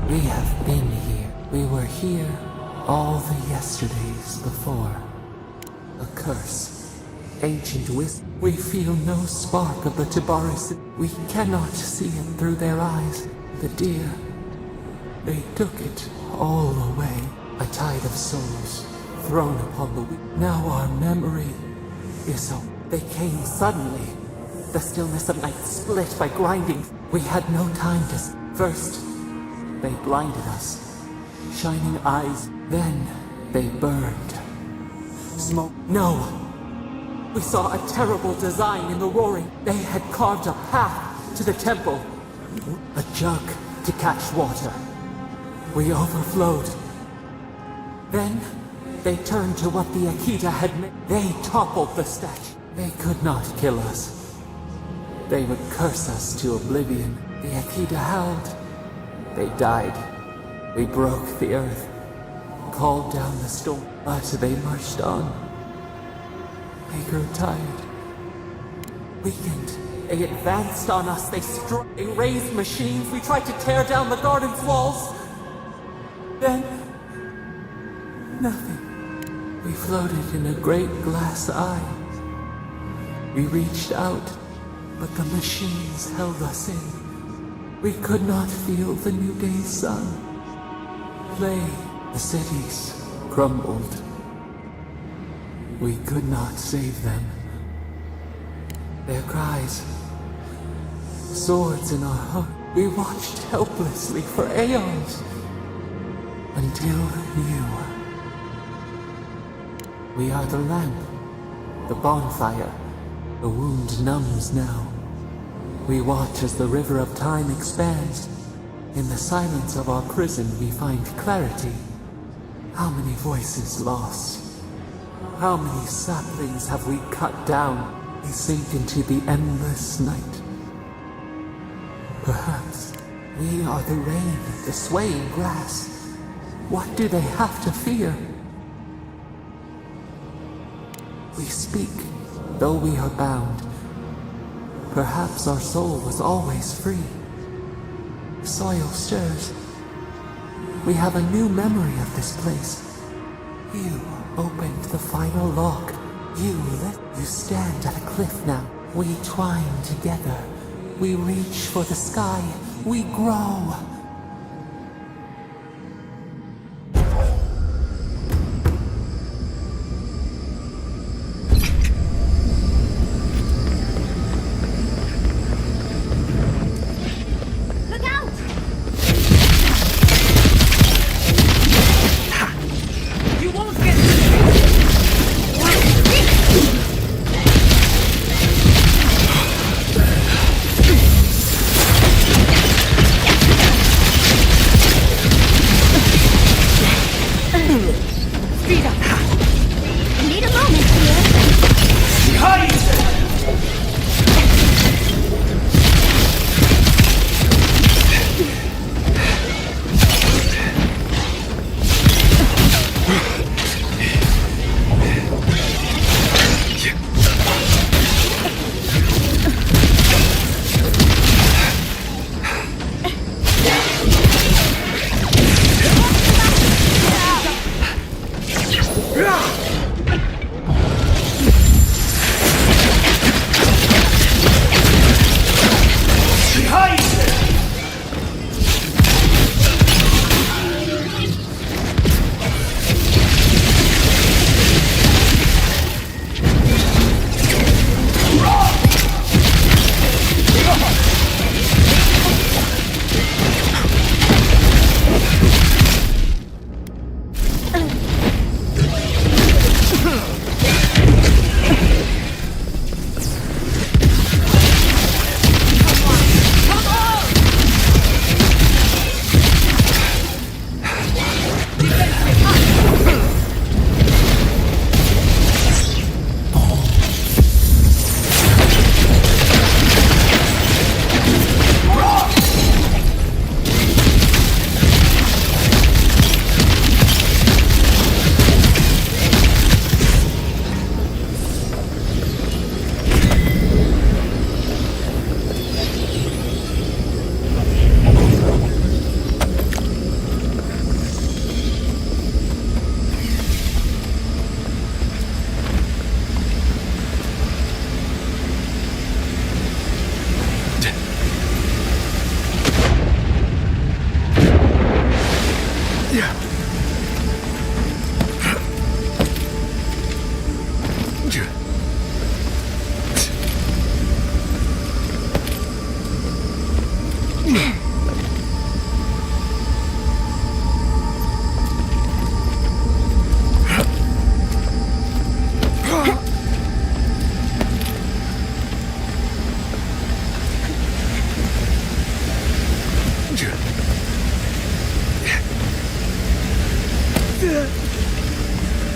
[SPEAKER 12] We have been here. We were here all the yesterdays before. A curse. Ancient wisdom. We feel no spark of the Tibaris. We cannot see it through their eyes. The deer. They took it all away. A tide of souls thrown upon the weak. Now our memory is so. They came suddenly. The stillness of night split by grinding. We had no time to. First, they blinded us. Shining eyes. Then they burned. Smoke. No! We saw a terrible design in the roaring. They had carved a path to the temple. A jug to catch water. We overflowed. Then they turned to what the Akita had made. They toppled the statue. They could not kill us. They would curse us to oblivion. The Akita howled. They died. We broke the earth, called down the storm, but they marched on. They grew tired, weakened. They advanced on us. They raised machines. We tried to tear down the garden's walls. Then Nothing. We floated in a great glass eye. We reached out, but the machines held us in. We could not feel the new day's sun. The cities crumbled. We could not save them. Their cries, swords in our heart. We watched helplessly for aeons. Until you. We are the lamp, the bonfire. The wound numbs now. We watch as the river of time expands. In the silence of our prison we find clarity. How many voices lost? How many saplings have we cut down? We sink into the endless night. Perhaps we are the rain, the swaying grass. What do they have to fear? We speak, though we are bound. Perhaps our soul was always free. The soil stirs. We have a new memory of this place. You opened the final lock. You stand at a cliff now. We twine together. We reach for the sky. We grow.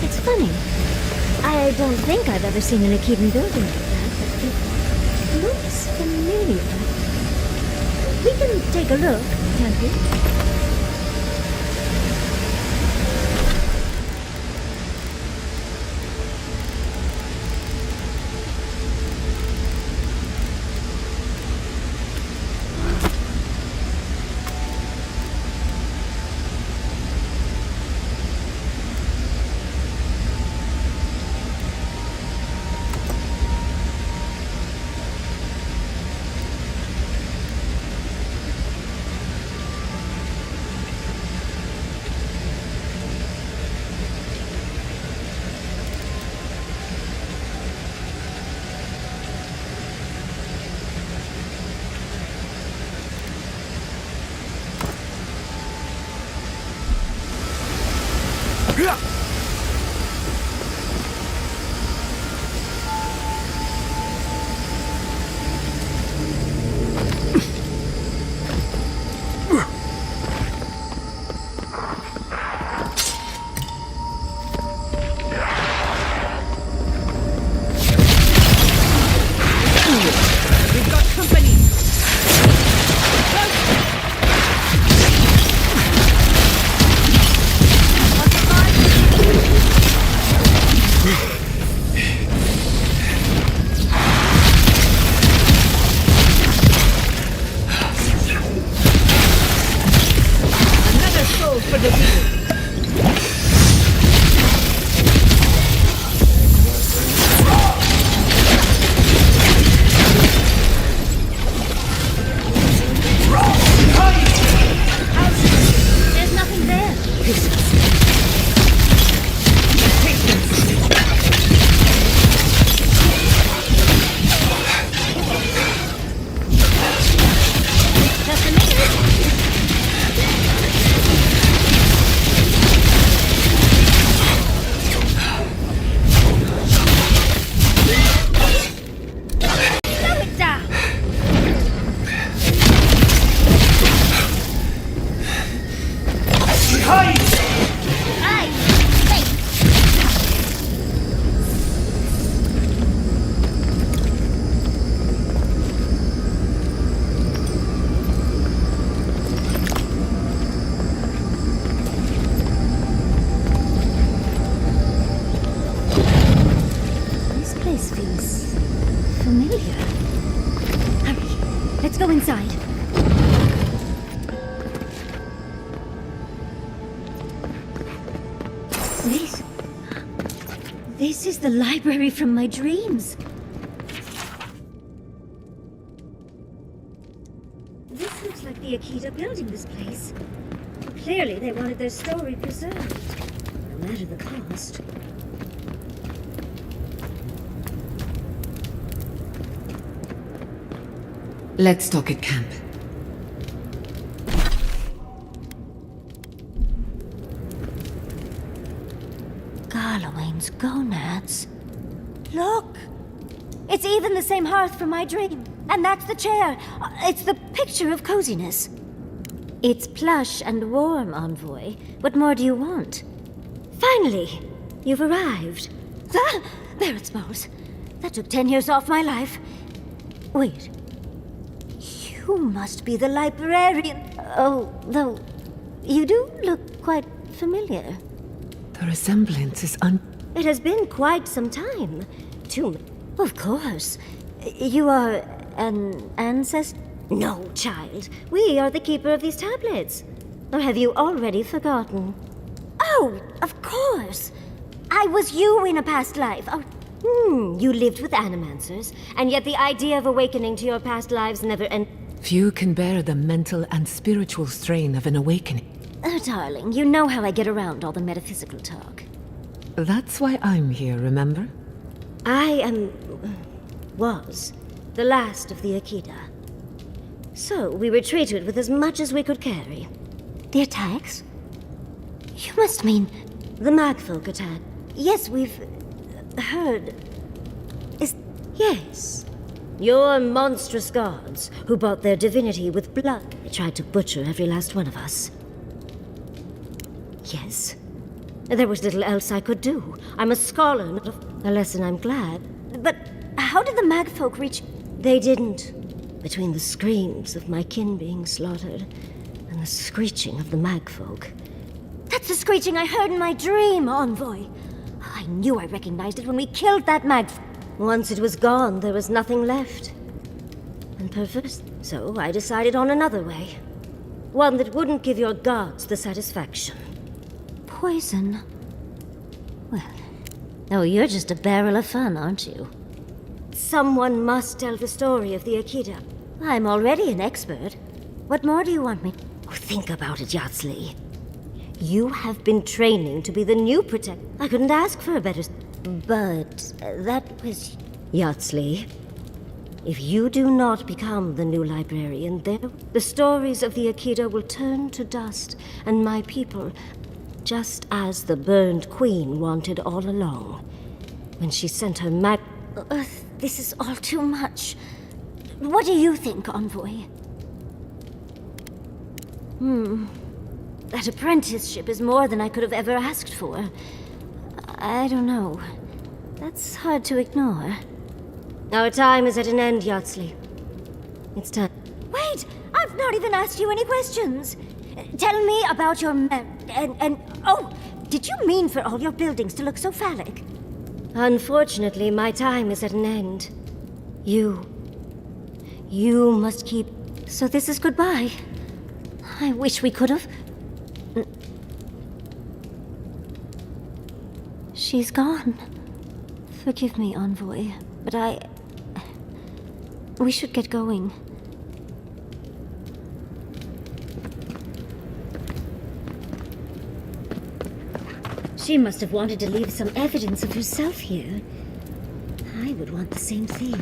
[SPEAKER 2] It's funny. I don't think I've ever seen an Akedan building like that, but it looks familiar. We can take a look, can't we? Let's go inside. This is the library from my dreams. This looks like the Akita building this place. Clearly they wanted their story preserved, no matter the cost.
[SPEAKER 6] Let's talk at camp.
[SPEAKER 2] Garlowain's gonads. Look! It's even the same hearth from my dream. And that's the chair. It's the picture of coziness. It's plush and warm, Envoy. What more do you want? Finally! You've arrived. Ah, there it smells. That took 10 years off my life. Wait. You must be the librarian. Oh, though, you do look quite familiar.
[SPEAKER 6] The resemblance is
[SPEAKER 2] It has been quite some time. Of course. You are an ancestor? No, child. We are the keeper of these tablets. Or have you already forgotten? Oh, of course. I was you in a past life. You lived with animancers, and yet the idea of awakening to your past lives never
[SPEAKER 6] Few can bear the mental and spiritual strain of an awakening.
[SPEAKER 2] Oh, darling, you know how I get around all the metaphysical talk.
[SPEAKER 6] That's why I'm here, remember?
[SPEAKER 2] I was the last of the Akita. So we were treated with as much as we could carry. The attacks? You must mean the Magfolk attack. Yes, we've heard. Yes. Your monstrous gods, who bought their divinity with blood, tried to butcher every last one of us. Yes. There was little else I could do. I'm a scholar, not a lesson I'm glad. But how did the Magfolk reach? They didn't. Between the screams of my kin being slaughtered and the screeching of the Magfolk. That's the screeching I heard in my dream, Envoy. I knew I recognized it when we killed that Magfolk. Once it was gone, there was nothing left. And perverse. So I decided on another way. One that wouldn't give your gods the satisfaction. Poison? Well, oh, you're just a barrel of fun, aren't you? Someone must tell the story of the Akita. I'm already an expert. What more do you want me? Oh, think about it, Yatsley. You have been training to be the new protector. I couldn't ask for a better... But that was... Yatsley, if you do not become the new librarian, the stories of the Akita will turn to dust, and my people, just as the burned queen wanted all along, when she sent her this is all too much. What do you think, Envoy? That apprenticeship is more than I could have ever asked for. I don't know. That's hard to ignore. Our time is at an end, Yatsley. It's time. Wait! I've not even asked you any questions! Tell me about your oh! Did you mean for all your buildings to look so phallic? Unfortunately, my time is at an end. You must keep... So this is goodbye. I wish we could have... She's gone. Forgive me, Envoy, but we should get going. She must have wanted to leave some evidence of herself here. I would want the same thing.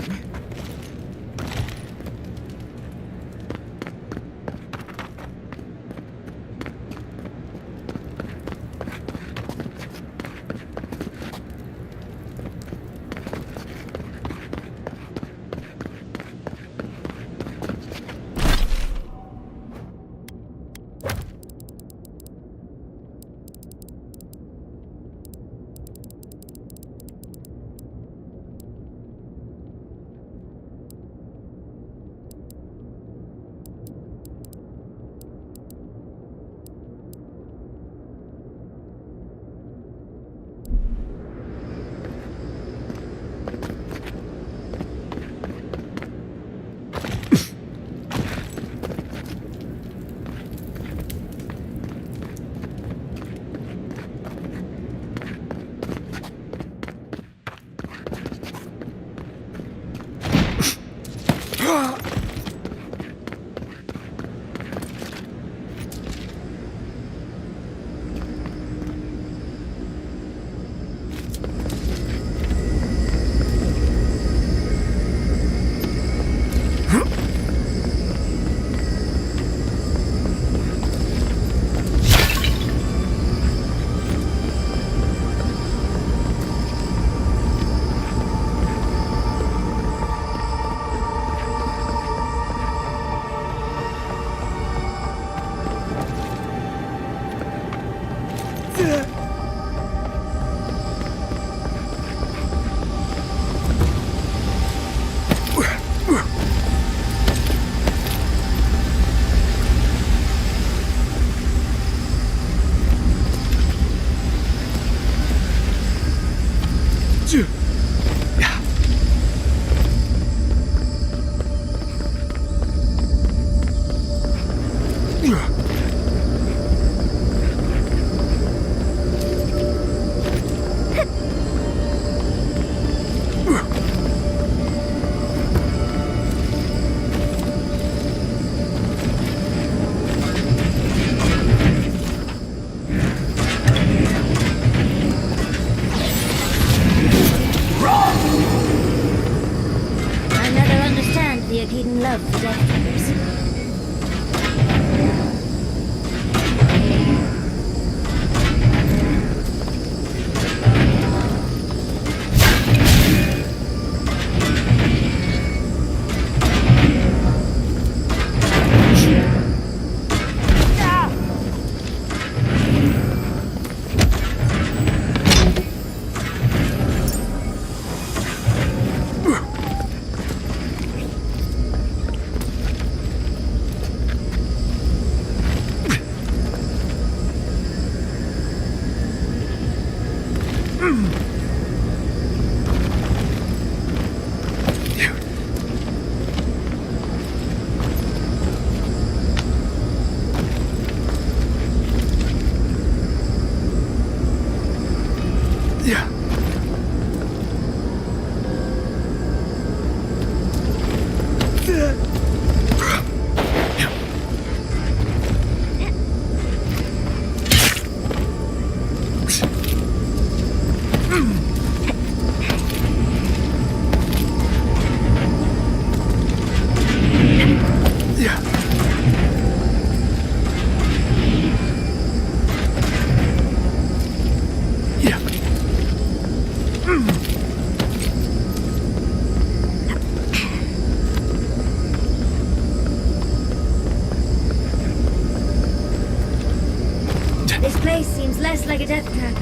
[SPEAKER 2] place seems less like a death trap.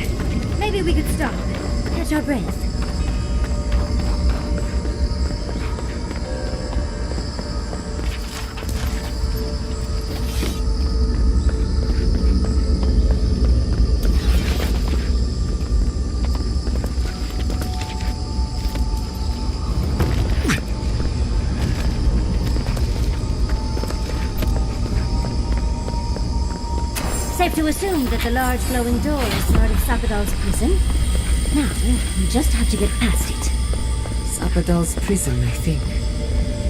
[SPEAKER 2] Maybe we could stop, catch our breath. Safe to assume that the large glowing door is part of Sapadal's prison. Now, we just have to get past it.
[SPEAKER 6] Sapadal's prison, I think.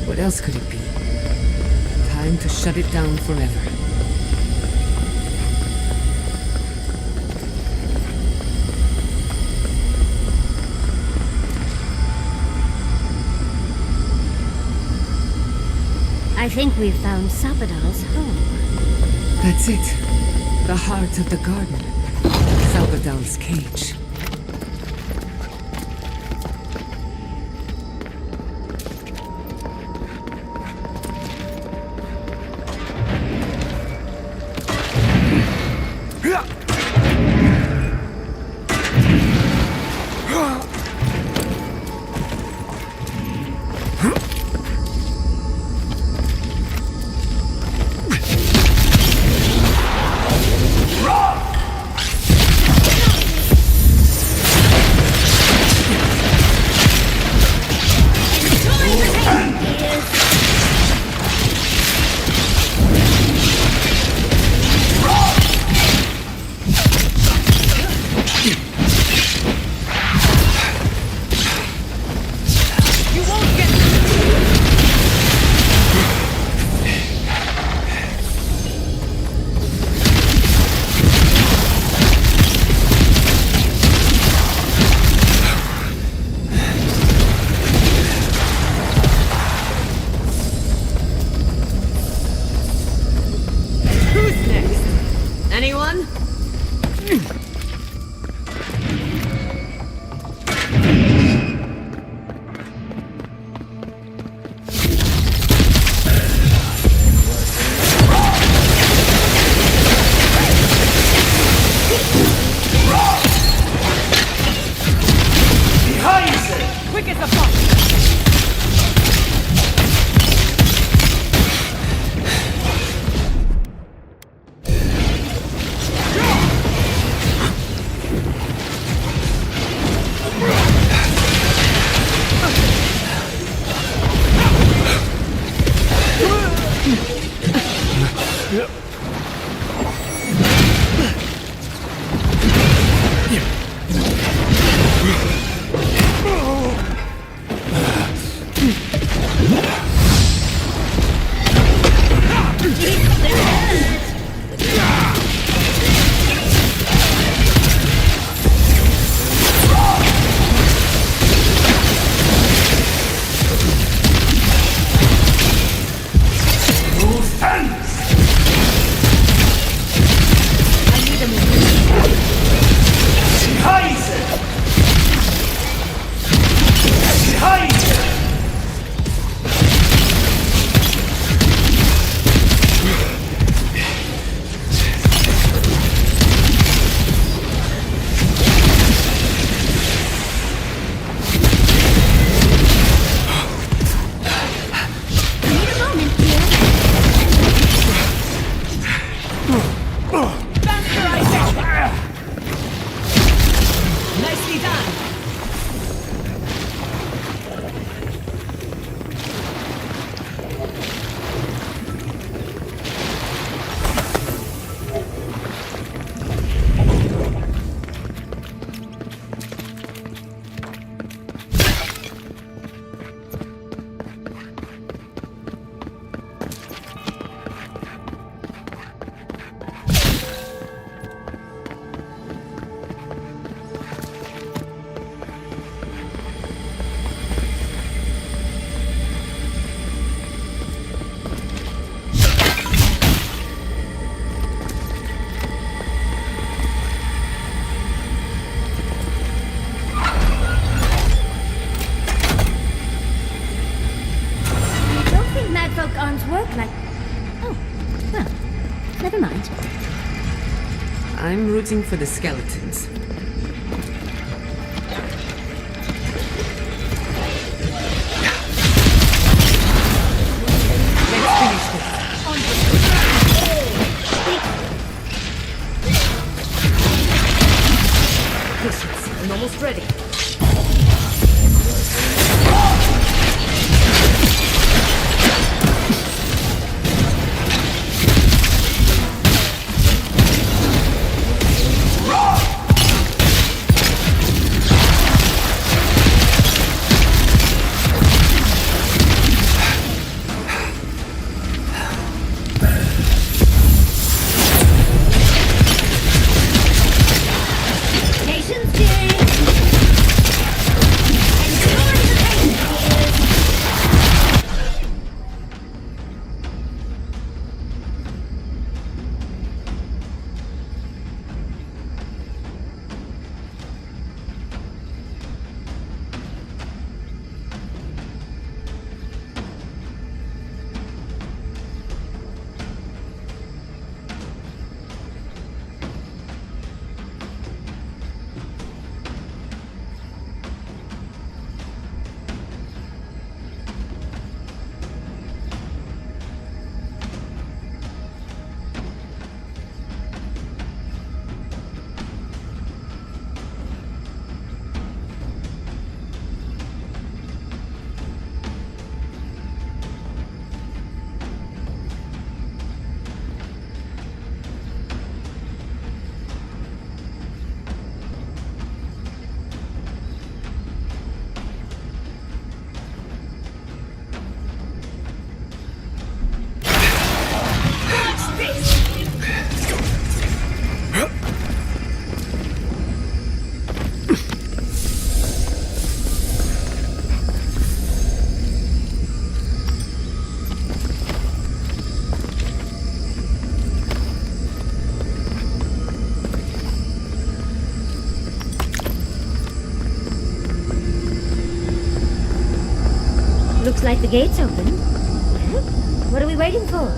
[SPEAKER 6] What else could it be? Time to shut it down forever.
[SPEAKER 2] I think we've found Sapadal's home.
[SPEAKER 6] That's it. The heart of the garden. Sapadal's cage.
[SPEAKER 1] Anyone? Quick as a fox!
[SPEAKER 6] I'm rooting for the skeletons.
[SPEAKER 1] Let's finish this. Patience, I'm almost ready.
[SPEAKER 15] Patience, Jane!
[SPEAKER 2] Looks like the gate's open. Well, what are we waiting for?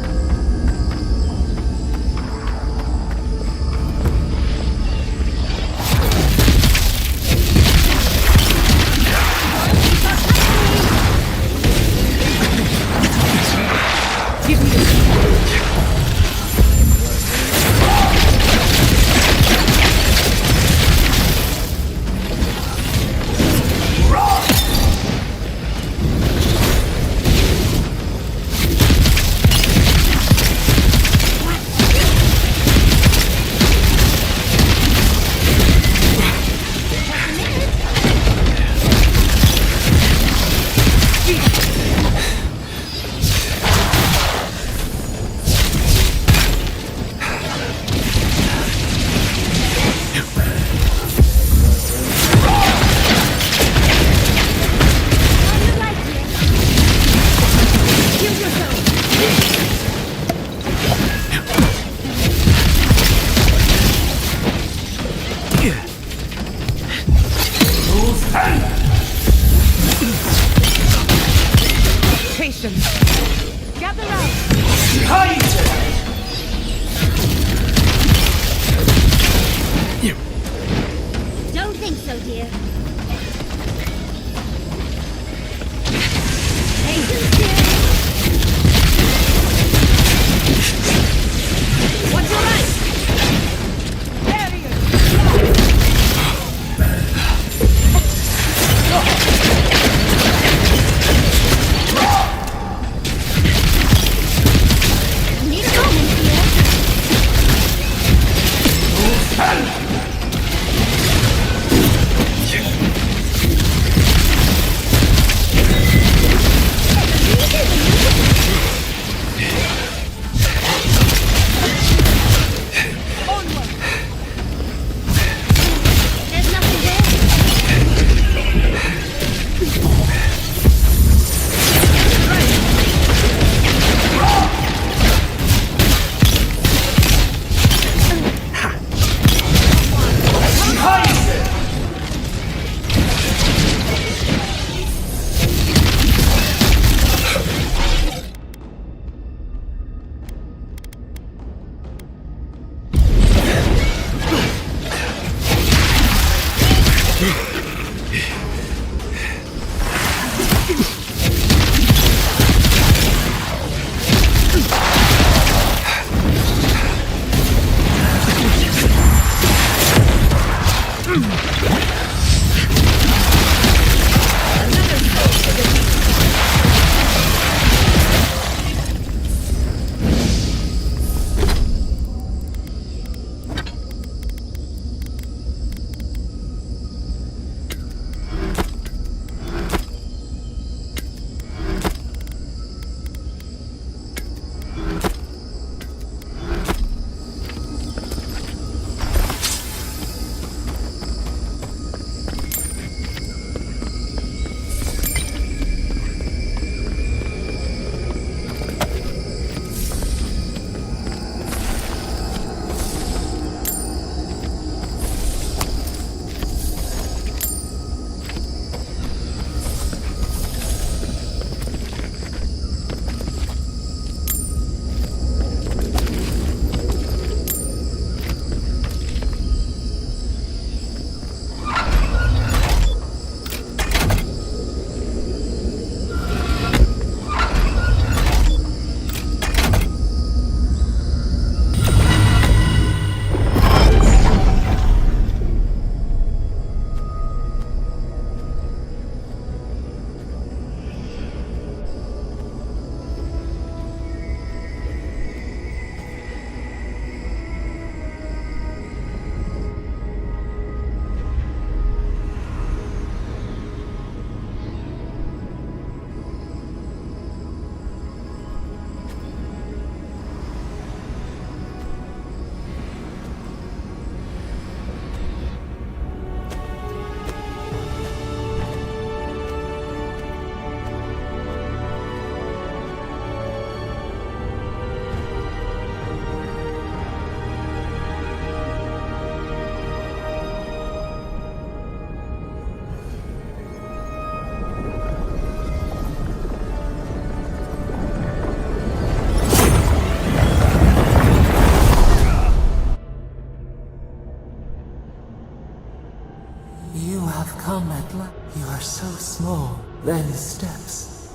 [SPEAKER 12] Come at last. You are so small. Then steps.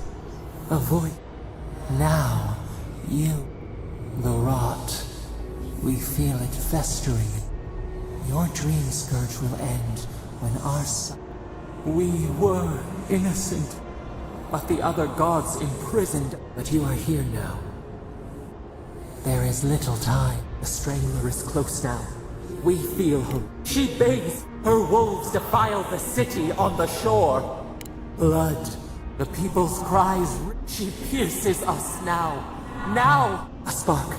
[SPEAKER 12] Avoid. Now, you. The rot. We feel it festering. Your dream scourge will end when our son... We were innocent, but the other gods imprisoned. But you are here now. There is little time. The Strangler is close now. We feel her. She bathes. Her wolves defile the city on the shore. Blood. The people's cries. She pierces us now. Now! A spark.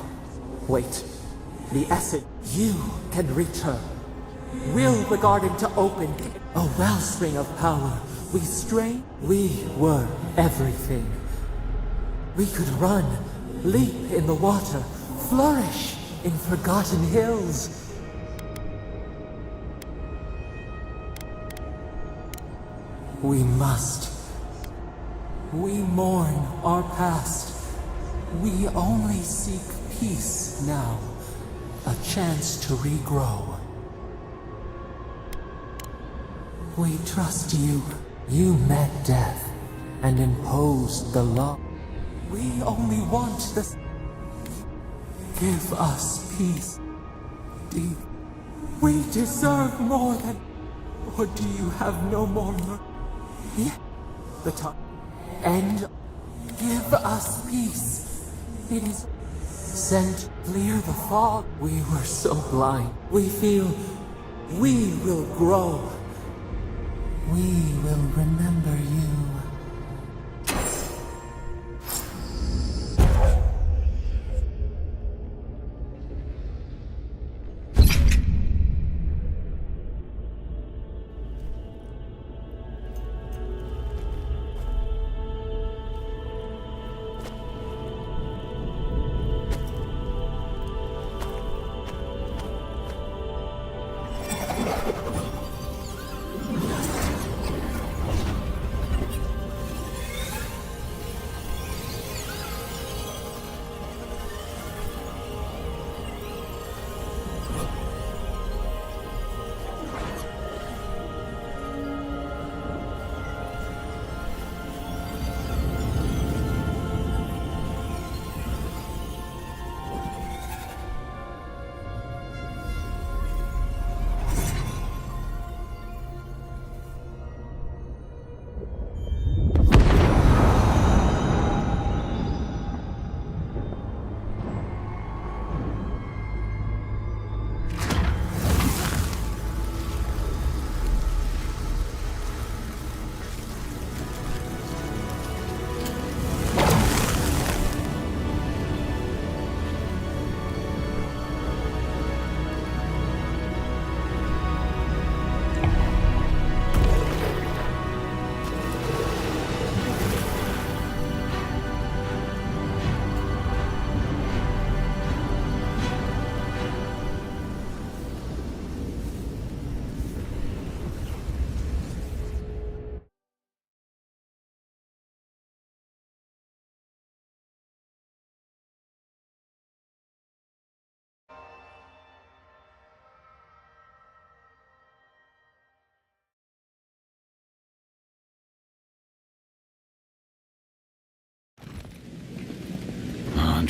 [SPEAKER 12] Wait. The acid. You can reach her. Will the garden to open. A wellspring of power. We strain. We were everything. We could run. Leap in the water. Flourish in forgotten hills. We must. We mourn our past. We only seek peace now. A chance to regrow. We trust you. You met death and imposed the law. We only want this. Give us peace. We deserve more than... Or do you have no more mercy? The time. And give us peace. It is sent clear the fog. We were so blind. We feel we will grow. We will remember you.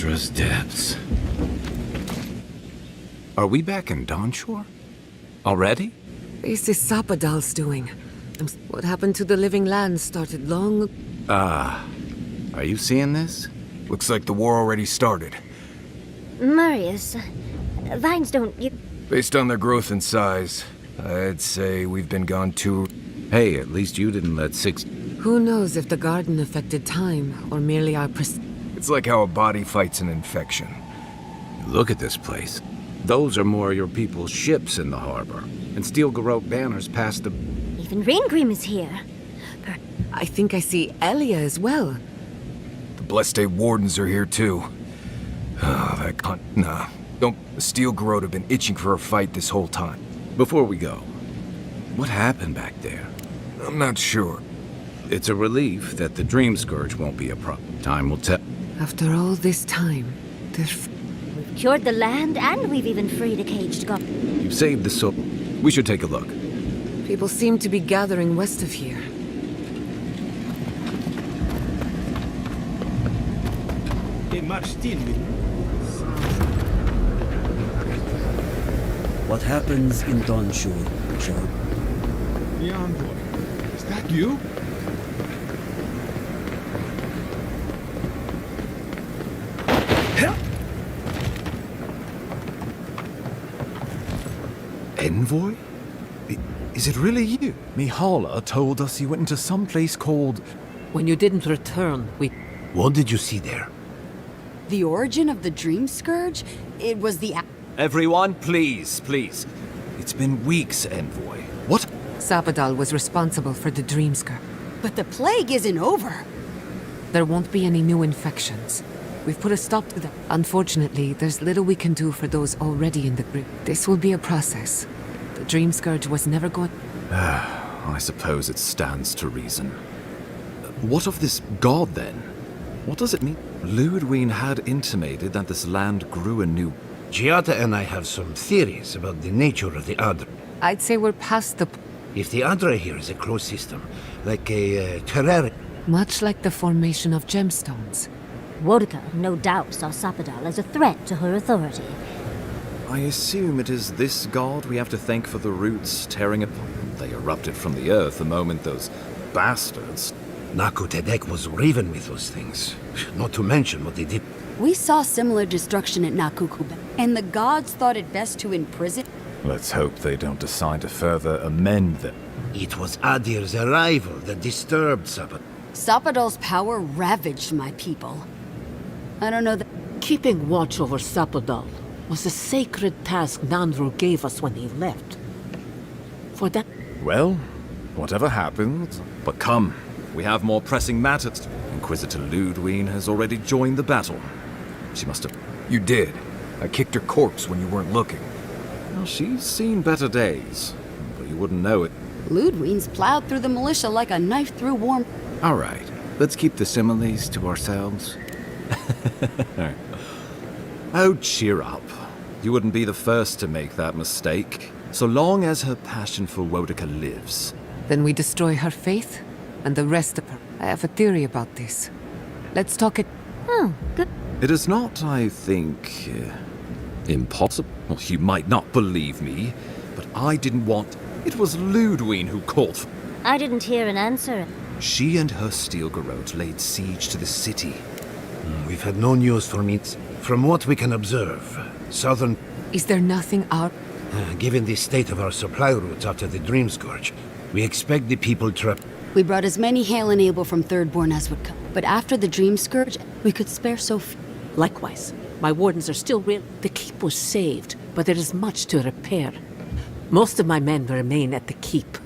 [SPEAKER 4] Dangerous depths.
[SPEAKER 8] Are we back in Dawnshore? Already?
[SPEAKER 6] This is Sapadal's doing. What happened to the living land started long ago.
[SPEAKER 8] Are you seeing this?
[SPEAKER 9] Looks like the war already started.
[SPEAKER 2] Marius, vines don't...
[SPEAKER 9] Based on their growth and size, I'd say we've been gone too...
[SPEAKER 8] Hey, at least you didn't let 6...
[SPEAKER 6] Who knows if the garden affected time, or merely our
[SPEAKER 9] It's like how a body fights an infection.
[SPEAKER 8] Look at this place. Those are more your people's ships in the harbor. And steel garrote banners past the...
[SPEAKER 2] Even Ringrim is here.
[SPEAKER 6] I think I see Elia as well.
[SPEAKER 9] The Blessed Wardens are here too. Oh, that cunt... Nah. Don't... The steel garrote have been itching for a fight this whole time.
[SPEAKER 8] Before we go, what happened back there?
[SPEAKER 9] I'm not sure.
[SPEAKER 8] It's a relief that the Dream Scourge won't be a problem. Time will tell.
[SPEAKER 6] After all this time,
[SPEAKER 2] We've cured the land, and we've even freed a caged god.
[SPEAKER 8] You've saved the soul. We should take a look.
[SPEAKER 6] people seem to be gathering west of here.
[SPEAKER 16] What happens in Dawnshore, Sharp?
[SPEAKER 14] The envoy. Is that you?
[SPEAKER 8] Envoy? Is it really you?
[SPEAKER 3] Mihala told us you went into some place called...
[SPEAKER 1] When you didn't return, we...
[SPEAKER 10] What did you see there?
[SPEAKER 5] The origin of the Dream Scourge? It was the...
[SPEAKER 3] Everyone, please, please. It's been weeks, Envoy. What?
[SPEAKER 6] Sapadal was responsible for the Dream Scourge.
[SPEAKER 5] But the plague isn't over.
[SPEAKER 6] There won't be any new infections. We've put a stop to them. Unfortunately, there's little we can do for those already in the group. This will be a process. The Dream Scourge was never going...
[SPEAKER 3] I suppose it stands to reason. What of this god, then? What does it mean? Ludwig had intimated that this land grew anew.
[SPEAKER 10] Giada and I have some theories about the nature of the Adra.
[SPEAKER 6] I'd say we're past the...
[SPEAKER 10] If the Adra here is a closed system, like a terrarium...
[SPEAKER 6] Much like the formation of gemstones.
[SPEAKER 2] Wodka no doubt saw Sapadal as a threat to her authority.
[SPEAKER 3] I assume it is this god we have to thank for the roots tearing apart. They erupted from the earth the moment those bastards...
[SPEAKER 10] Naku Tedek was raven with those things. Not to mention what they did.
[SPEAKER 5] We saw similar destruction at Nakukube, and the gods thought it best to imprison...
[SPEAKER 3] Let's hope they don't decide to further amend them.
[SPEAKER 10] It was Adir's arrival that disturbed Sapad.
[SPEAKER 5] Sapadal's power ravaged my people. I don't know that...
[SPEAKER 1] Keeping watch over Sapadal was a sacred task Nandru gave us when he left. For that...
[SPEAKER 3] Well, whatever happens, but come. We have more pressing matters. Inquisitor Ludwig has already joined the battle. She must have...
[SPEAKER 9] You did. I kicked her corpse when you weren't looking.
[SPEAKER 3] Well, she's seen better days, but you wouldn't know it.
[SPEAKER 5] Ludwig's plowed through the militia like a knife through warm...
[SPEAKER 8] All right, let's keep the similes to ourselves.
[SPEAKER 3] Oh, cheer up. You wouldn't be the first to make that mistake, so long as her passion for Wodika lives.
[SPEAKER 6] Then we destroy her faith, and the rest of her. I have a theory about this. Let's talk it...
[SPEAKER 2] Oh, good.
[SPEAKER 3] It is not, I think, impossible. Well, you might not believe me, but I didn't want... It was Ludwig who called for...
[SPEAKER 2] I didn't hear an answer.
[SPEAKER 3] She and her steel garrote laid siege to the city.
[SPEAKER 10] We've had no news from it. From what we can observe, southern...
[SPEAKER 6] Is there nothing out...
[SPEAKER 10] Given the state of our supply routes after the Dream Scourge, we expect the people trapped...
[SPEAKER 5] We brought as many hail and able from Thirdborn as would come. But after the Dream Scourge, we could spare so few.
[SPEAKER 1] Likewise, my wardens are still real. The keep was saved, but there is much to repair. Most of my men remain at the keep.